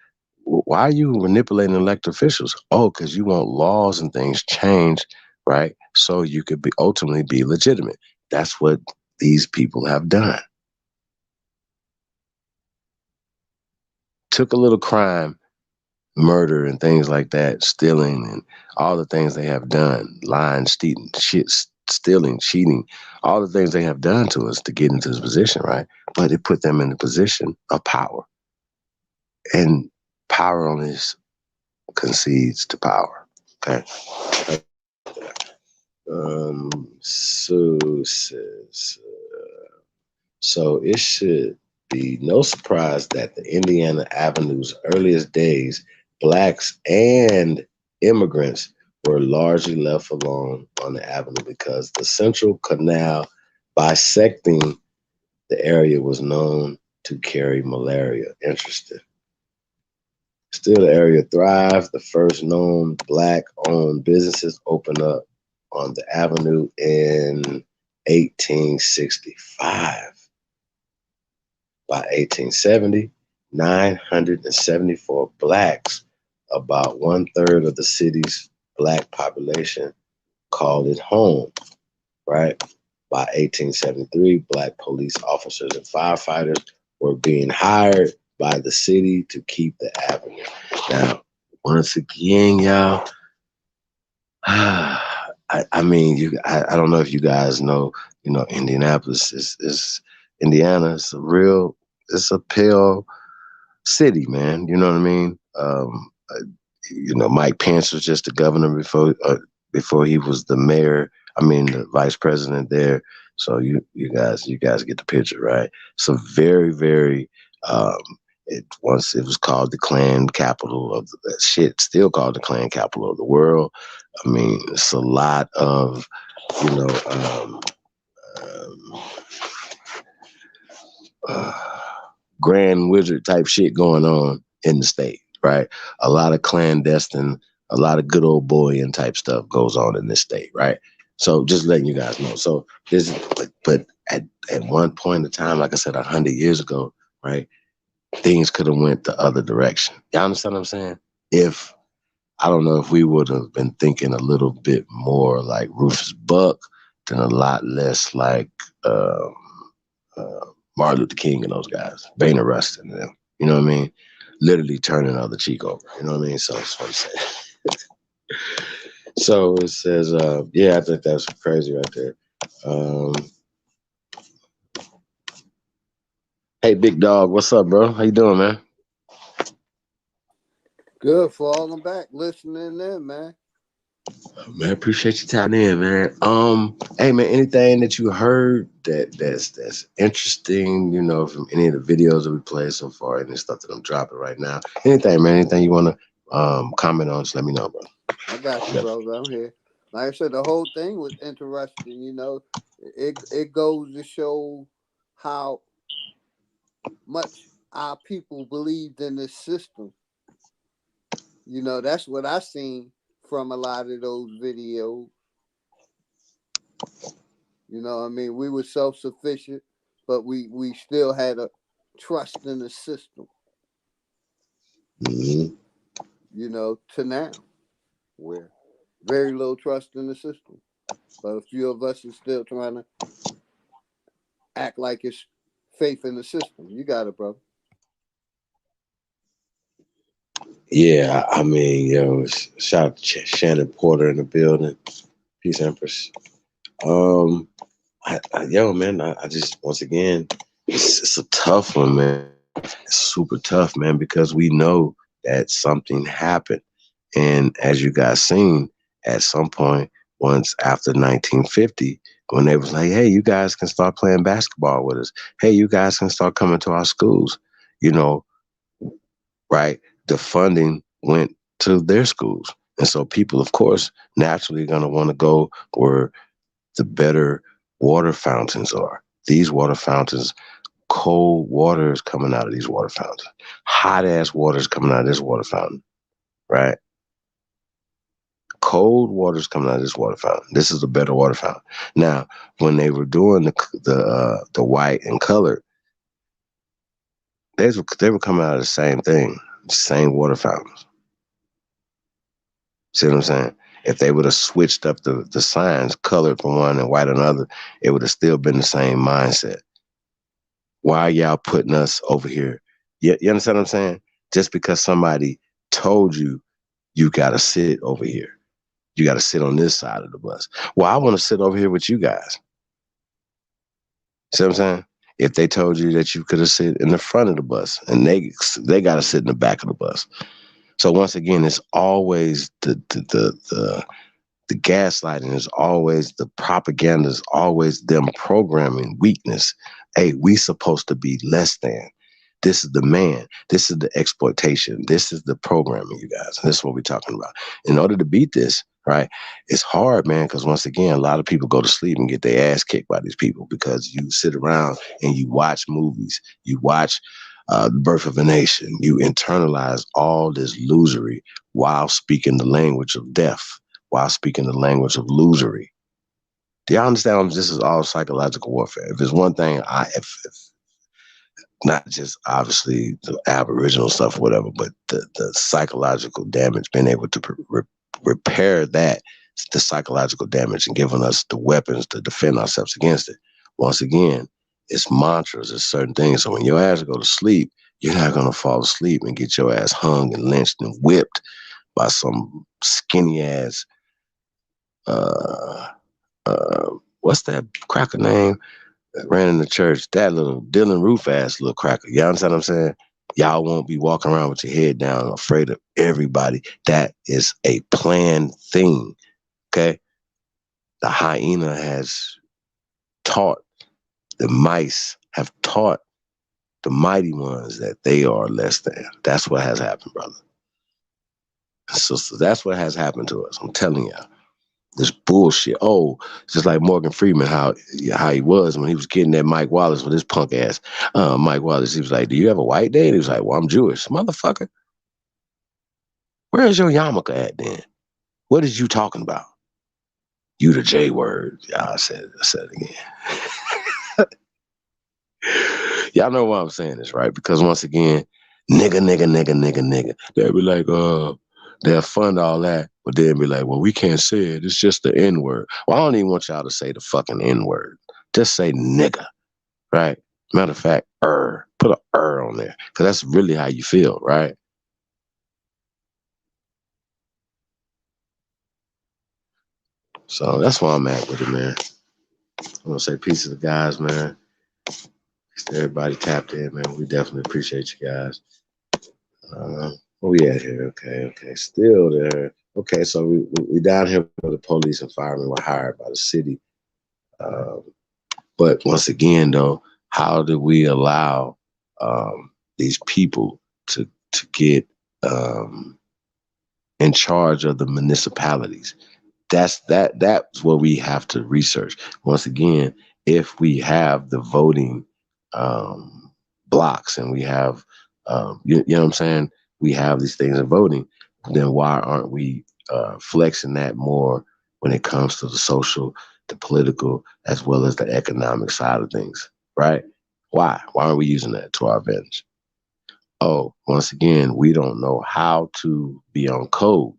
Why are you manipulating elected officials? Oh, because you want laws and things changed, right? So you could ultimately be legitimate. That's what these people have done. Took a little crime, murder and things like that, stealing and all the things they have done, lying, stealing, cheating, all the things they have done to us to get into this position, right? But it put them in a position of power. And power only concedes to power. Okay. Sue says, so it should be no surprise that the Indiana Avenue's earliest days, blacks and immigrants were largely left alone on the avenue because the central canal bisecting the area was known to carry malaria. Interesting. Still, the area thrived. The first known black-owned businesses opened up on the avenue in 1865. By 1870, 974 blacks, about 1/3 of the city's black population, called it home, right? By 1873, black police officers and firefighters were being hired by the city to keep the avenue. Now, once again, y'all, I don't know if you guys know, Indianapolis is Indiana. It's a pale city, man. You know what I mean? Mike Pence was just the governor before he was the mayor. The vice president there. So you guys get the picture, right? So very, very. Once it was called the Klan capital of still called the Klan capital of the world. It's a lot of, Grand Wizard type shit going on in the state, right? A lot of clandestine, a lot of good old boy and type stuff goes on in this state, right? So just letting you guys know. So this, but at one point in time, like I said, 100 years ago, right, things could have went the other direction. Y'all understand what I'm saying? If I don't know if we would have been thinking a little bit more like Rufus Buck, then a lot less like Martin Luther King and those guys, Bayner Rustin and them. You know what I mean? Literally turning the other cheek over. You know what I mean? So that's what I'm saying. So it says, yeah, I think that's crazy right there. Hey, big dog, what's up, bro? How you doing, man? Good, falling back, listening in, man. Man, appreciate you tapping in, man. Hey, man, anything that you heard that's interesting, you know, from any of the videos that we played so far, any stuff that I'm dropping right now, anything, man, anything you want to comment on, just let me know, bro. I got you, brother. I'm here. Like I said, the whole thing was interesting. You know, it goes to show how much our people believed in this system. You know, that's what I seen from a lot of those videos. You know what I mean? We were self-sufficient, but we still had a trust in the system. Mm-hmm. You know, to now, where very little trust in the system. But a few of us are still trying to act like it's faith in the system. You got it, brother. Yeah, I mean, yo, shout out to Shannon Porter in the building. Peace, Empress. Yo, man, I just, once again, it's a tough one, man. It's super tough, man, because we know that something happened. And as you guys seen, at some point, once after 1950, when they was like, hey, you guys can start playing basketball with us. Hey, you guys can start coming to our schools. You know, right? The funding went to their schools. And so people, of course, naturally going to want to go where the better water fountains are. These water fountains, cold water is coming out of these water fountains. Hot ass water is coming out of this water fountain, right? Cold water is coming out of this water fountain. This is a better water fountain. Now, when they were doing the white and colored, they were coming out of the same thing, same water fountains. See what I'm saying? If they would have switched up the signs, colored for one and white another, it would have still been the same mindset. Why are y'all putting us over here? You understand what I'm saying? Just because somebody told you, you got to sit over here. You got to sit on this side of the bus. Well, I want to sit over here with you guys. See what I'm saying? If they told you that you could have sit in the front of the bus and they got to sit in the back of the bus. So once again, it's always the gaslighting, is always the propaganda, is always them programming weakness. Hey, we supposed to be less than. This is the man. This is the exploitation. This is the programming, you guys. And this is what we're talking about. In order to beat this, right, it's hard, man, because once again, a lot of people go to sleep and get their ass kicked by these people because you sit around and you watch movies. You watch The Birth of a Nation. You internalize all this losery while speaking the language of death, while speaking the language of losery. Do y'all understand? This is all psychological warfare. If there's one thing, if not just obviously the Aboriginal stuff or whatever, but the psychological damage, being able to repair that, the psychological damage, and giving us the weapons to defend ourselves against it. Once again, it's mantras, it's certain things. So when your ass go to sleep, you're not going to fall asleep and get your ass hung and lynched and whipped by some skinny ass, what's that cracker name? Ran in the church, that little Dylan Roof ass little cracker. You understand what I'm saying? Y'all won't be walking around with your head down, afraid of everybody. That is a planned thing. Okay? The hyena has taught, the mice have taught the mighty ones that they are less than. That's what has happened, brother. So that's what has happened to us. I'm telling you. This bullshit. Oh, just like Morgan Freeman, how he was when he was kidding that Mike Wallace with his punk ass. Mike Wallace, he was like, do you have a white dad? He was like, well, I'm Jewish. Motherfucker. Where's your yarmulke at then? What is you talking about? You the J word. Yeah, I said it again. Y'all know why I'm saying this, right? Because once again, nigga. They'll be like, they'll fund all that, but they'll be like, well, we can't say it. It's just the N word. Well, I don't even want y'all to say the fucking N word. Just say nigga, right? Matter of fact, put a on there, because that's really how you feel, right? So that's where I'm at with it, man. I'm gonna say peace to the guys, man. Peace to everybody tapped in, man. We definitely appreciate you guys. Where we at here? Okay. Still there. Okay, so we down here where the police and firemen were hired by the city. But once again, though, how do we allow these people to get in charge of the municipalities? That's what we have to research. Once again, if we have the voting blocks and we have, you know what I'm saying? We have these things in voting, then why aren't we flexing that more when it comes to the social, the political, as well as the economic side of things, right? Why? Why aren't we using that to our advantage? Oh, once again, we don't know how to be on code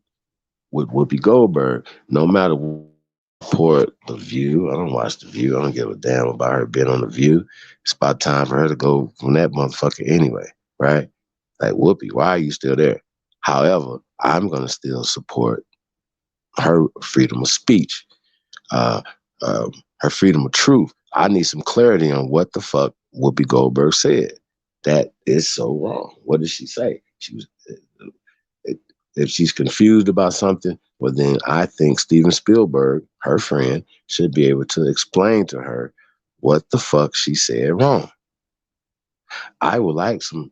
with Whoopi Goldberg. No matter what report, The View, I don't watch The View. I don't give a damn about her being on The View. It's about time for her to go from that motherfucker anyway, right? Like, Whoopi, why are you still there? However, I'm going to still support her freedom of speech, her freedom of truth. I need some clarity on what the fuck Whoopi Goldberg said. That is so wrong. What did she say? She was, if she's confused about something, well, then I think Steven Spielberg, her friend, should be able to explain to her what the fuck she said wrong. I would like some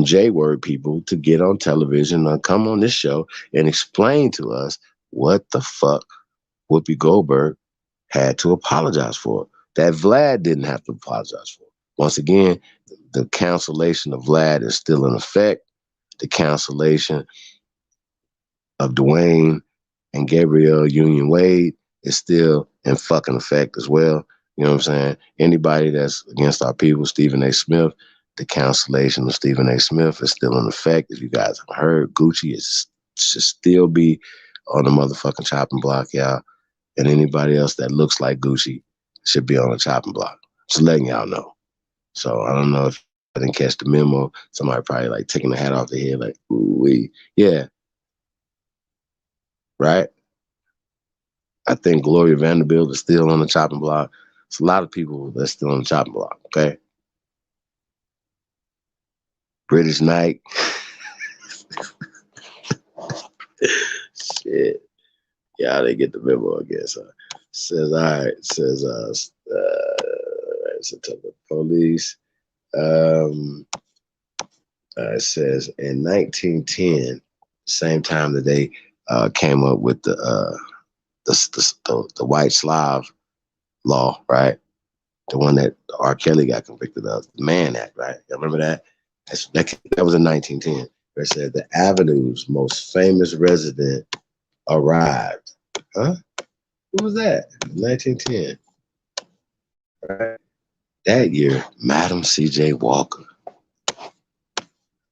J-word people to get on television and come on this show and explain to us what the fuck Whoopi Goldberg had to apologize for, that Vlad didn't have to apologize for. Once again, the cancellation of Vlad is still in effect. The cancellation of Dwayne and Gabrielle Union Wade is still in fucking effect as well. You know what I'm saying? Anybody that's against our people, Stephen A. Smith, the cancellation of Stephen A. Smith is still in effect. If you guys have heard, Gucci should still be on the motherfucking chopping block, y'all. And anybody else that looks like Gucci should be on the chopping block. Just letting y'all know. So I don't know if I didn't catch the memo. Somebody probably like taking the hat off their head, like, ooh, yeah. Right? I think Gloria Vanderbilt is still on the chopping block. It's a lot of people that's still on the chopping block, okay? British Knight. Shit. Yeah, they get the memo, I guess. Says, all right. Says, September police. It says in 1910, same time that they came up with the white Slav law, right? The one that R. Kelly got convicted of, the Mann Act, right? You remember that? That was in 1910. Where it said the Avenue's most famous resident arrived. Huh? Who was that? 1910. Right? That year, Madam C.J. Walker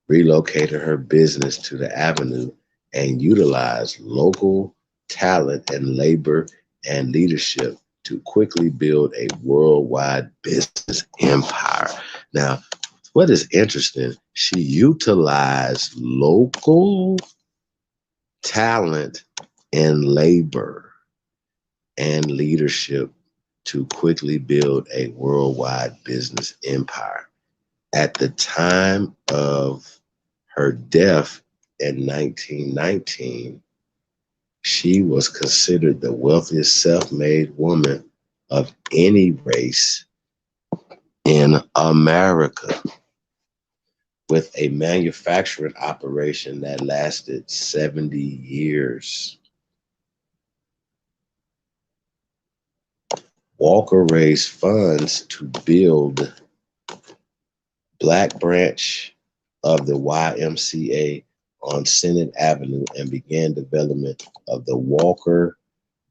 relocated her business to the Avenue and utilized local talent and labor and leadership to quickly build a worldwide business empire. Now, what is interesting, she utilized local talent and labor and leadership to quickly build a worldwide business empire. At the time of her death in 1919, she was considered the wealthiest self-made woman of any race in America, with a manufacturing operation that lasted 70 years. Walker raised funds to build Black Branch of the YMCA on Senate Avenue and began development of the Walker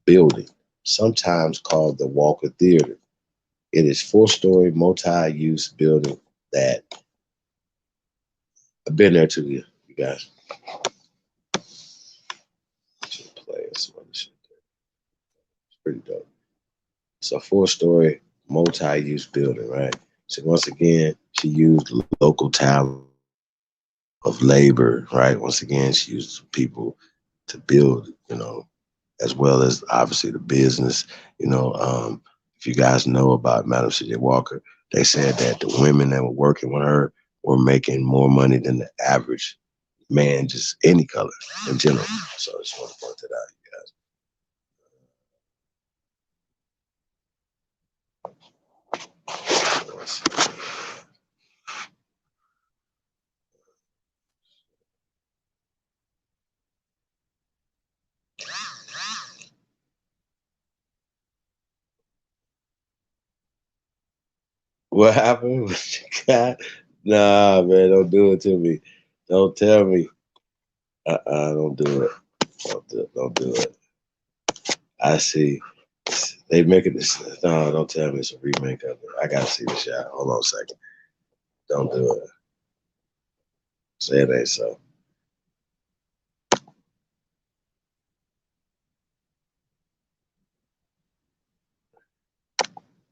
building, sometimes called the Walker Theater. It is 4-story multi-use building that I've been there too, you guys. Play some other shit there. It's pretty dope. It's a 4-story multi-use building, right? So once again, she used local talent of labor, right? Once again, she used people to build, as well as obviously the business. If you guys know about Madam C.J. Walker, they said that the women that were working with her were making more money than the average man, just any color in general. So I just want to point that out, you guys. What happened? What you got? Nah, man, don't do it to me. Don't tell me. Don't do it. Don't do it. I see. They making this. No, don't tell me it's a remake of it. I gotta see the shot. Hold on a second. Don't do it. Say it ain't so.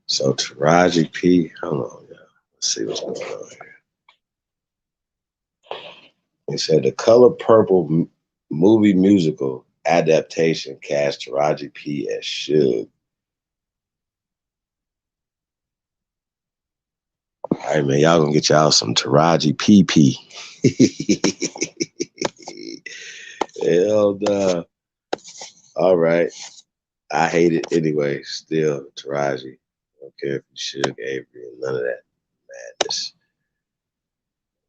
So Taraji P. Hold on, y'all. Let's see what's going on here. He said the Color Purple movie musical adaptation cast Taraji P. as Suge. All right, man, y'all gonna get y'all some Taraji PP. Hell no. All right. I hate it anyway. Still, Taraji. I don't care if you should, Avery, and none of that madness.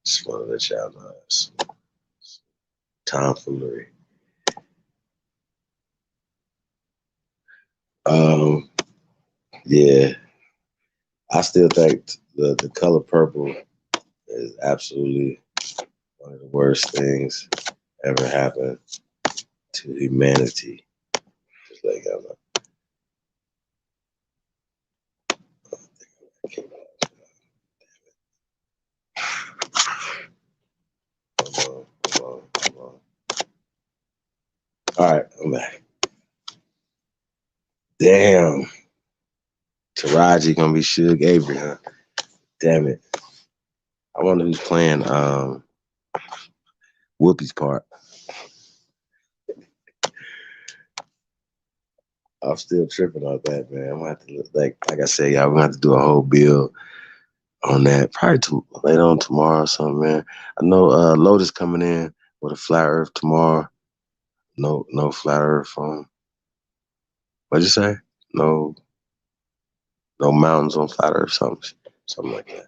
Just want to let y'all know it's tomfoolery. Yeah. I still think the color purple is absolutely one of the worst things ever happened to humanity. Just like I know. Come on. All right, I'm back. Damn. Taraji gonna be Suge Avery, huh? Damn it. I wonder who's playing Whoopi's part. I'm still tripping on that, man. I'm gonna have to like I said, y'all, we're gonna have to do a whole bill on that. Probably later on tomorrow or something, man. I know Lotus coming in with a flat earth tomorrow. No flat earth what'd you say? No mountains on flat earth, something like that.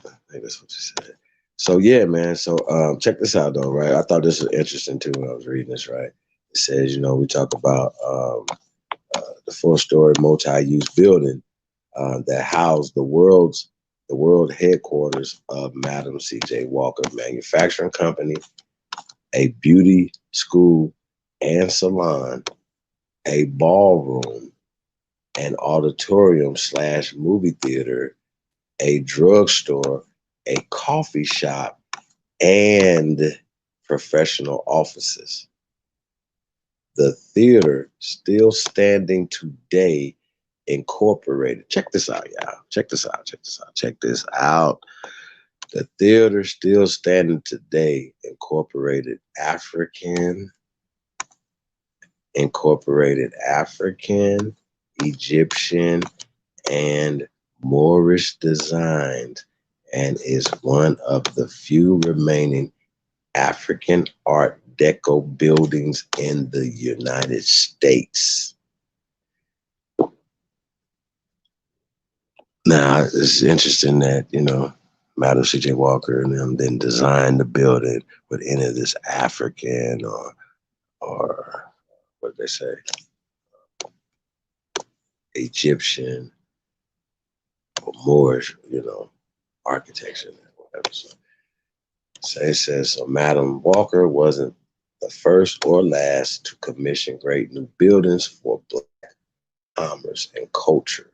I think that's what you said. So yeah, man. So check this out though, right? I thought this was interesting too when I was reading this, right? It says, we talk about the 4-story multi-use building that housed the world headquarters of Madam C.J. Walker Manufacturing Company, a beauty school and salon, a ballroom, an auditorium/movie theater, a drugstore, a coffee shop, and professional offices. The theater, still standing today, incorporated. Check this out, y'all. Check this out. The theater, still standing today, incorporated African, Egyptian, and Moorish designs, and is one of the few remaining African Art Deco buildings in the United States. Now, it's interesting that, Madam C.J. Walker and them didn't design the building with any of this African or what did they say? Egyptian or Moorish, architecture or whatever. So it says, so Madam Walker wasn't the first or last to commission great new buildings for Black commerce and culture.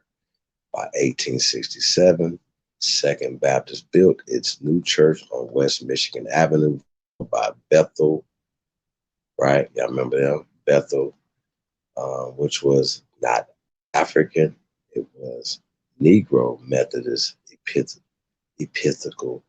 By 1867, Second Baptist built its new church on West Michigan Avenue by Bethel, right? Y'all remember them? Bethel, which was not African, it was Negro Methodist Episcopal,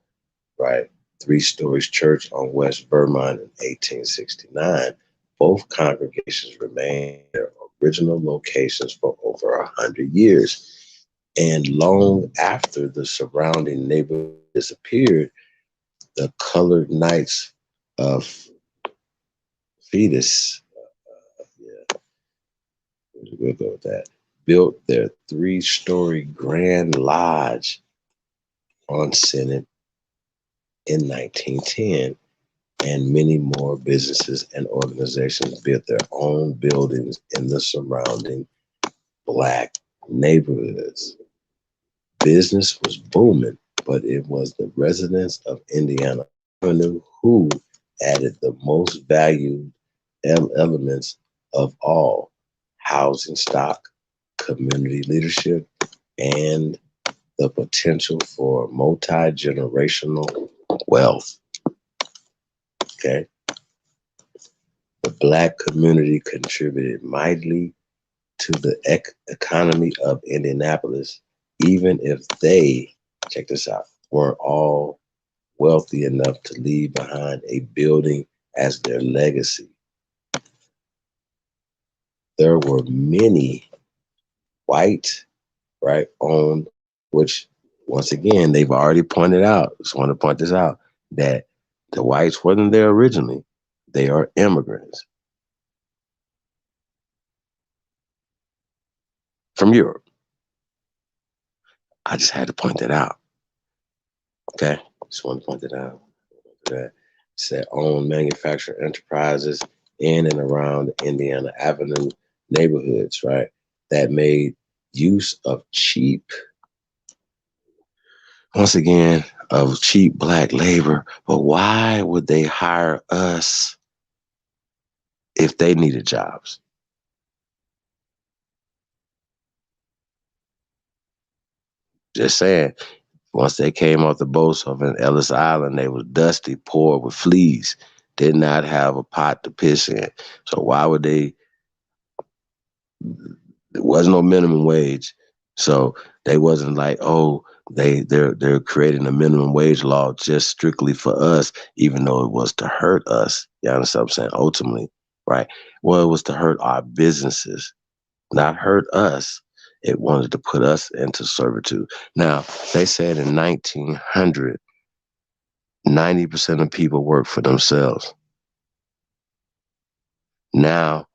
right? 3 stories church on West Vermont in 1869. Both congregations remained their original locations for over 100 years. And long after the surrounding neighborhood disappeared, the Colored Knights of Fetus, we'll go with that, built their 3-story Grand Lodge on Senate in 1910, and many more businesses and organizations built their own buildings in the surrounding Black neighborhoods. Business was booming, but it was the residents of Indiana Avenue who added the most valued elements of all: housing stock, community leadership, and the potential for multi-generational wealth. Okay. The Black community contributed mightily to the economy of Indianapolis, even if they, check this out, weren't all wealthy enough to leave behind a building as their legacy. There were many white, right, owned, which once again, they've already pointed out, just want to point this out, that the whites wasn't there originally. They are immigrants from Europe. I just had to point that out. Okay, just want to point that out. That said, own manufacturing enterprises in and around the Indiana Avenue neighborhoods, right? That made use of cheap, once again, of cheap Black labor. But why would they hire us if they needed jobs? Just saying. Once they came off the boats of an Ellis Island, they was dusty, poor with fleas, did not have a pot to piss in. So why would they? There was no minimum wage. So they wasn't like, oh, they're creating a minimum wage law just strictly for us, even though it was to hurt us. You understand what I'm saying? Ultimately, right? Well, it was to hurt our businesses, not hurt us. It wanted to put us into servitude. Now, they said in 1900, 90% of people work for themselves. Now,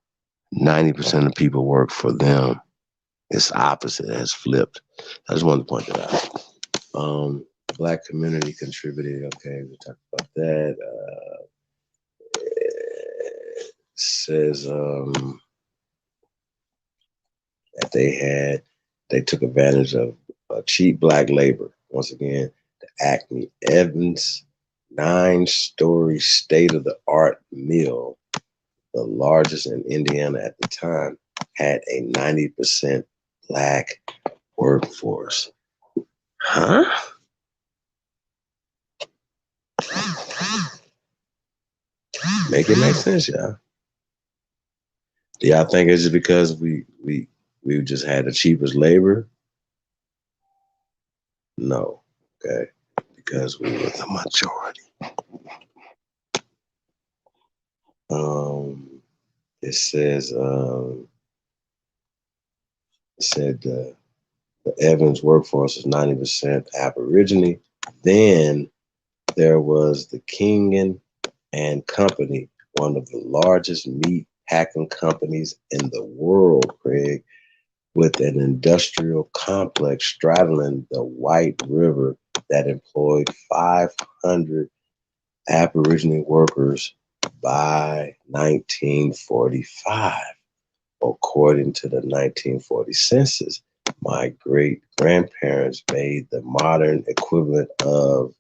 90% of people work for them. It's opposite. It has flipped. I just wanted to point that out. Black community contributed. Okay, we talked about that. It says that they took advantage of cheap Black labor. Once again, the Acme Evans 9-story state-of-the-art mill, the largest in Indiana at the time, had a 90% Black workforce. Huh? Make it make sense, y'all. Do y'all think it's just because we just had the cheapest labor? No. Okay. Because we were the majority. It says the Evans workforce is 90% Aborigine. Then there was the King and Company, one of the largest meat packing companies in the world, Craig, with an industrial complex straddling the White River that employed 500 Aborigine workers by 1945. According to the 1940 census, my great-grandparents made the modern equivalent of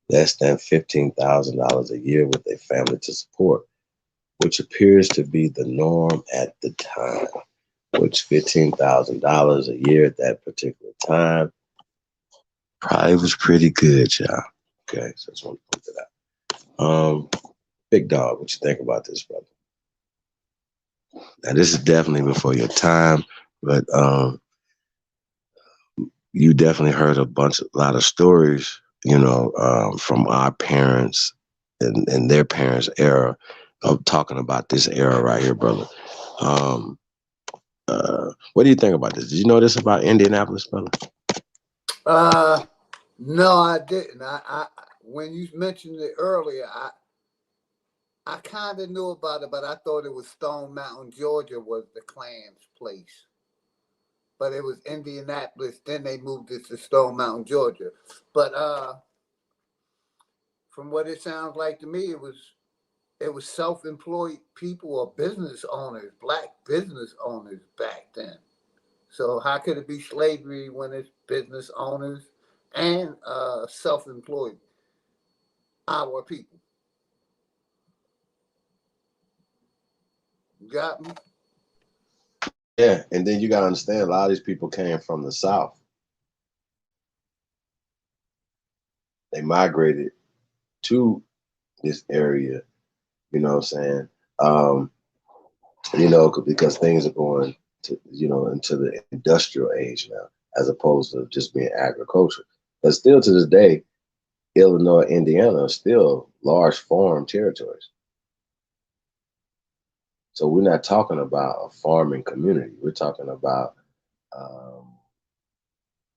less than $15,000 a year with a family to support. which appears to be the norm at the time, which $15,000 a year at that particular time probably was pretty good, y'all. Okay, so I just want to point that out. Big Dog, what you think about this, brother? Now, this is definitely before your time, but you definitely heard a lot of stories, from our parents and their parents' era of talking about this era right here, brother. What do you think about this? Did you know this about Indianapolis, brother? No, I didn't. I when you mentioned it earlier, I kind of knew about it, but I thought it was Stone Mountain, Georgia, was the Klan's place. But it was Indianapolis. Then they moved it to Stone Mountain, Georgia. But from what it sounds like to me, it was self-employed people or business owners, black business owners back then. So how could it be slavery when it's business owners and self-employed, our people? Got me? Yeah, and then you got to understand, a lot of these people came from the South. They migrated to this area, you know what I'm saying? Because things are going to, into the industrial age now, as opposed to just being agriculture. But still to this day, Illinois, Indiana are still large farm territories. So we're not talking about a farming community. We're talking about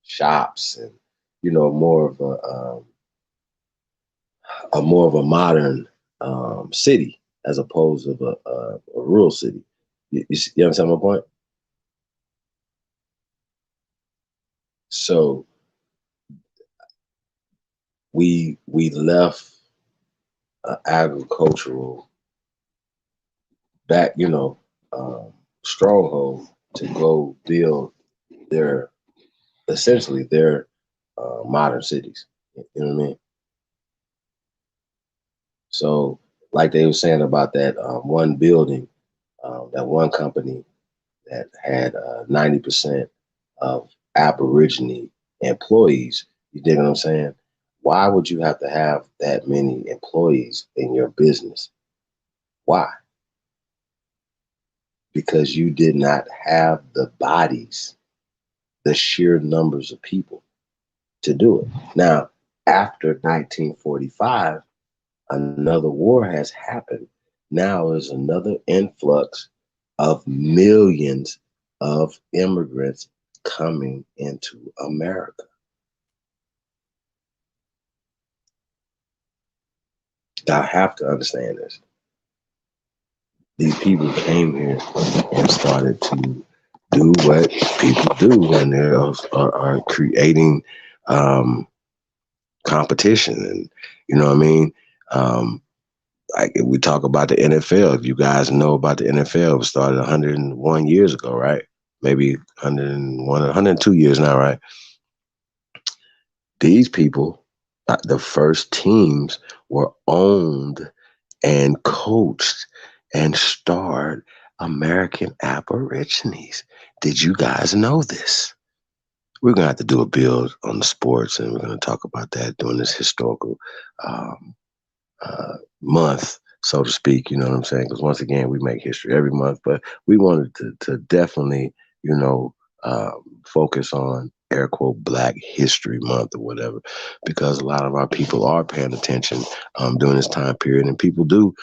shops and, more of a modern city as opposed to a rural city. You understand my point? So we left agricultural back, stronghold to go build essentially their modern cities. You know what I mean? So, like they were saying about that one building, that one company that had 90% of Aborigine employees. You dig what I'm saying? Why would you have to have that many employees in your business? Why? Because you did not have the bodies, the sheer numbers of people to do it. Now, after 1945, another war has happened. Now is another influx of millions of immigrants coming into America. I have to understand this. These people came here and started to do what people do when they are creating competition, and you know what I mean. Like we talk about the NFL. If you guys know about the NFL, it started 101 years ago, right? Maybe 101, 102 years now, right? These people, the first teams, were owned and coached and starred American Aborigines. Did you guys know this? We're going to have to do a build on the sports, and we're going to talk about that during this historical month, so to speak. You know what I'm saying? Because once again, we make history every month, but we wanted to definitely, focus on air quote Black History Month or whatever, because a lot of our people are paying attention during this time period, and people do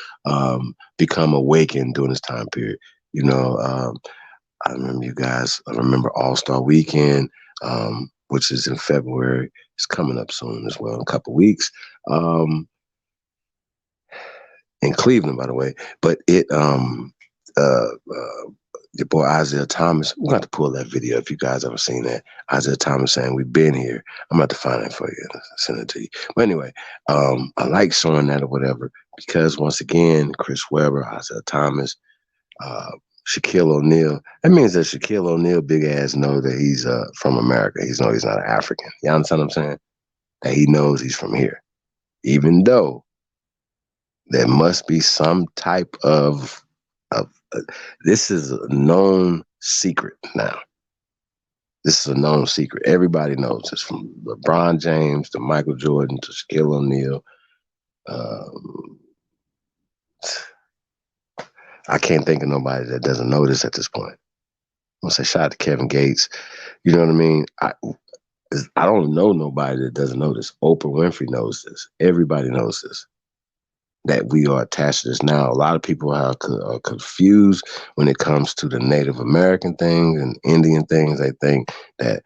become awakened during this time period. I remember All-Star Weekend, which is in February. It's coming up soon as well, in a couple of weeks. In Cleveland, by the way. But your boy Isaiah Thomas, we're going to pull that video if you guys ever seen that. Isaiah Thomas saying, "We've been here." I'm going to find that for you and send it to you. But anyway, I like showing that or whatever, because once again, Chris Webber, Isaiah Thomas, Shaquille O'Neal. That means that Shaquille O'Neal, big ass, know that he's from America. He's not an African. You understand what I'm saying? That he knows he's from here, even though There must be some type of this is a known secret now. This is a known secret. Everybody knows this, from LeBron James to Michael Jordan to Shaquille O'Neal. I can't think of nobody that doesn't know this at this point. I'm gonna say shout out to Kevin Gates. You know what I mean? I don't know nobody that doesn't know this. Oprah Winfrey knows this. Everybody knows this. That we are attached to this now. A lot of people are confused when it comes to the Native American things and Indian things. They think that,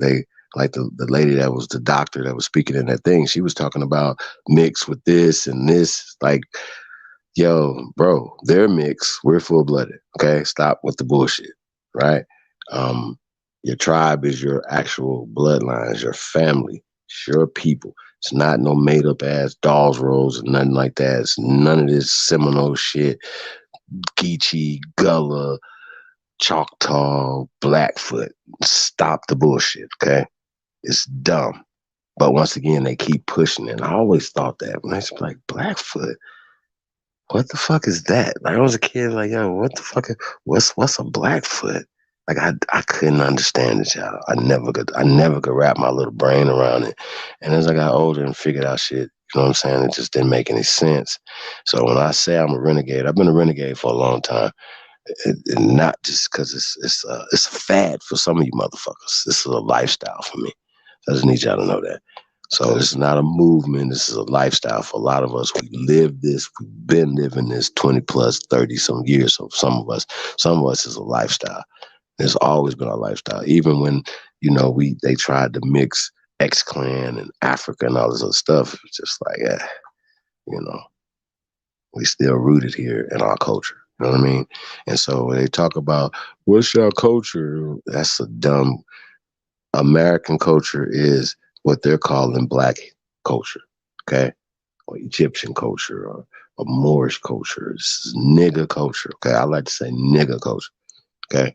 they like the lady that was the doctor that was speaking in that thing. She was talking about mixed with this and this. Like, yo, bro, they're mixed. We're full-blooded. Okay, stop with the bullshit, right? Your tribe is your actual bloodlines, your family, it's your people. It's not no made-up ass dolls rolls and nothing like that. It's none of this Seminole shit, Geechee, Gullah, Choctaw, Blackfoot. Stop the bullshit, okay? It's dumb. But once again, they keep pushing it. And I always thought that when I was like, Blackfoot? What the fuck is that? Like, I was a kid, like, yo, what the fuck? What's a Blackfoot? Like, I couldn't understand it, y'all. I never could wrap my little brain around it. And as I got older and figured out shit, you know what I'm saying? It just didn't make any sense. So when I say I'm a renegade, I've been a renegade for a long time. And not just because it's a fad for some of you motherfuckers. This is a lifestyle for me. I just need y'all to know that. So this is not a movement. This is a lifestyle for a lot of us. We live this. We've been living this 20 plus 30 some years. So some of us is a lifestyle. It's always been our lifestyle. Even when, they tried to mix X-Clan and Africa and all this other stuff. It's just like, we still rooted here in our culture. You know what I mean? And so when they talk about, what's your culture? That's a dumb. American culture is what they're calling Black culture, okay? Or Egyptian culture or Moorish culture. This is nigga culture, okay? I like to say nigga culture, okay?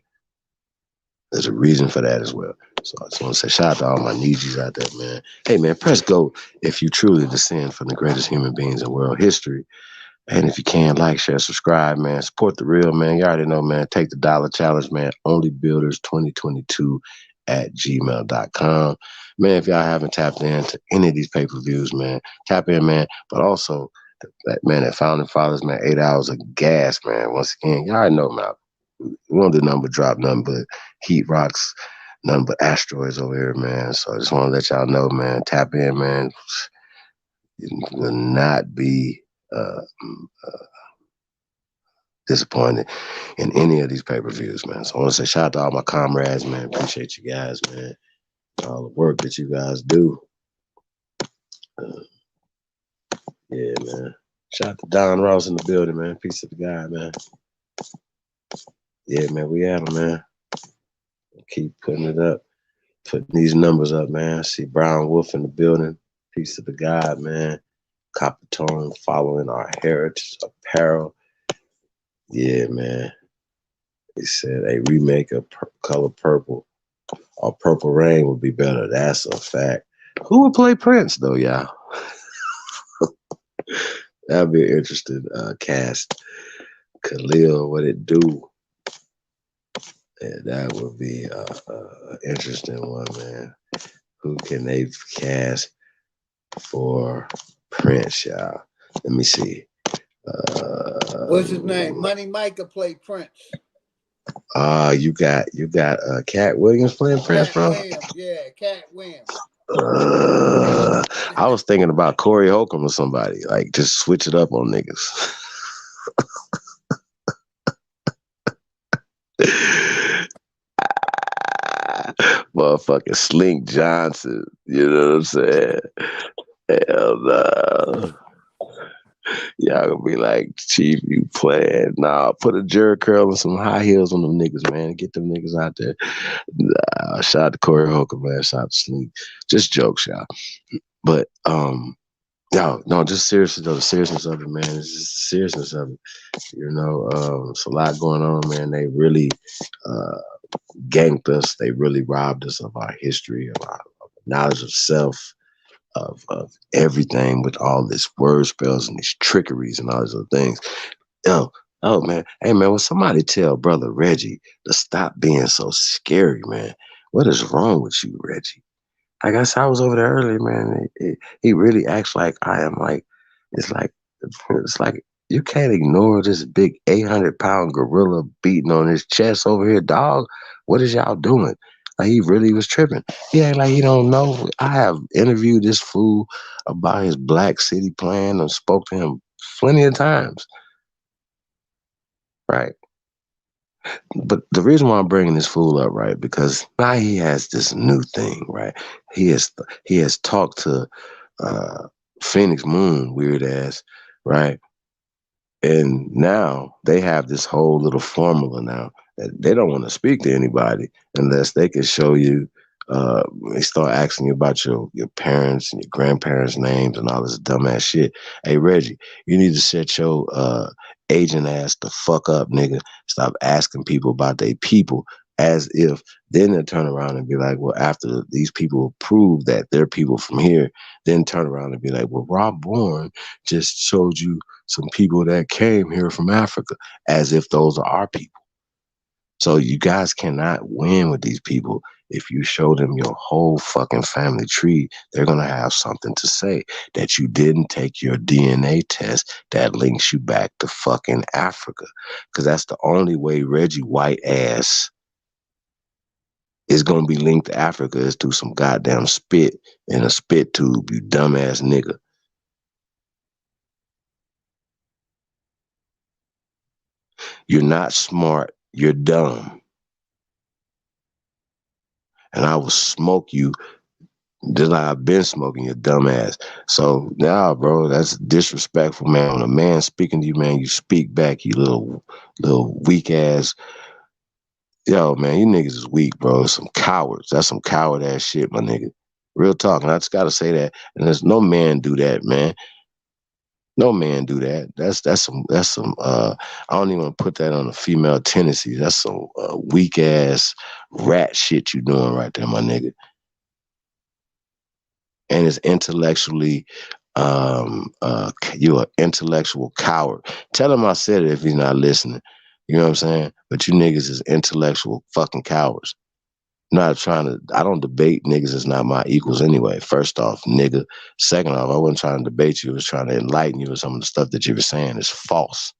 There's a reason for that as well. So I just want to say shout out to all my Nijis out there, man. Hey, man, press go if you truly descend from the greatest human beings in world history. And if you can, like, share, subscribe, man. Support the real, man. You already know, man. Take the dollar challenge, man. onlybuilders2022@gmail.com. Man, if y'all haven't tapped into any of these pay-per-views, man, tap in, man. But also, that Founding Fathers, man, 8 hours of gas, man. Once again, y'all already know, man. We won't do nothing but drop nothing but heat rocks, nothing but asteroids over here, man. So I just want to let y'all know, man. Tap in, man. You will not be disappointed in any of these pay-per-views, man. So I want to say shout out to all my comrades, man. Appreciate you guys, man. All the work that you guys do. Yeah, man. Shout out to Don Ross in the building, man. Peace to the guy, man. Yeah, man, we at him, man. Keep putting it up. Putting these numbers up, man. I see Brown Wolf in the building. Peace to the God, man. Copper Tone following our heritage apparel. Yeah, man. He said a remake of Color Purple or Purple Rain would be better. That's a fact. Who would play Prince, though, y'all? That'd be an interesting cast. Khalil, what it do? Yeah, that would be an interesting one, man. Who can they cast for Prince, y'all? Let me see. What's his name? Money Mike could play Prince. You got Cat Williams playing Prince, bro? Williams, yeah, Cat Williams. I was thinking about Corey Holcomb or somebody. Like, just switch it up on niggas. Motherfucking Slink Johnson. You know what I'm saying? Hell no. Y'all gonna be like, Chief, you playing? Nah, put a jerk curl and some high heels on them niggas, man. Get them niggas out there. Shout out to Corey Holcomb, man. Shout out to Slink. Just jokes, y'all. But no, just seriously though, the seriousness of it, man. It's just the seriousness of it. You know, it's a lot going on, man. They really ganked us. They really robbed us of our history, of our knowledge of self. of everything with all this word spells and these trickeries and all these other things. Oh man, hey man, will somebody tell brother Reggie to stop being so scary, man? What is wrong with you, Reggie? I guess I was over there earlier, man. He really acts like I am like, it's like, it's like you can't ignore this big 800-pound gorilla beating on his chest over here, dog. What is y'all doing? Like he really was tripping. He ain't like he don't know. I have interviewed this fool about his Black City plan and spoke to him plenty of times, right? But the reason why I'm bringing this fool up, right, because now he has this new thing, right? He has talked to Phoenix Moon, weird ass, right? And now they have this whole little formula now that they don't want to speak to anybody unless they can show you. They start asking you about your parents and your grandparents' names and all this dumbass shit. Hey Reggie, you need to set your agent ass the fuck up, nigga. Stop asking people about their people as if then they turn around and be like, well, after these people prove that they're people from here, then turn around and be like, well, Rob Bourne just showed you some people that came here from Africa, as if those are our people. So you guys cannot win with these people. If you show them your whole fucking family tree, they're going to have something to say that you didn't take your DNA test that links you back to fucking Africa. Because that's the only way Reggie White ass is going to be linked to Africa is through some goddamn spit in a spit tube, you dumbass nigga. You're not smart. You're dumb. And I will smoke you just like I've been smoking your dumb ass. So now, bro, that's disrespectful, man. When a man speaking to you, man, you speak back, you little weak ass. Yo, man, you niggas is weak, bro. Some cowards. That's some coward ass shit, my nigga. Real talk. And I just gotta say that. And there's no man do that, man. No man do that. That's some I don't even want to put that on a female tendency. That's some weak ass rat shit you doing right there, my nigga. And it's intellectually you're an intellectual coward. Tell him I said it if he's not listening. You know what I'm saying? But you niggas is intellectual fucking cowards. I don't debate niggas that's not my equals anyway. First off, nigga. Second off, I wasn't trying to debate you. I was trying to enlighten you with some of the stuff that you were saying is false.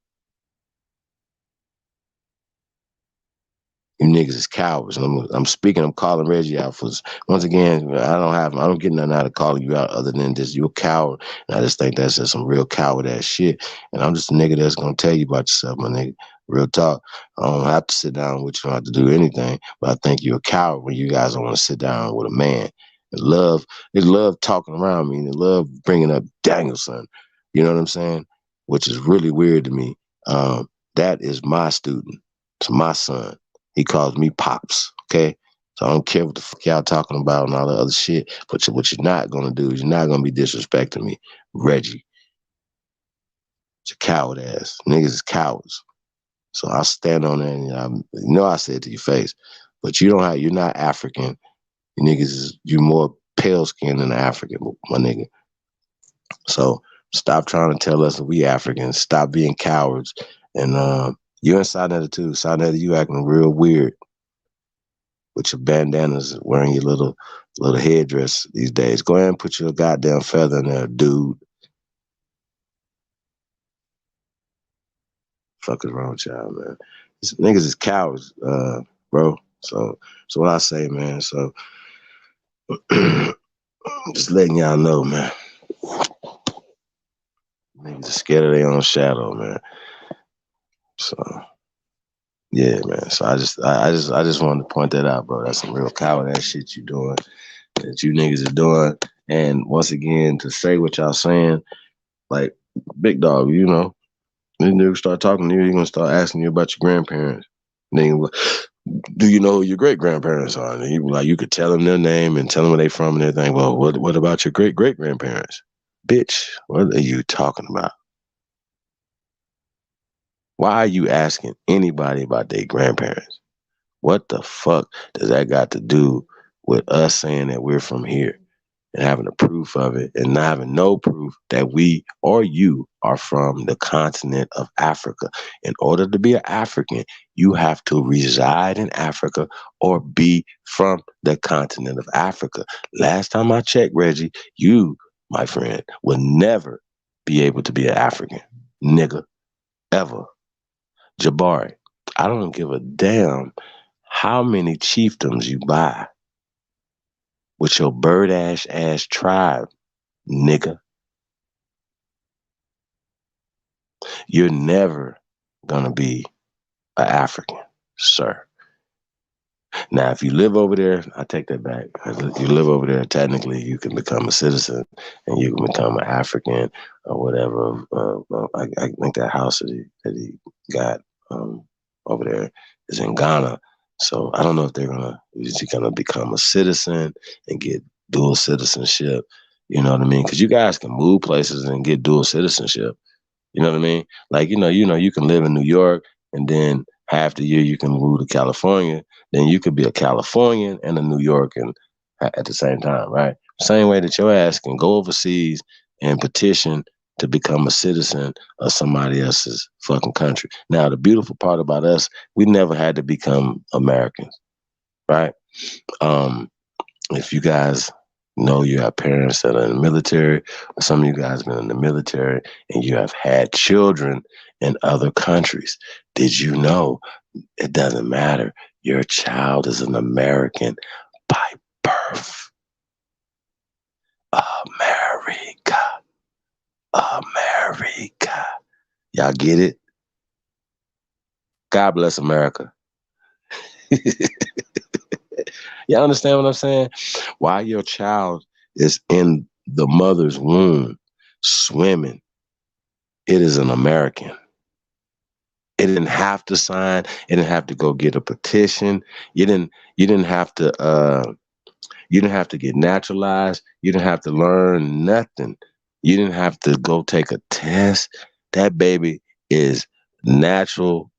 You niggas is cowards. And I'm speaking, I'm calling Reggie out for, once again, I don't get nothing out of calling you out other than just you a coward. And I just think that's just some real coward ass shit. And I'm just a nigga that's gonna tell you about yourself, my nigga. Real talk. I don't have to sit down with you, I don't have to do anything. But I think you're a coward when you guys don't want to sit down with a man. They love talking around me and they love bringing up Danielson. You know what I'm saying? Which is really weird to me. That is my student. It's my son. He calls me Pops, okay? So I don't care what the fuck y'all talking about and all the other shit. But what you're not going to do is you're not going to be disrespecting me, Reggie. It's a coward ass. Niggas is cowards. So I'll stand on that and I said it to your face. But you're not African. You niggas you're more pale skinned than African, my nigga. So stop trying to tell us that we Africans. Stop being cowards. And you and Sinetta too. Sinetta, you acting real weird with your bandanas, wearing your little headdress these days. Go ahead and put your goddamn feather in there, dude. Fuck is wrong with y'all, man? These niggas is cowards, bro. So what I say, man. So just letting y'all know, man. Niggas are scared of their own shadow, man. So yeah, man. So I just wanted to point that out, bro. That's some real coward ass shit you doing, that you niggas are doing. And once again, to say what y'all saying, like, big dog, you know, then they start talking to you, you're gonna start asking you about your grandparents. Then do you know who your great grandparents are? And you could tell them their name and tell them where they from and everything. Well, what about your great great grandparents? Bitch, what are you talking about? Why are you asking anybody about their grandparents? What the fuck does that got to do with us saying that we're from here? and having the proof of it and not having no proof that we or you are from the continent of Africa. In order to be an African, you have to reside in Africa or be from the continent of Africa. Last time I checked, Reggie, you, my friend, will never be able to be an African. Nigga. Ever. Jabari, I don't give a damn how many chiefdoms you buy with your bird ass tribe, nigga. You're never gonna be an African, sir. Now, if you live over there, I take that back. If you live over there, technically, you can become a citizen and you can become an African or whatever. I think that house that he got over there is in Ghana. So I don't know if is he gonna become a citizen and get dual citizenship. You know what I mean? Because you guys can move places and get dual citizenship. You know what I mean? Like, you can live in New York and then half the year you can move to California. Then you could be a Californian and a New Yorker at the same time, right? Same way that your ass can go overseas and petition to become a citizen of somebody else's fucking country. Now, the beautiful part about us, we never had to become Americans, right? If you guys know you have parents that are in the military, or some of you guys have been in the military and you have had children in other countries, did you know it doesn't matter? Your child is an American by birth. America. America. Y'all get it? God bless America. Y'all understand what I'm saying? While your child is in the mother's womb swimming, it is an American. It didn't have to sign. It didn't have to go get a petition. You didn't have to get naturalized. You didn't have to learn nothing. You didn't have to go take a test. That baby is natural.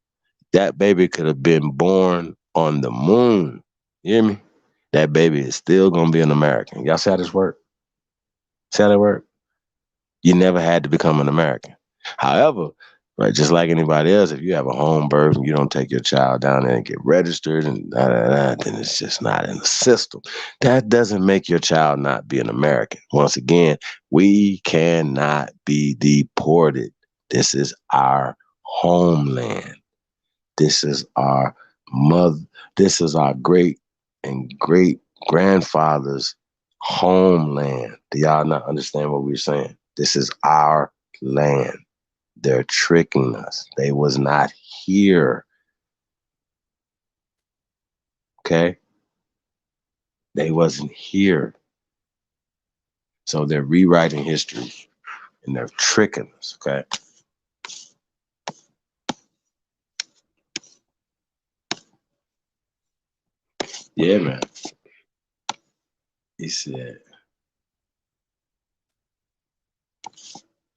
That baby could have been born on the moon. You hear me? That baby is still gonna be an American. Y'all see how this work? See how that work? You never had to become an American. However, right, just like anybody else, if you have a home birth and you don't take your child down there and get registered and then it's just not in the system. That doesn't make your child not be an American. Once again, we cannot be deported. This is our homeland. This is our mother. This is our great and great grandfather's homeland. Do y'all not understand what we're saying? This is our land. They're tricking us. They was not here. Okay? They wasn't here. So they're rewriting history and they're tricking us. Okay? Yeah, man. He said,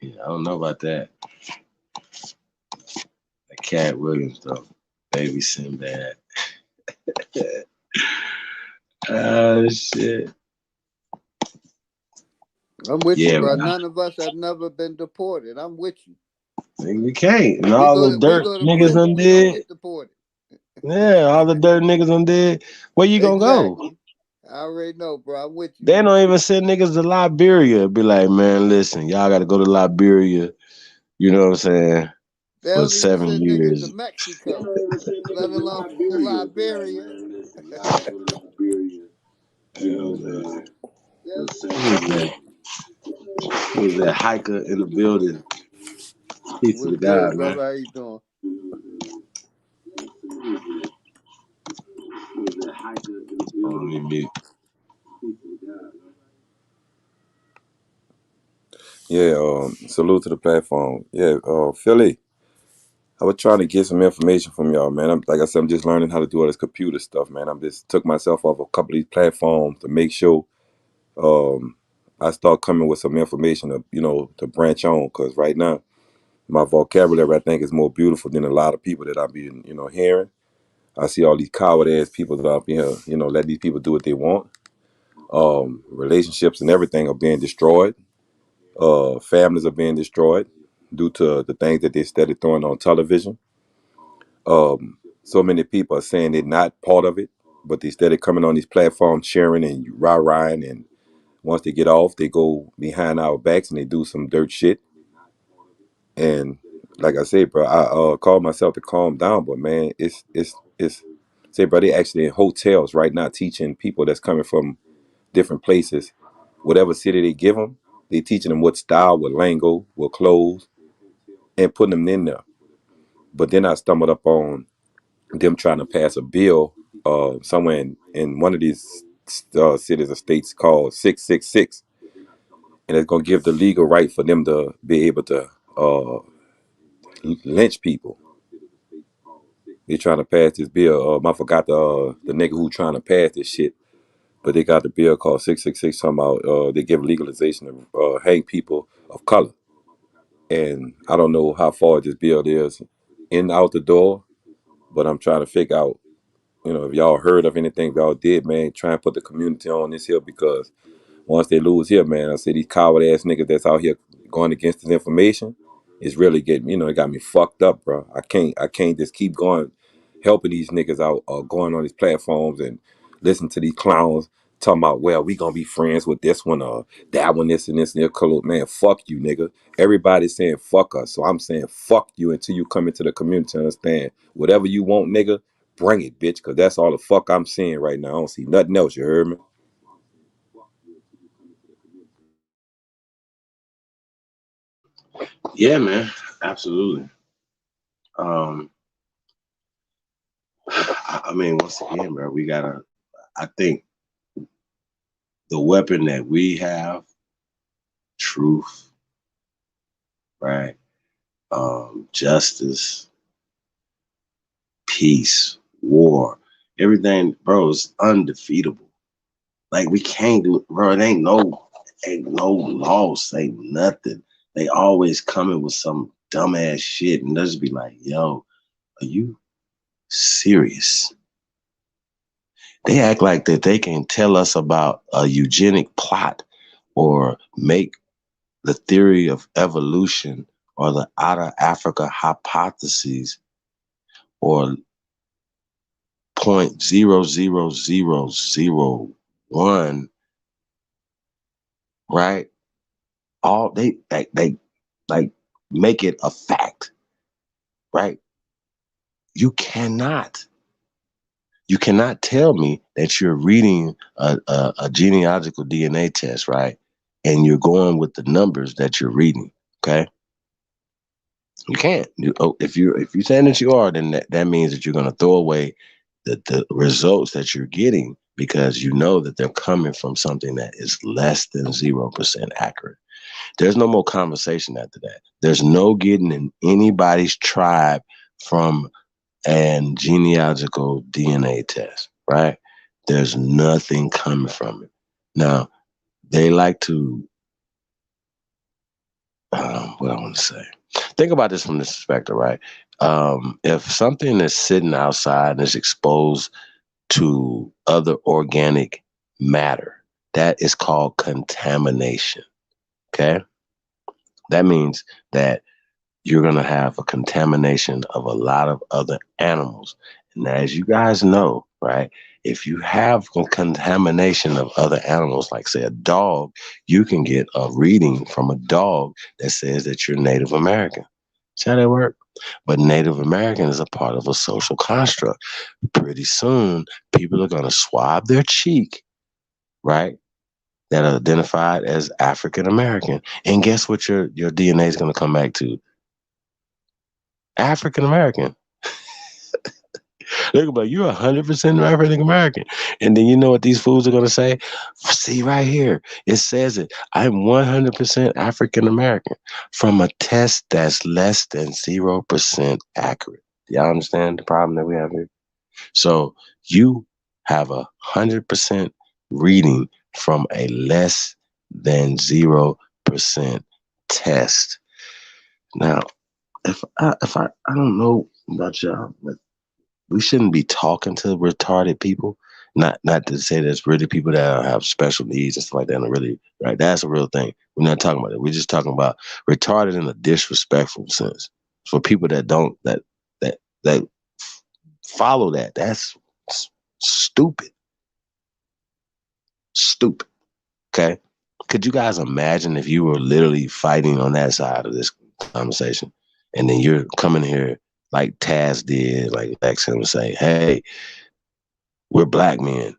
yeah, I don't know about that. That Cat Williams, though. Baby Sinbad. Oh, shit. I'm with Yeah, you, bro. man. None of us have never been deported. I'm with you. We can't. And We all go the to we dirt go to niggas prison. We don't undid. get deported. Yeah, all the dirt niggas undid. Where you gonna go? Exactly. I already know, bro. I'm with you. They don't even send niggas to Liberia. Be like, man, listen, y'all got to go to Liberia. You know what I'm saying? They For don't even 7 send niggas to years. Mexico, let alone Liberia. Who's that hiker in the building? Peace to What's the God, good, man. brother? How you doing? Let me mute. Yeah, salute to the platform. Yeah, Philly, I was trying to get some information from y'all, man. Like I said, I'm just learning how to do all this computer stuff, man. I'm just took myself off a couple of these platforms to make sure I start coming with some information to branch on. Because right now, my vocabulary, I think, is more beautiful than a lot of people that I've been, hearing. I see all these coward ass people that I've been here, let these people do what they want. Relationships and everything are being destroyed. Families are being destroyed due to the things that they started throwing on television. So many people are saying they're not part of it, but they started coming on these platforms sharing and rah-rahing, and once they get off, they go behind our backs and they do some dirt shit. And like I said, bro, I call myself to calm down, but man, it's say, bro, they actually in hotels right now teaching people that's coming from different places, whatever city they give them, they teaching them what style, what lingo, what clothes, and putting them in there. But then I stumbled up on them trying to pass a bill somewhere in one of these cities or states called 666, and it's gonna give the legal right for them to be able to lynch people. They trying to pass this bill. I forgot the nigga who trying to pass this shit, but they got the bill called 666 talking about they give legalization of hang people of color. And I don't know how far this bill is in out the door, but I'm trying to figure out, if y'all heard of anything, if y'all did, man, try and put the community on this here, because once they lose here, man, I say these coward ass niggas that's out here going against this information is really getting, it got me fucked up, bro. I can't just keep going helping these niggas out going on these platforms and listen to these clowns talking about, well, we gonna be friends with this one or that one, this and this and that color. Man, fuck you, nigga. Everybody's saying fuck us. So I'm saying fuck you until you come into the community and understand whatever you want, nigga, bring it, bitch, because that's all the fuck I'm seeing right now. I don't see nothing else, you heard me? Yeah, man, absolutely. I mean, once again, bro, we gotta. I think the weapon that we have, truth, right, justice, peace, war, everything, bro, is undefeatable. Like we can't do, bro. It ain't no loss, ain't nothing. They always coming with some dumbass shit, and they'll just be like, "Yo, are you serious?" They act like that they can tell us about a eugenic plot or make the theory of evolution or the outer Africa hypotheses or 0.00001, right? All they like make it a fact, right? You cannot tell me that you're reading a genealogical DNA test, right? And you're going with the numbers that you're reading, okay? You can't. If you're saying that you are, then that means that you're going to throw away the results that you're getting because you know that they're coming from something that is less than 0% accurate. There's no more conversation after that. There's no getting in anybody's tribe from an genealogical DNA test, right? There's nothing coming from it. Now, they like to, what I want to say. Think about this from this perspective, right? If something is sitting outside and is exposed to other organic matter, that is called contamination, okay? That means that you're going to have a contamination of a lot of other animals. And as you guys know, right, if you have a contamination of other animals, like say a dog, you can get a reading from a dog that says that you're Native American. See how that work? But Native American is a part of a social construct. Pretty soon, people are going to swab their cheek, right, that are identified as African American. And guess what your DNA is going to come back to? African American. They're gonna be like, you're 100% African American. And then you know what these fools are gonna say? See right here, it says it. I'm 100% African American from a test that's less than 0% accurate. Do y'all understand the problem that we have here? So you have 100% reading from a less than 0% test. Now, if I don't know about y'all, but we shouldn't be talking to retarded people. Not to say there's really people that have special needs and stuff like that, and really, right? That's a real thing. We're not talking about it. We're just talking about retarded in a disrespectful sense. For people that don't that follow that, that's stupid. Stupid. Okay. Could you guys imagine if you were literally fighting on that side of this conversation, and then you're coming here like Taz did, like Lex, and say, "Hey, we're black men.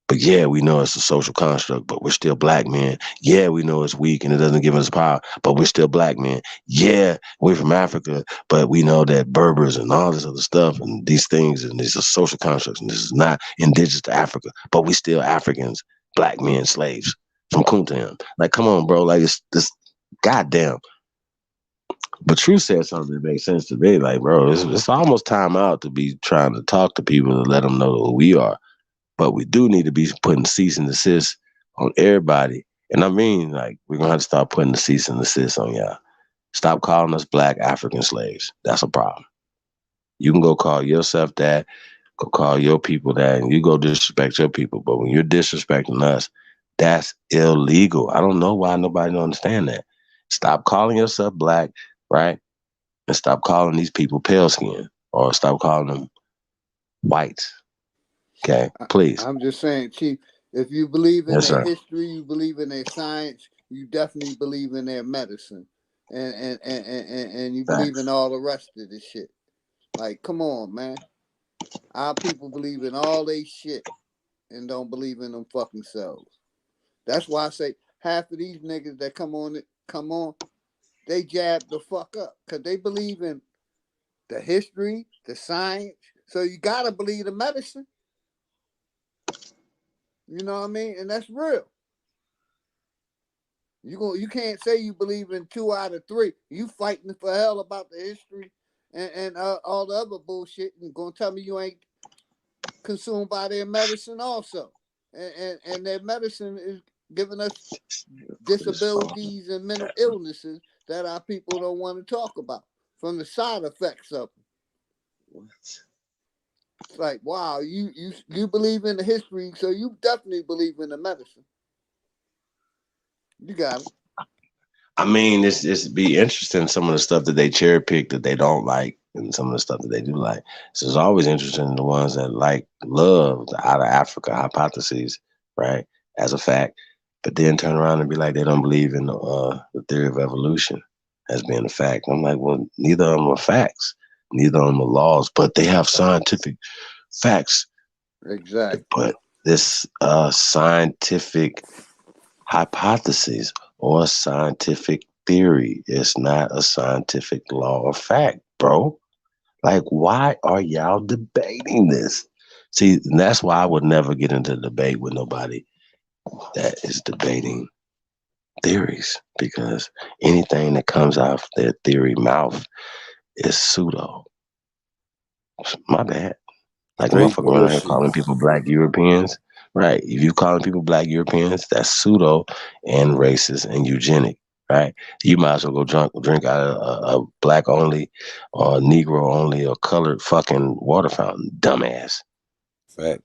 But yeah, we know it's a social construct, but we're still black men. Yeah, we know it's weak and it doesn't give us power, but we're still black men. Yeah, we're from Africa, but we know that Berbers and all this other stuff and these things and these are social constructs and this is not indigenous to Africa, but we still Africans, black men, slaves from Kuntam. Like, come on, bro. Like, it's this goddamn. But True said something that makes sense to me. Like, bro, it's almost time out to be trying to talk to people to let them know who we are. But we do need to be putting cease and desist on everybody. And I mean, like, we're going to have to start putting the cease and desist on y'all. Stop calling us black African slaves. That's a problem. You can go call yourself that, go call your people that, and you go disrespect your people. But when you're disrespecting us, that's illegal. I don't know why nobody don't understand that. Stop calling yourself black, right? And stop calling these people pale skin, or stop calling them whites. Okay, please. I'm just saying, Chief, if you believe in Yes, their sir. history, you believe in their science, you definitely believe in their medicine. And you believe in all the rest of this shit. Like, come on, man. Our people believe in all they shit and don't believe in them fucking selves. That's why I say half of these niggas that come on, they jab the fuck up. Cause they believe in the history, the science. So you gotta believe the medicine. You know what I mean? And that's real. You can't say you believe in 2 out of 3. You fighting for hell about the history and all the other bullshit, and gonna tell me you ain't consumed by their medicine also. And their medicine is giving us disabilities and mental illnesses that our people don't want to talk about from the side effects of them. It's like, wow, you believe in the history, so you definitely believe in the medicine. You got it. I mean, it's be interesting some of the stuff that they cherry pick that they don't like, and some of the stuff that they do like. So it's always interesting the ones that love the out of Africa hypotheses, right? As a fact, but then turn around and be like they don't believe in the theory of evolution as being a fact. I'm like, well, neither of them are facts, neither of them are laws, but they have scientific facts. Exactly. But this scientific hypothesis or a scientific theory is not a scientific law or fact, bro. Like, why are y'all debating this? See, and that's why I would never get into debate with nobody that is debating theories, because anything that comes out of their theory mouth is pseudo. My bad. Like a Straight motherfucker around here bullshit. calling people black Europeans. Right. If you calling people black Europeans, that's pseudo and racist and eugenic. Right. You might as well go drink out of a black only or a Negro only or colored fucking water fountain. Dumbass. Fact.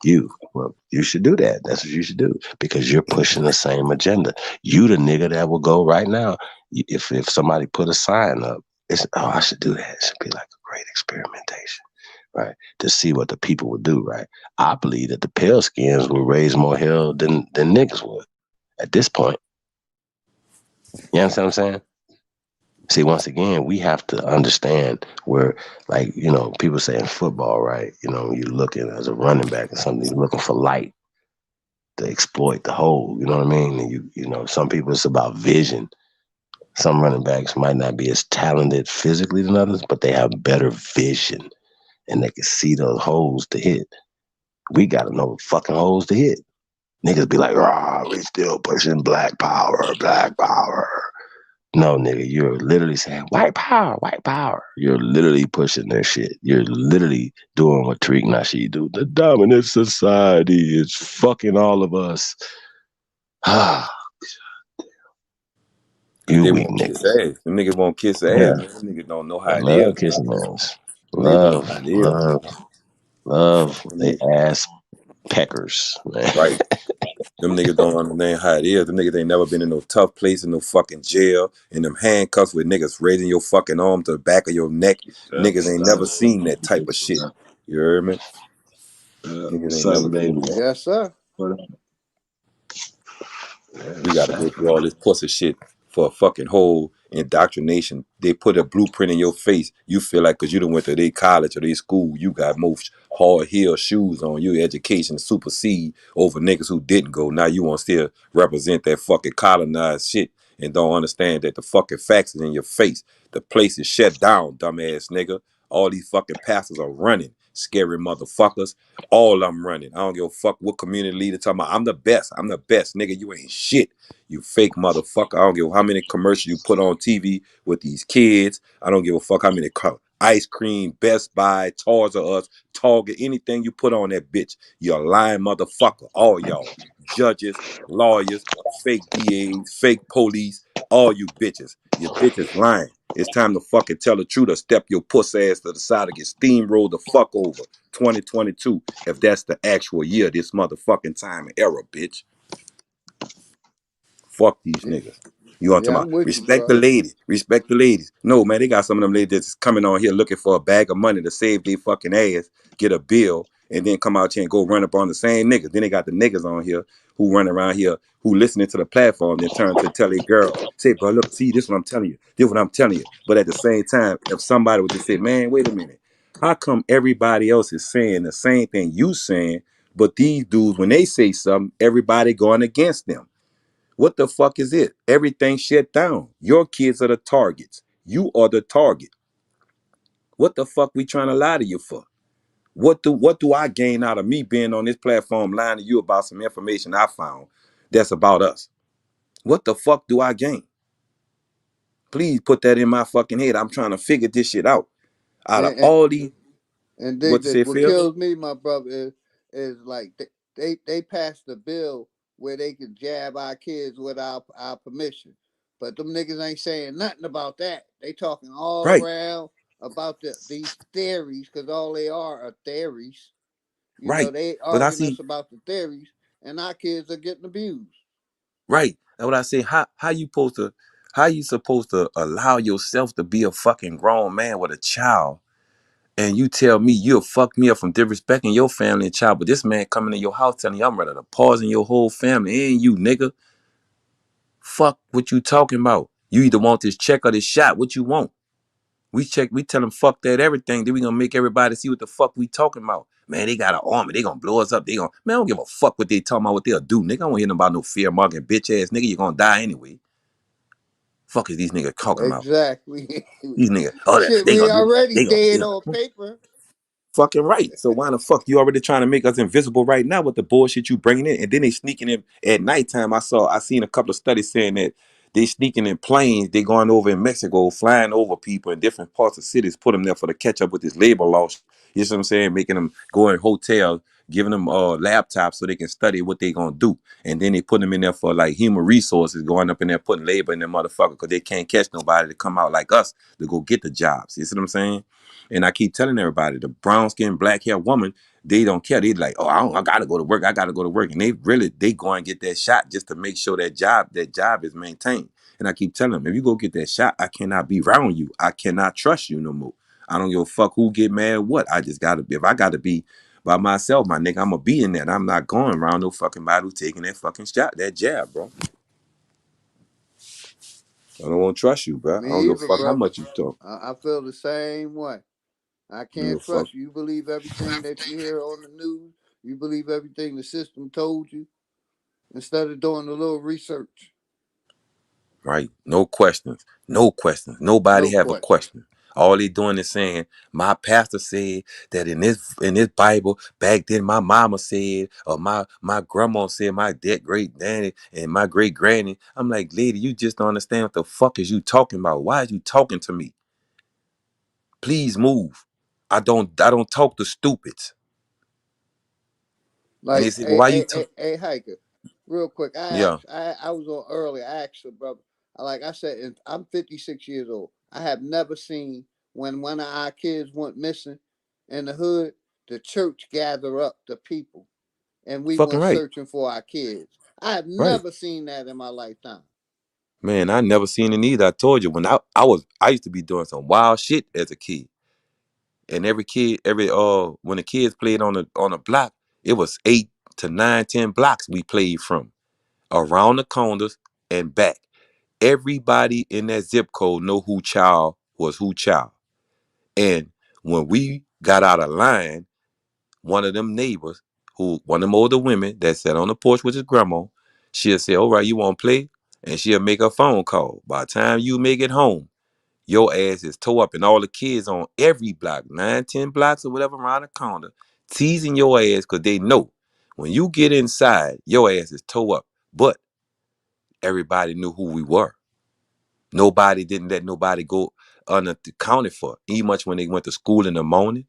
Well, you should do that. That's what you should do, because you're pushing the same agenda. You the nigga that will go right now. If somebody put a sign up, it's, oh, I should do that. It should be like a great experimentation, right? To see what the people would do, right? I believe that the pale skins will raise more hell than niggas would at this point. You understand what I'm saying? See, once again, we have to understand where, like, people say in football, right? You're looking as a running back or something, you're looking for light to exploit the hole. You know what I mean? And some people, it's about vision. Some running backs might not be as talented physically than others, but they have better vision and they can see those holes to hit. We got to know fucking holes to hit. Niggas be like, we still pushing black power, black power. No, nigga, you're literally saying white power, white power. You're literally pushing their shit. You're literally doing what Tariq Nasheed do. The dominant society is fucking all of us. You They weak won't kiss niggas. ass. Them niggas won't kiss ass, Yeah, man. Them niggas don't know they how it love is. kissing ass. Them niggas don't know how Love, it is. love, love. Them They niggas, ass peckers, man. Right. Them niggas don't understand how it is. Them niggas ain't never been in no tough place, in no fucking jail, in them handcuffs with niggas raising your fucking arm to the back of your neck. Niggas ain't never seen that type of shit. You hear me? Niggas ain't never seen that. Yes, sir. We got to go through all this pussy shit for a fucking whole indoctrination. They put a blueprint in your face. You feel like because you done went to their college or their school, you got most hard heel shoes on. Your education supersede over niggas who didn't go. Now you want to still represent that fucking colonized shit and don't understand that the fucking facts is in your face. The place is shut down, dumbass nigga. All these fucking pastors are running. Scary motherfuckers. All I'm running. I don't give a fuck what community leader talking about. I'm the best. I'm the best. Nigga, you ain't shit. You fake motherfucker. I don't give a how many commercials you put on TV with these kids. I don't give a fuck how many ice cream, Best Buy, Toys R Us, Target, anything you put on that bitch. You're a lying motherfucker. All y'all. Judges, lawyers, fake DAs, fake police, all you bitches. You bitches lying. It's time to fucking tell the truth or step your puss ass to the side and get steamrolled the fuck over. 2022, if that's the actual year, this motherfucking time and era, bitch. Fuck these niggas. You want to Yeah, talk I'm about with you, respect the brother. ladies, respect the ladies. No, man, they got some of them ladies that's coming on here looking for a bag of money to save their fucking ass, get a bill, and then come out here and go run up on the same niggas. Then they got the niggas on here who run around here who listening to the platform, then turn to tell a girl, say, bro, look, see, this is what I'm telling you. This is what I'm telling you. But at the same time, if somebody would just say, man, wait a minute. How come everybody else is saying the same thing you saying, but these dudes, when they say something, everybody going against them? What the fuck is it? Everything shut down. Your kids are the targets. You are the target. What the fuck we trying to lie to you for? What do I gain out of me being on this platform lying to you about some information I found that's about us? What the fuck do I gain? Please put that in my fucking head. I'm trying to figure this shit out. Out of And, all these, what you say, what Phil? kills me, my brother, is like they passed a bill where they could jab our kids without our permission. But them niggas ain't saying nothing about that. They talking all Right, around about these theories, because all they are theories. You know, right. they But I arguing see, us about the theories, and our kids are getting abused. right. That's what I say. How you supposed to allow yourself to be a fucking grown man with a child? And you tell me you'll fuck me up from disrespecting your family and child, but this man coming to your house telling you I'm ready to poison your whole family and you, nigga. Fuck what you talking about. You either want this check or this shot. What you want? We tell them fuck that everything. Then we gonna make everybody see what the fuck we talking about. Man, they got an army. They gonna blow us up. Man, I don't give a fuck what they talking about, what they'll do, nigga. I don't want to hear nothing about no fear mongering bitch ass nigga. You gonna die anyway. Fuck is these niggas talking about? Exactly. These niggas, oh, Shit, they we gonna do, already they gonna, dead yeah. on paper. Fucking right. So why the fuck you already trying to make us invisible right now with the bullshit you bringing in? And then they sneaking in at nighttime. I seen a couple of studies saying that they sneaking in planes. They going over in Mexico, flying over people in different parts of cities, put them there for the catch up with this labor loss. You see what I'm saying? Making them go in hotels, giving them laptops so they can study what they gonna do. And then they put them in there for like human resources, going up in there putting labor in them motherfucker because they can't catch nobody to come out like us to go get the jobs. You see what I'm saying? And I keep telling everybody, the brown skinned black hair woman, they don't care. They like, oh, I gotta go to work. I gotta go to work. And they go and get that shot just to make sure that job is maintained. And I keep telling them, if you go get that shot, I cannot be around you. I cannot trust you no more. I don't give a fuck who get mad what. I just gotta be. If I gotta be by myself, my nigga, I'm gonna be in that. I'm not going around no fucking body who's taking that fucking shot, that jab, bro. I don't want to trust you, bro. I don't Me give a either, fuck how brother. much you talk. I feel the same way. I I don't give can't a fuck. trust you. You believe everything that you hear on the news. You believe everything the system told you instead of doing a little research. Right? No questions. No questions. Nobody No have a question. question. All they doing is saying, my pastor said that in this Bible, back then my mama said, or my grandma said, my dead great daddy and my great granny. I'm like, lady, you just don't understand what the fuck is you talking about. Why are you talking to me? Please move. I don't talk to stupids. And they Like, say, well, why you talk? hey, Hiker, real quick. Yeah, I was on earlier. I asked the brother, like I said, I'm 56 years old. I have never seen when one of our kids went missing in the hood, the church gather up the people and we Fucking went right. searching for our kids. I have Right. never seen that in my lifetime. Man, I never seen it either. I told you when I used to be doing some wild shit as a kid. And when the kids played on a block, it was 8 to 9, 10 blocks we played from around the corners and back. Everybody in that zip code know who child was who child. And when we got out of line, one of them neighbors, one of them older women that sat on the porch with his grandma, she'll say, all right, you want to play? And she'll make a phone call. By the time you make it home, your ass is tore up, and all the kids on every block, 9, 10 blocks or whatever around the corner, teasing your ass because they know when you get inside, your ass is tore up. But everybody knew who we were. Nobody didn't let nobody go unaccounted for. Even much when they went to school in the morning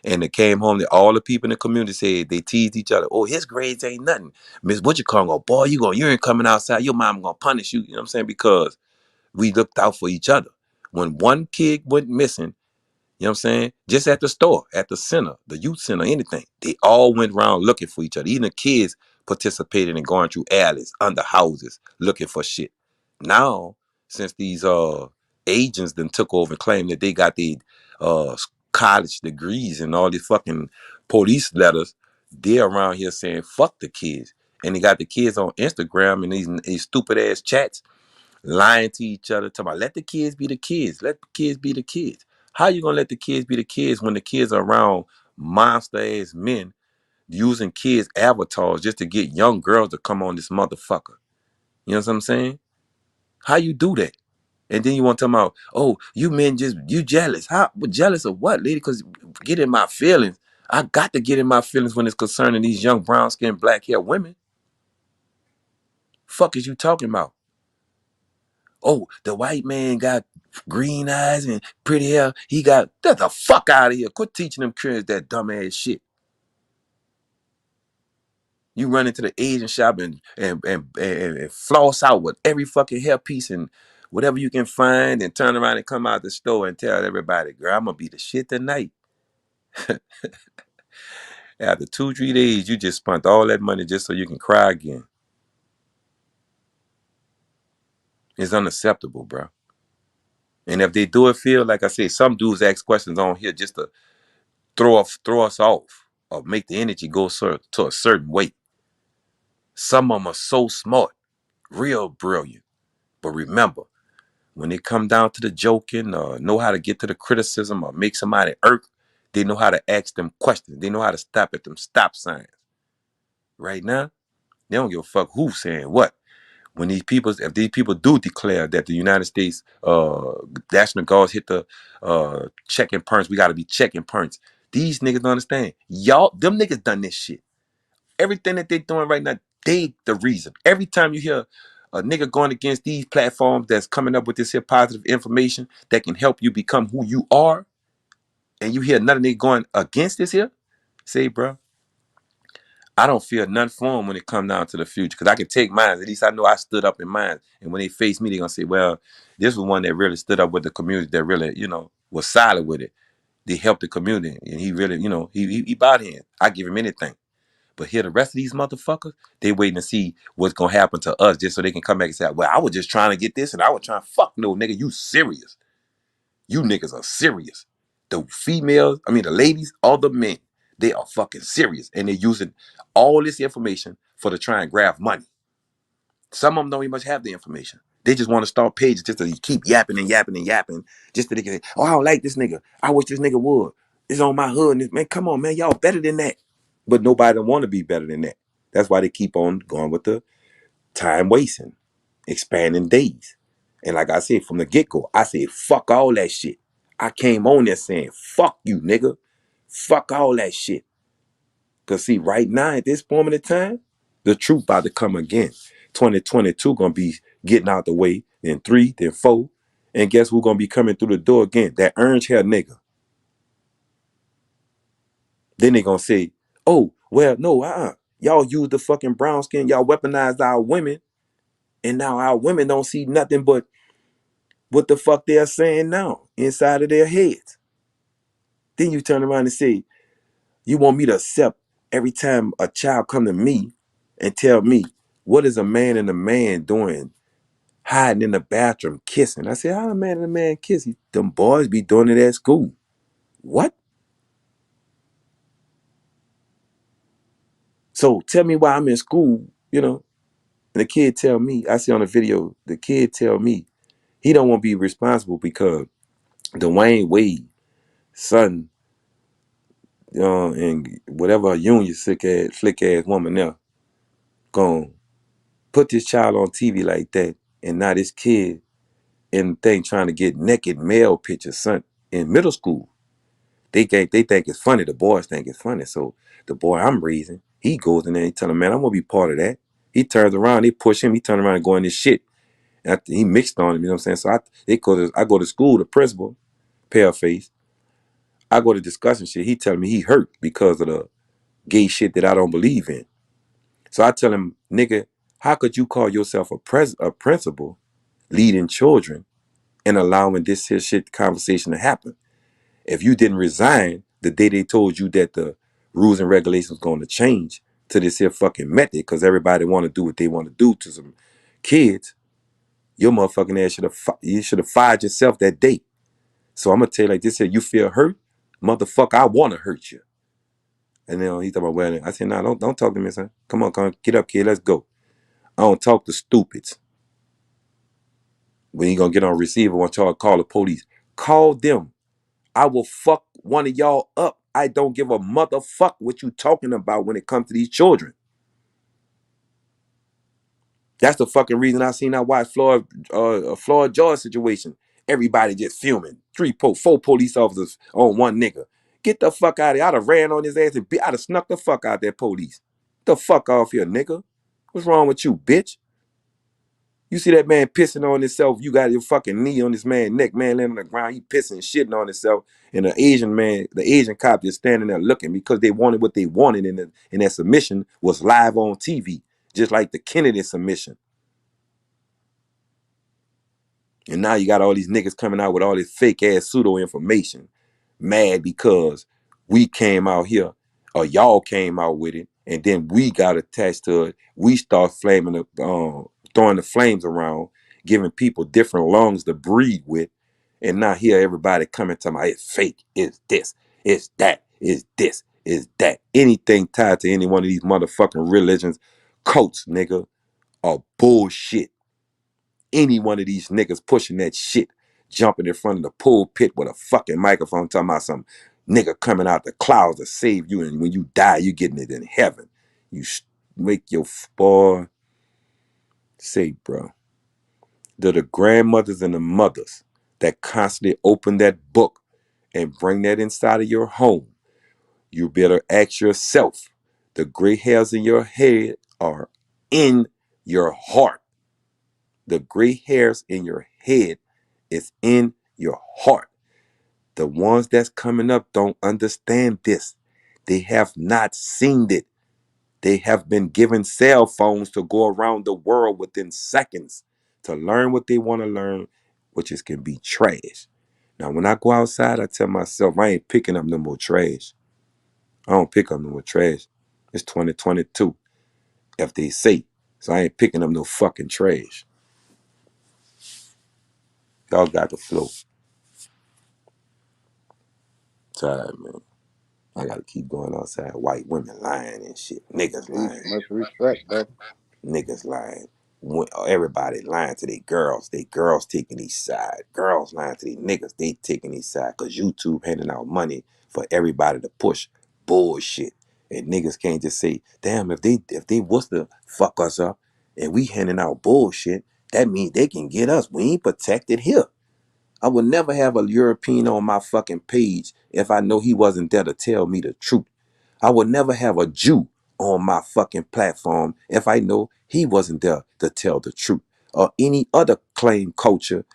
and they came home, all the people in the community said they teased each other. Oh, his grades ain't nothing. Miss what you call go, boy, you ain't coming outside. Your mom gonna punish you. You know what I'm saying? Because we looked out for each other. When one kid went missing, you know what I'm saying? Just at the store, at the center, the youth center, anything. They all went around looking for each other. Even the kids participated in going through alleys, under houses, looking for shit. Now, since these agents then took over and claimed that they got the uh college degrees and all these fucking police letters, they're around here saying fuck the kids. And they got the kids on Instagram and these stupid ass chats lying to each other, talking about let the kids be the kids, let the kids be the kids. How you gonna let the kids be the kids when the kids are around monster ass men using kids avatars just to get young girls to come on this motherfucker? You know what I'm saying? How you do that? And then you want to talk about, oh, you men you jealous. How jealous of what, lady? Because get in my feelings. I got to get in my feelings when it's concerning these young brown skinned black hair women. Fuck is you talking about? Oh, the white man got green eyes and pretty hair. Get the fuck out of here. Quit teaching them kids that dumbass shit. You run into the Asian shop and floss out with every fucking hairpiece and whatever you can find and turn around and come out the store and tell everybody, girl, I'm gonna be the shit tonight. After 2, 3 days, you just spent all that money just so you can cry again. It's unacceptable, bro. And if they do it, feel like I say, some dudes ask questions on here just to throw us off or make the energy go to a certain way. Some of them are so smart, real brilliant. But remember, when it come down to the joking or know how to get to the criticism or make somebody irk, they know how to ask them questions. They know how to stop at them stop signs. Right now, they don't give a fuck who's saying what. If these people do declare that the United States National Guards hit the checking points, we got to be checking points. These niggas don't understand. Them niggas done this shit. Everything that they doing right now, they the reason. Every time you hear a nigga going against these platforms that's coming up with this here positive information that can help you become who you are, and you hear another nigga going against this here, say, bro, I don't feel none for them when it come down to the future. Because I can take mine. At least I know I stood up in mine. And when they face me, they're going to say, well, this was one that really stood up with the community that really, was solid with it. They helped the community. And he really, he bought in. I give him anything. But here, the rest of these motherfuckers, they waiting to see what's going to happen to us just so they can come back and say, well, I was just trying to get this and I was trying, fuck no, nigga, you serious. You niggas are serious. The ladies, all the men, they are fucking serious. And they're using all this information for to try and grab money. Some of them don't even much have the information. They just want to start pages just to keep yapping and yapping and yapping. Just so they can say, oh, I don't like this nigga. I wish this nigga would. It's on my hood. And man, come on, man. Y'all better than that. But nobody want to be better than that. That's why they keep on going with the time wasting, expanding days. And like I said, from the get-go, I said, fuck all that shit. I came on there saying, fuck you, nigga. Fuck all that shit. Because see, right now, at this moment in time, the truth about to come again. 2022 going to be getting out the way, then 3, then 4. And guess who's going to be coming through the door again? That orange hair nigga. Then they going to say, oh, well, no, y'all use the fucking brown skin. Y'all weaponized our women. And now our women don't see nothing but what the fuck they're saying now inside of their heads. Then you turn around and say, you want me to accept every time a child come to me and tell me, what is a man and a man doing hiding in the bathroom kissing? I say, how a man and a man kiss? Them boys be doing it at school. What? So tell me why I'm in school, and the kid tell me, I see on the video, the kid tell me he don't want to be responsible because Dwayne Wade, son, and whatever union slick ass woman there, gonna put this child on TV like that, and now this kid in the thing trying to get naked male pictures, son, in middle school. They think it's funny. The boys think it's funny. So the boy I'm raising, he goes in there and tell him, man, I'm gonna be part of that. He turns around, they push him, he turns around and go in this shit. And he mixed on him, you know what I'm saying? So I go to school, the principal, pale face. I go to discussing shit. He telling me he hurt because of the gay shit that I don't believe in. So I tell him, nigga, how could you call yourself a principal leading children and allowing this here shit conversation to happen? If you didn't resign the day they told you that the rules and regulations was going to change to this here fucking method because everybody want to do what they want to do to some kids, your motherfucking ass you should have fired yourself that day. So I'm gonna tell you like this here, you feel hurt? Motherfucker, I want to hurt you. And then he talking about, well, I said, nah, don't talk to me, son. Come on, get up, kid, let's go. I don't talk to stupids. When you gonna get on receiver, want y'all to call the police. Call them. I will fuck one of y'all up. I don't give a motherfuck what you talking about when it comes to these children. That's the fucking reason I seen that watch Floyd George situation. Everybody just filming. Four police officers on one nigga. Get the fuck out of here. I'd have ran on his ass and I'd have snuck the fuck out that police. The fuck off here, nigga. What's wrong with you, bitch? You see that man pissing on himself. You got your fucking knee on this man's neck, man, laying on the ground. He pissing, shitting on himself. And the Asian cop just standing there looking because they wanted what they wanted. And that submission was live on TV, just like the Kennedy submission. And now you got all these niggas coming out with all this fake ass pseudo information, mad because we came out here or y'all came out with it, and then we got attached to it. We start throwing the flames around, giving people different lungs to breathe with, and now here everybody coming to my, it's fake, it's this, it's that, it's this, it's that. Anything tied to any one of these motherfucking religions, cults, nigga, are bullshit. Any one of these niggas pushing that shit, jumping in front of the pulpit with a fucking microphone, talking about some nigga coming out the clouds to save you, and when you die, you getting it in heaven. You make your boy say, bro, the grandmothers and the mothers that constantly open that book and bring that inside of your home, you better ask yourself, the gray hairs in your head are in your heart. The gray hairs in your head is in your heart. The ones that's coming up don't understand this. They have not seen it. They have been given cell phones to go around the world within seconds to learn what they want to learn, which is can be trash. Now, when I go outside, I tell myself I ain't picking up no more trash. I don't pick up no more trash. It's 2022, if they say. So I ain't picking up no fucking trash. Y'all got the flow. Tired, man. I gotta keep going outside. White women lying and shit. Niggas Peace, lying. much respect, bro. Niggas lying. Everybody lying to their girls. They girls taking each side. Girls lying to their niggas. They taking each side. Cause YouTube handing out money for everybody to push bullshit. And niggas can't just say, damn, if they was to fuck us up and we handing out bullshit, that means they can get us. We ain't protected here. I would never have a European on my fucking page if I know he wasn't there to tell me the truth. I would never have a Jew on my fucking platform if I know he wasn't there to tell the truth. Or any other claim culture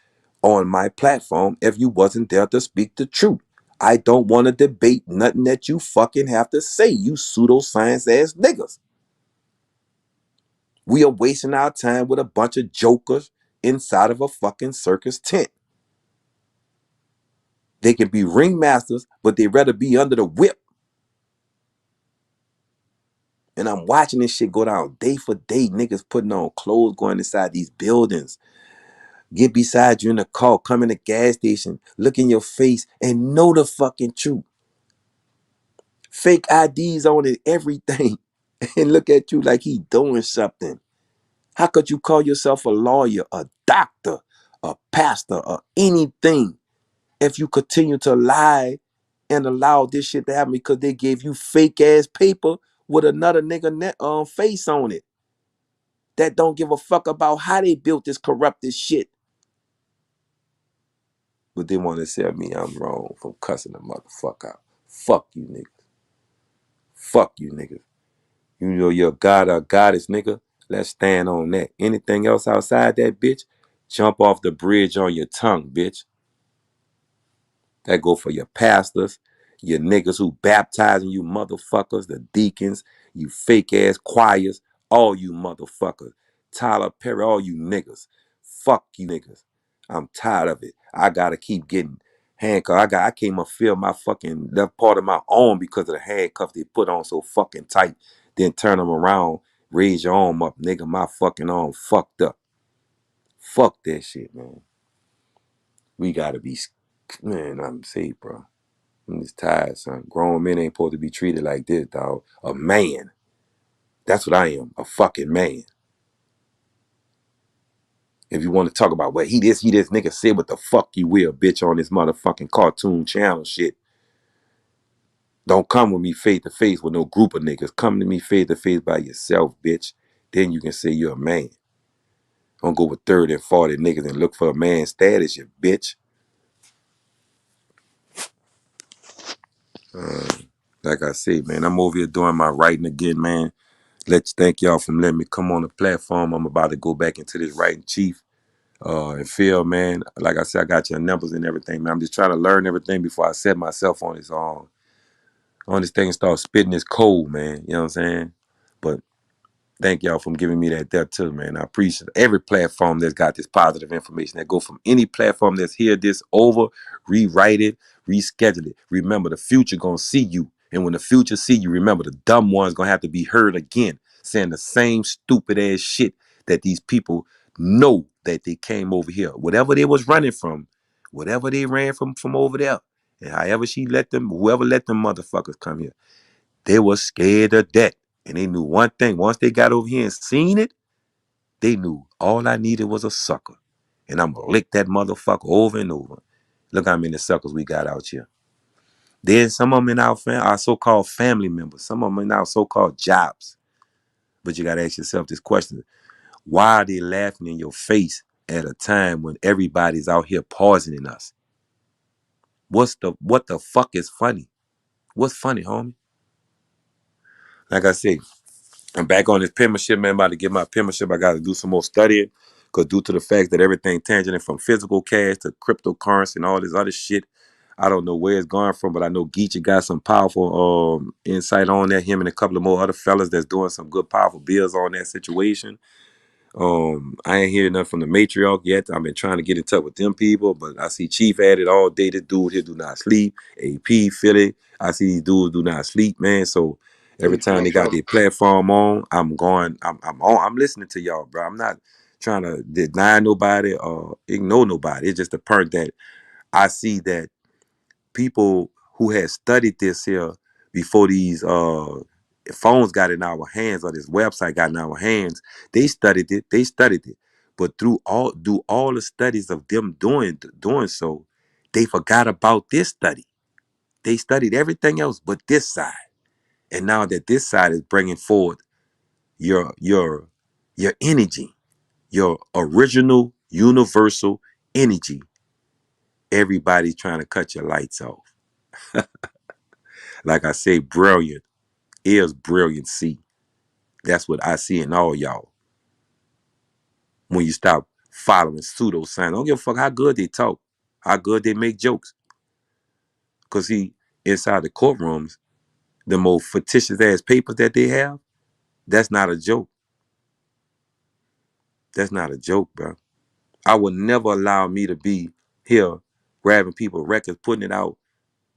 on my platform if you wasn't there to speak the truth. I don't want to debate nothing that you fucking have to say, you pseudoscience ass niggas. We are wasting our time with a bunch of jokers inside of a fucking circus tent. They can be ringmasters, but they'd rather be under the whip. And I'm watching this shit go down day for day. Niggas putting on clothes, going inside these buildings. Get beside you in the car, come in the gas station, look in your face, and know the fucking truth. Fake IDs on it, everything. And look at you like he doing something. How could you call yourself a lawyer, a doctor, a pastor, or anything if you continue to lie and allow this shit to happen because they gave you fake ass paper with another nigga face on it that don't give a fuck about how they built this corrupted shit. But they want to tell me I'm wrong for cussing the motherfucker out. Fuck you niggas. Fuck you niggas. You know you're a god or goddess, nigga. Let's stand on that. Anything else outside that, bitch, jump off the bridge on your tongue, bitch. That go for your pastors, your niggas who baptizing you motherfuckers, the deacons, you fake ass choirs, all you motherfuckers. Tyler Perry, all you niggas. Fuck you niggas. I'm tired of it. I gotta keep getting handcuffed. I came up feel my fucking left part of my arm because of the handcuff they put on so fucking tight. Then turn them around, raise your arm up, nigga. My fucking arm fucked up. Fuck that shit, man. We gotta be, man, I'm saying, bro. I'm just tired, son. Grown men ain't supposed to be treated like this, dog. A man. That's what I am. A fucking man. If you want to talk about, well, he this, nigga said what the fuck you will, bitch, on this motherfucking cartoon channel shit. Don't come with me face to face with no group of niggas. Come to me face to face by yourself, bitch. Then you can say you're a man. Don't go with 30 and 40 niggas and look for a man's status, you bitch. Like I say, man, I'm over here doing my writing again, man. Let's thank y'all for letting me come on the platform. I'm about to go back into this writing chief. And Phil, man, like I said, I got your numbers and everything, man. I'm just trying to learn everything before I set myself on this thing and start spitting this code, man. You know what I'm saying? But thank y'all for giving me that depth too, man. I appreciate every platform that's got this positive information that go from any platform that's hear this over, rewrite it, reschedule it. Remember, the future gonna see you. And when the future see you, remember the dumb one's gonna have to be heard again, saying the same stupid ass shit that these people know that they came over here. Whatever they was running from, whatever they ran from over there. And however whoever let them motherfuckers come here. They were scared of that. And they knew one thing. Once they got over here and seen it, they knew all I needed was a sucker. And I'm gonna lick that motherfucker over and over. Look how many suckers we got out here. Then some of them in our so-called family members. Some of them in our so-called jobs. But you gotta ask yourself this question. Why are they laughing in your face at a time when everybody's out here poisoning us? What the fuck is funny? What's funny, homie? Like I said, I'm back on this penmanship, man. I'm about to get my penmanship. I got to do some more studying because due to the fact that everything tangent from physical cash to cryptocurrency and all this other shit, I don't know where it's going from, but I know Geechee got some powerful insight on that. Him and a couple of more other fellas that's doing some good, powerful bills on that situation. I ain't hearing nothing from the matriarch yet. I've been trying to get in touch with them people, but I see Chief at it all day. This dude here do not sleep. AP, Philly. I see these dudes do not sleep, man. So every time they got their platform on, I'm listening to y'all, bro. I'm not trying to deny nobody or ignore nobody. It's just the part that I see that people who had studied this here before these phones got in our hands or this website got in our hands, they studied it. But do all the studies of them doing so, they forgot about this study. They studied everything else but this side. And now that this side is bringing forward your energy, your original universal energy, everybody's trying to cut your lights off. Like I say, brilliant is brilliancy. That's what I see in all y'all. When you stop following pseudoscience, I don't give a fuck how good they talk, how good they make jokes. Because inside the courtrooms, the more fictitious ass papers that they have, that's not a joke. That's not a joke, bro. I would never allow me to be here grabbing people records, putting it out.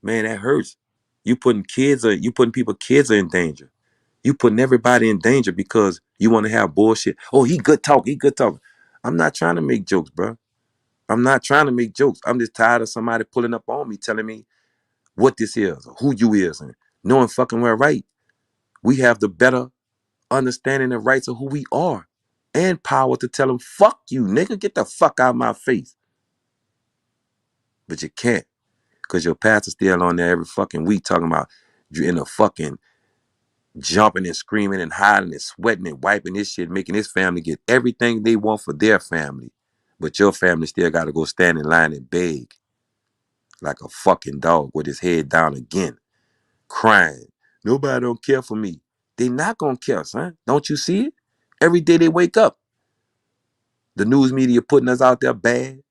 Man, that hurts. You putting people kids are in danger. You putting everybody in danger because you want to have bullshit. Oh, he good talk. He good talk. I'm not trying to make jokes, bro. I'm not trying to make jokes. I'm just tired of somebody pulling up on me, telling me what this is, or who you is, and knowing fucking well right. We have the better understanding and rights of who we are and power to tell them, fuck you, nigga, get the fuck out of my face. But you can't, because your pastor's still on there every fucking week talking about you in a fucking jumping and screaming and hiding and sweating and wiping this shit, making his family get everything they want for their family. But your family still got to go stand in line and beg like a fucking dog with his head down again, crying. Nobody don't care for me. They not gonna care, son. Don't you see it? Every day they wake up, the news media putting us out there bad.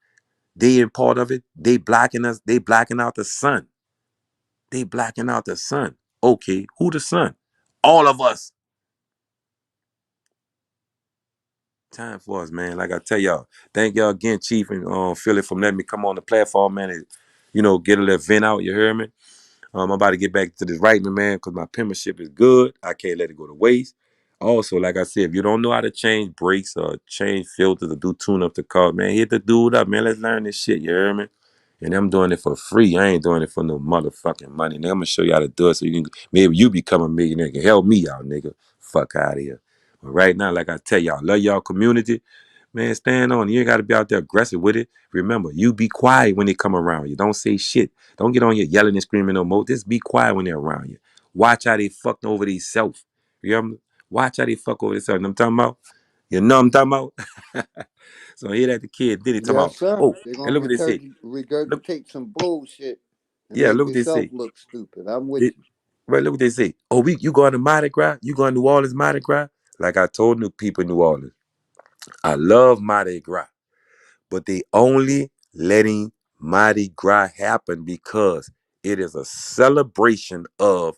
They in part of it. They blacking us. They blacking out the sun. They blacking out the sun. Okay, who the sun? All of us. Time for us, man. Like I tell y'all, thank y'all again, Chief and Philly, for letting me come on the platform, man. And, get a little vent out. You hear me? I'm about to get back to this writing, man, because my penmanship is good. I can't let it go to waste. Also, like I said, if you don't know how to change brakes or change filters or do tune up the car, man, hit the dude up, man. Let's learn this shit. You hear me? And I'm doing it for free. I ain't doing it for no motherfucking money. Nigga, I'm gonna show you how to do it so you can maybe you become a millionaire. Can help me out, nigga. Fuck out of here. But right now, like I tell y'all, love y'all community. Man, stand on it. You ain't gotta be out there aggressive with it. Remember, you be quiet when they come around you. Don't say shit. Don't get on here yelling and screaming no more. Just be quiet when they're around you. Watch how they fucked over themselves. You hear me? Watch how they fuck over themselves. You know what I'm talking about? You know what I'm talking about? So I hear that the kid did it talking Yes, about, sir. oh, They're and gonna look what they say. Look, regurgitate some bullshit and yeah, make look what they themselves say. look stupid. I'm with It, you. right, look what they say. Oh, you going to Mardi Gras? You going to New Orleans Mardi Gras? Like I told new people in New Orleans, I love Mardi Gras, but they only letting Mardi Gras happen because it is a celebration of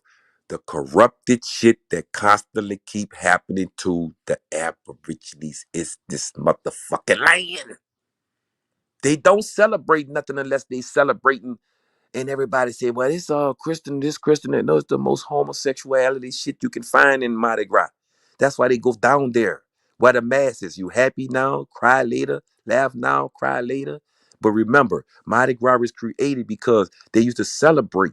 the corrupted shit that constantly keep happening to the Aborigines. Is this motherfucking land? They don't celebrate nothing unless they celebrating. And everybody said, well, it's all Christian, this Christian, that. No, it's the most homosexuality shit you can find in Mardi Gras. That's why they go down there. Where the masses, you happy now, cry later, laugh now, cry later. But remember, Mardi Gras was created because they used to celebrate.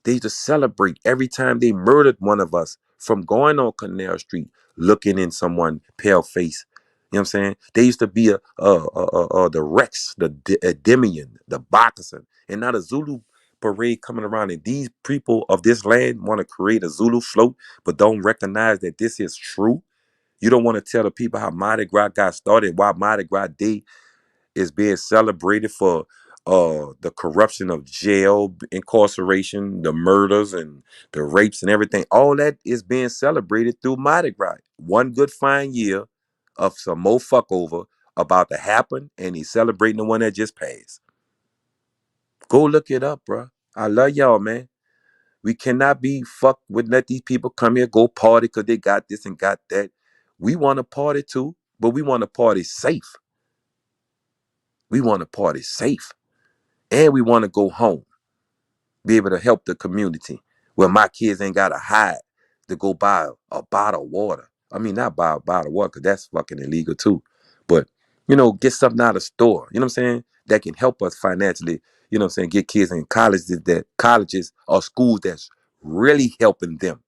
They used to celebrate every time they murdered one of us from going on Canal Street, looking in someone pale face. You know what I'm saying? They used to be the Rex, the Demian, the Bakasan, and now the Zulu parade coming around. And these people of this land want to create a Zulu float, but don't recognize that this is true. You don't want to tell the people how Mardi Gras got started, why Mardi Gras Day is being celebrated for the corruption of jail, incarceration, the murders and the rapes and everything. All that is being celebrated through Mardi Gras. One good fine year of some more fuck over about to happen, and he's celebrating the one that just passed. Go look it up, bro. I love y'all, man. We cannot be fucked with let these people come here, go party because they got this and got that. We want to party too, but we want to party safe. We want to party safe. And we want to go home, be able to help the community where my kids ain't got to hide to go buy a bottle of water. I mean, not buy a bottle of water because that's fucking illegal too. But, get something out of store, you know what I'm saying? That can help us financially, you know what I'm saying? Get kids in colleges or schools that's really helping them.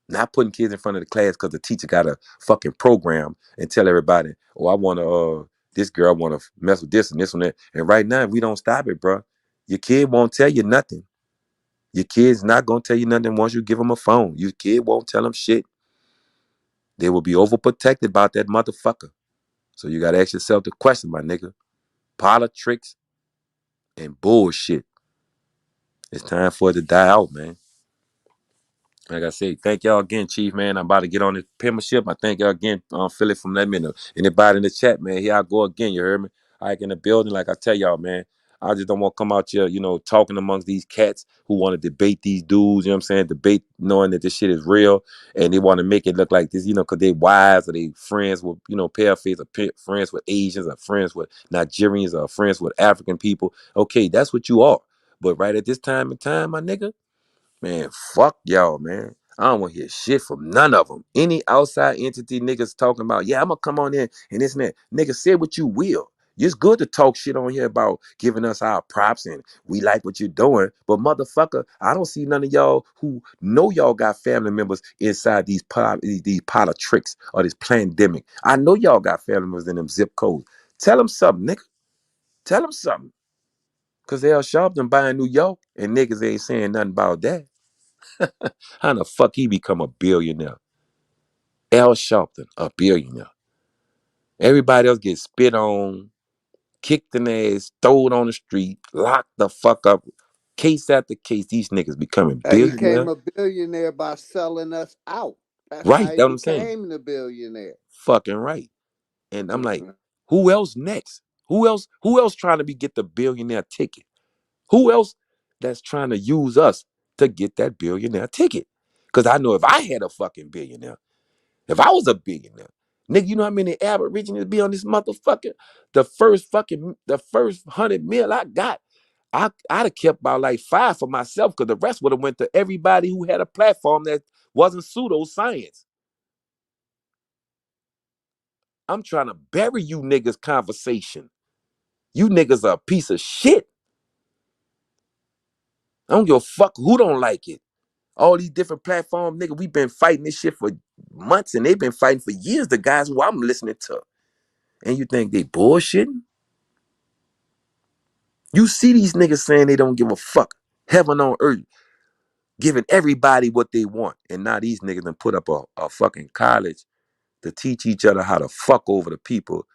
Not putting kids in front of the class because the teacher got a fucking program and tell everybody, oh, I want to, this girl want to mess with this and this and that. And right now, if we don't stop it, bro, your kid won't tell you nothing. Your kid's not going to tell you nothing once you give them a phone. Your kid won't tell them shit. They will be overprotected about that motherfucker. So you got to ask yourself the question, my nigga. Politics and bullshit. It's time for it to die out, man. Like I say, thank y'all again, Chief, man. I'm about to get on this penmanship. I thank y'all again, Philly, from letting me know. Anybody in the chat, man, here I go again. You heard me? I in the building, like I tell y'all, man. I just don't want to come out here, talking amongst these cats who want to debate these dudes, you know what I'm saying? Debate knowing that this shit is real and they want to make it look like this, because they wives or they friends with, pale face or friends with Asians or friends with Nigerians or friends with African people. Okay, that's what you are. But right at this time in time, my nigga, man, fuck y'all, man. I don't want to hear shit from none of them. Any outside entity niggas talking about, yeah, I'm gonna come on in and this and that. Nigga, say what you will. It's good to talk shit on here about giving us our props and we like what you're doing. But motherfucker, I don't see none of y'all who know y'all got family members inside these politics or this pandemic. I know y'all got family members in them zip codes. Tell them something, nigga. Tell them something. Cause Al Sharpton buying New York and niggas ain't saying nothing about that. How the fuck he become a billionaire? Al Sharpton, a billionaire. Everybody else gets spit on, kicked in the ass, thrown on the street, locked the fuck up. Case after case, these niggas becoming He became billionaire. a billionaire by selling us out. That's Right, how he that's what I'm saying. became the billionaire. Fucking right. And I'm like, who else next? Who else trying to get the billionaire ticket? Who else that's trying to use us to get that billionaire ticket? Because I know if I had a fucking billionaire, if I was a billionaire, nigga, you know how many Aborigines be on this motherfucker? The first 100 mil I got, I'd have kept about like 5 for myself because the rest would have went to everybody who had a platform that wasn't pseudoscience. I'm trying to bury you niggas' conversation. You niggas are a piece of shit. I don't give a fuck who don't like it. All these different platforms, nigga, we been fighting this shit for months and they've been fighting for years, the guys who I'm listening to. And you think they bullshitting? You see these niggas saying they don't give a fuck. Heaven on earth, giving everybody what they want. And now these niggas done put up a fucking college to teach each other how to fuck over the people.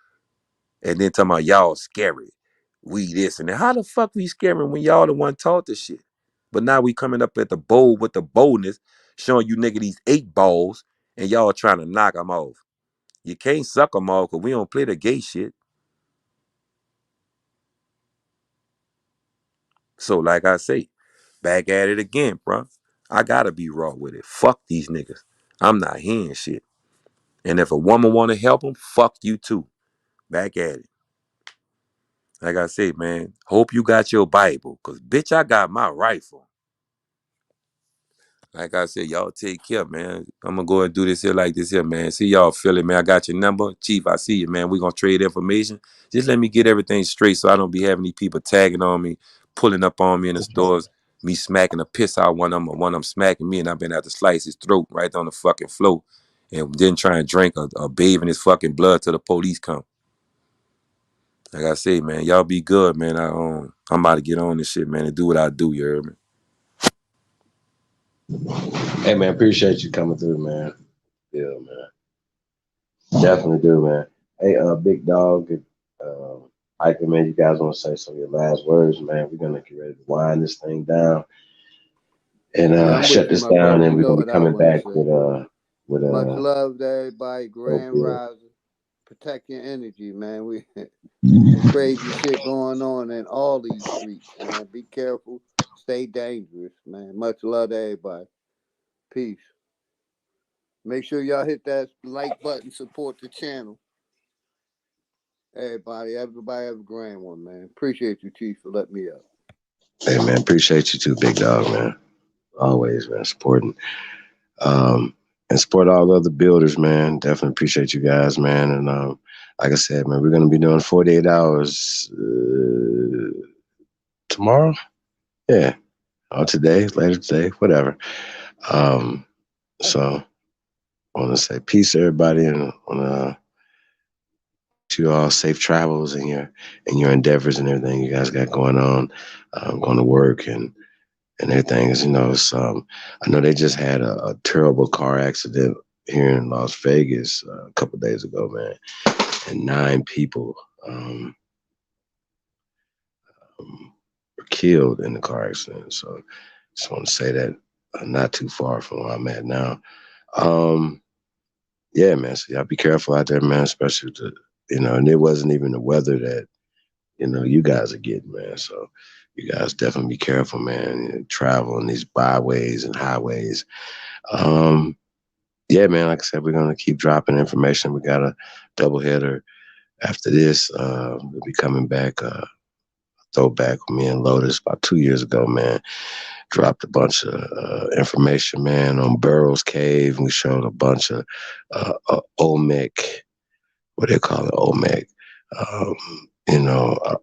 And then talking about y'all scary. We this and that. How the fuck we scary when y'all the one taught this shit? But now we coming up at the bowl with the boldness, showing you nigga these 8 balls, and y'all trying to knock them off. You can't suck them off because we don't play the gay shit. So like I say, back at it again, bro. I gotta be raw with it. Fuck these niggas. I'm not hearing shit. And if a woman wanna help them, fuck you too. Back at it. Like I say, man, hope you got your Bible, cause bitch, I got my rifle. Like I said, y'all take care, man. I'm gonna go and do this here like this here, man. See y'all Philly, man. I got your number. Chief, I see you, man. We gonna trade information. Just let me get everything straight so I don't be having these people tagging on me, pulling up on me in the stores, me smacking the piss out one of them smacking me, and I've been out to slice his throat right on the fucking floor. And then try and drink or bathe in his fucking blood till the police come. Like I say, man, y'all be good, man. I'm about to get on this shit, man, and do what I do, you heard me? Hey man, appreciate you coming through, man. Yeah, man. Definitely do, man. Hey, big dog, Ike, man, you guys want to say some of your last words, man? We're gonna get ready to wind this thing down and Yeah, I'm shut with you, this my brother. down, and You we're know gonna be what I coming want to back say. with Much love to everybody. dope Grand deal. Rising. Protect your energy, man. We some crazy shit going on in all these streets, man. Be careful. Stay dangerous, man. Much love to everybody. Peace. Make sure y'all hit that like button, support the channel. Everybody have a grand one, man. Appreciate you, Chief, for letting me up. Hey man, appreciate you too, big dog, man. Always, man, supporting. And support all the other builders, man. Definitely appreciate you guys, man. And like I said, man, we're gonna be doing 48 hours tomorrow. Yeah, or today, later today, whatever. So I want to say peace to everybody, and want to you all safe travels in your endeavors and everything you guys got going on, going to work and everything. Is I know they just had a terrible car accident here in Las Vegas a couple of days ago, man, and 9 people were killed in the car accident. So just want to say that not too far from where I'm at now. Yeah, man. So y'all be careful out there, man, especially and it wasn't even the weather that, you guys are getting, man. So you guys definitely be careful, man. Travel on these byways and highways. Yeah, man, like I said, we're going to keep dropping information. We got a doubleheader after this. We'll be coming back, throwback with me and Lotus about 2 years ago, man. dropped a bunch of information, man, on Burroughs Cave. We showed a bunch of Olmec, what they call it, Olmec,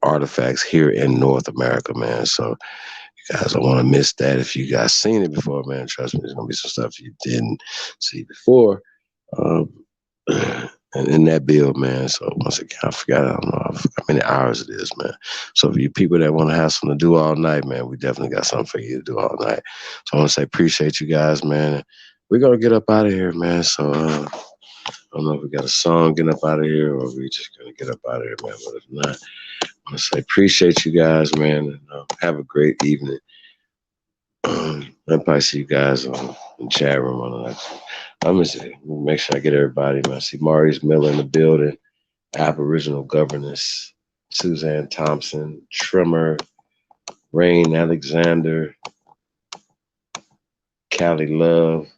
artifacts here in North America, man. So you guys don't want to miss that. If you guys seen it before, man, trust me, there's going to be some stuff you didn't see before. And in that build, man, so once again, I don't know how many hours it is, man. So for you people that want to have something to do all night, man, we definitely got something for you to do all night. So I want to say appreciate you guys, man. We're going to get up out of here, man. So I don't know if we got a song getting up out of here or we just going to get up out of here, man. But if not, I want to say appreciate you guys, man. And have a great evening. I'll probably see you guys on the chat room on the next one. I'm going to make sure I get everybody, man. I see Maurice Miller in the building, Aboriginal Governess, Suzanne Thompson, Trimmer, Rain Alexander, Callie Love.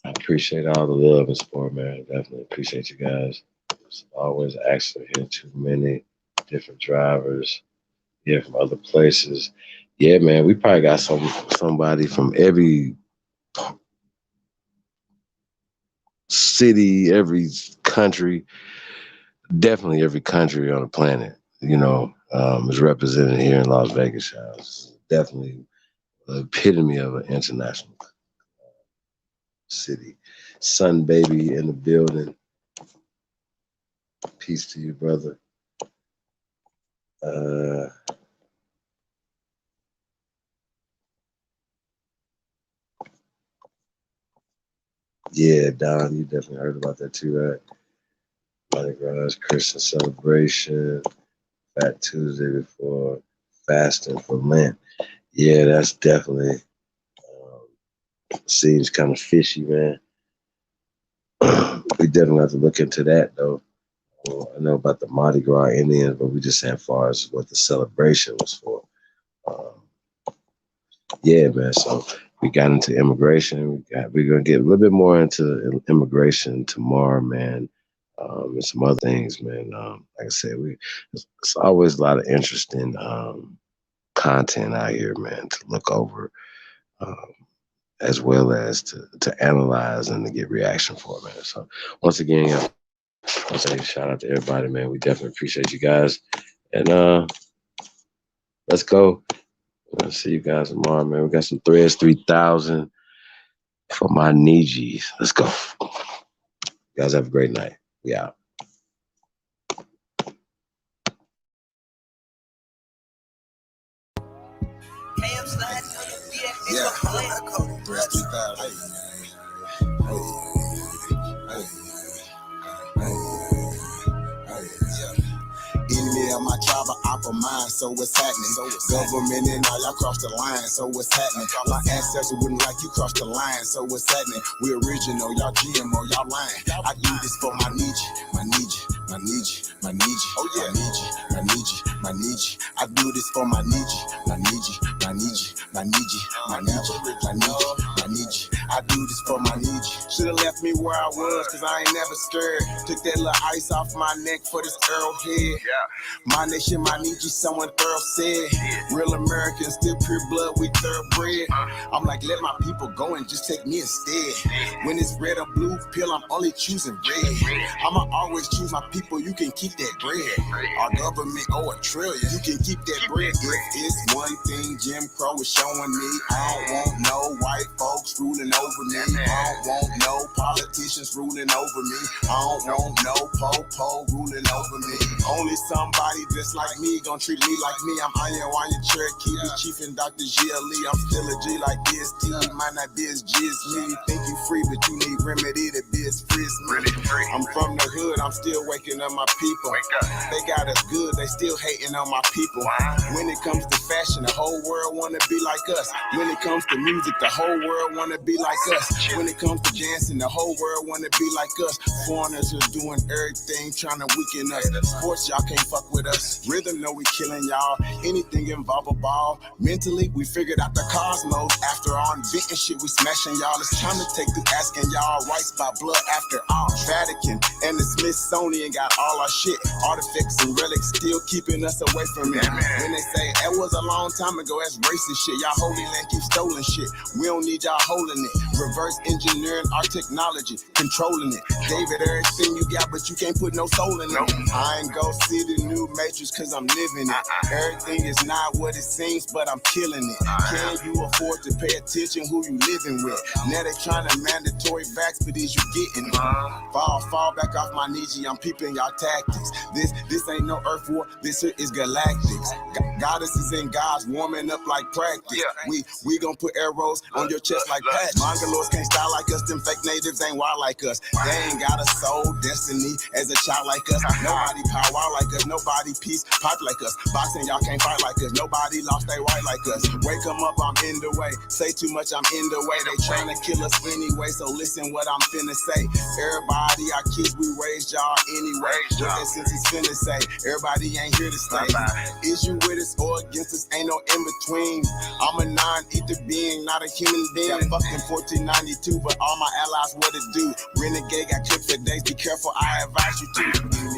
I appreciate all the love and support, man. Definitely appreciate you guys. It's always accident here, too many different drivers here from other places. Yeah, man, we probably got somebody from every city, every country, definitely every country on the planet, is represented here in Las Vegas. It's definitely the epitome of an international city. Sun Baby in the building. Peace to you, brother. Yeah, Don, you definitely heard about that too, right? Mardi Gras, Christian celebration, Fat Tuesday before fasting for Lent. Yeah, that's definitely seems kind of fishy, man. We definitely have to look into that, though. Well, I know about the Mardi Gras Indians, but we just saying as far as what the celebration was for. Yeah, man. So we got into immigration. We're gonna get a little bit more into immigration tomorrow, man. And some other things, man. Like I said, it's always a lot of interesting content out here, man, to look over, as well as to analyze and to get reaction for, man. So once again, I'll say shout out to everybody, man. We definitely appreciate you guys. And let's go. I'll see you guys tomorrow, man. We got some Threads 3000 for my Nijis. Let's go. You guys have a great night. We out. Yeah. Threads 3000. Enemy of my tribe, of mine, so what's happening? Government and all y'all cross the line, so what's happening? My ancestors wouldn't like you cross the line, so what's happening? We original, y'all GMO, y'all lying. I do this for my Nietzsche, my Nietzsche, my Nietzsche, my Nietzsche, oh yeah, my Nietzsche, my Nietzsche, my Nietzsche. I do this for my Nietzsche, my Nietzsche, my Nietzsche, my Nietzsche, my Nietzsche, my Nietzsche, my Nietzsche. I do this for my Nietzsche. Should've left me where I was, cause I ain't never scared. Took that little ice off my neck for this Earl head. My nation, my Nietzsche, someone thorough said. Real Americans, still pure blood, we thoroughbred. I'm like, let my people go and just take me instead. When it's red or blue pill, I'm only choosing red. I'ma always choose my people, you can keep that bread. Our government owe $1 trillion, you can keep that bread. If it's one thing Jim Crow is showing me, I don't want no white folks ruling over me. I don't want no politicians ruling over me. I don't want no po-po ruling over me. Only somebody just like me gon' treat me like me. I'm Iron Cherokee, the chief and Dr. GLE. I'm still a G like DST. You might not be as G as me. You think you free, but you need remedy to be as free as me. I'm from the hood, I'm still waking up my people. They got us good, they still hating on my people. When it comes to fashion, the whole world wanna be like us. When it comes to music, the whole world wanna be like us. When it comes to dancing, the whole world wanna be like us. Foreigners are doing everything, trying to weaken us. Sports force, y'all can't fuck with us. Rhythm know we killing y'all. Anything involve a ball. Mentally, we figured out the cosmos. After all inventing shit, we smashing y'all. It's time to take through asking y'all rights by blood after all. Vatican and the Smithsonian got all our shit. Artifacts and relics still keeping us away from it. When they say it was a long time ago, that's racist shit. Y'all holy land keep stolen shit. We don't need y'all holding it. Reverse engineering our technology, controlling it. David, everything you got, but you can't put no soul in it. I ain't go see the new Matrix cause I'm living it. Everything is not what it seems, but I'm killing it. Can you afford to pay attention who you living with? Now they trying to mandatory vax, but is you getting it? Fall back off my knees, I'm peeping y'all tactics. This ain't no earth war, this here is galactics. Goddesses and gods warming up like practice. We gon' put arrows on your chest like patches. Mongoloids can't style like us, them fake natives ain't wild like us. They ain't got a soul, destiny as a child like us. Nobody power like us, nobody peace pipe like us. Boxing, y'all can't fight like us. Nobody lost they right like us. Wake 'em up, I'm in the way. Say too much, I'm in the way. They tryna kill us anyway, so listen what I'm finna say. Everybody, our kids, we raised y'all anyway. What that since it's finna say. Everybody ain't here to stay. Is you with us or against us? Ain't no in between. I'm a non-ether being, not a human being. I fucked in 1492, but all my allies what it do. Renegade got clipped for days. Be careful, I advise you to.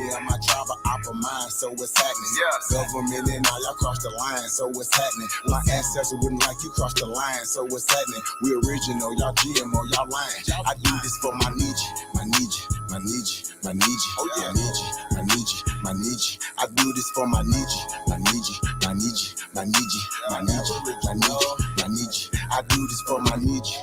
Yeah, my tribe of opera mind, so what's happening? Government and all y'all crossed the line, so what's happening? My ancestors wouldn't like you cross the line, so what's happening? We original, y'all GMO, y'all lying. I do this for my Nietzsche, my Nietzsche, my Nietzsche, my Nietzsche, my Nietzsche, my Nietzsche, my Nietzsche. I do this for my Nietzsche, my Nietzsche, my Nietzsche, my Nietzsche, my Nietzsche, my Nietzsche, my Nietzsche. I do this for my Nietzsche.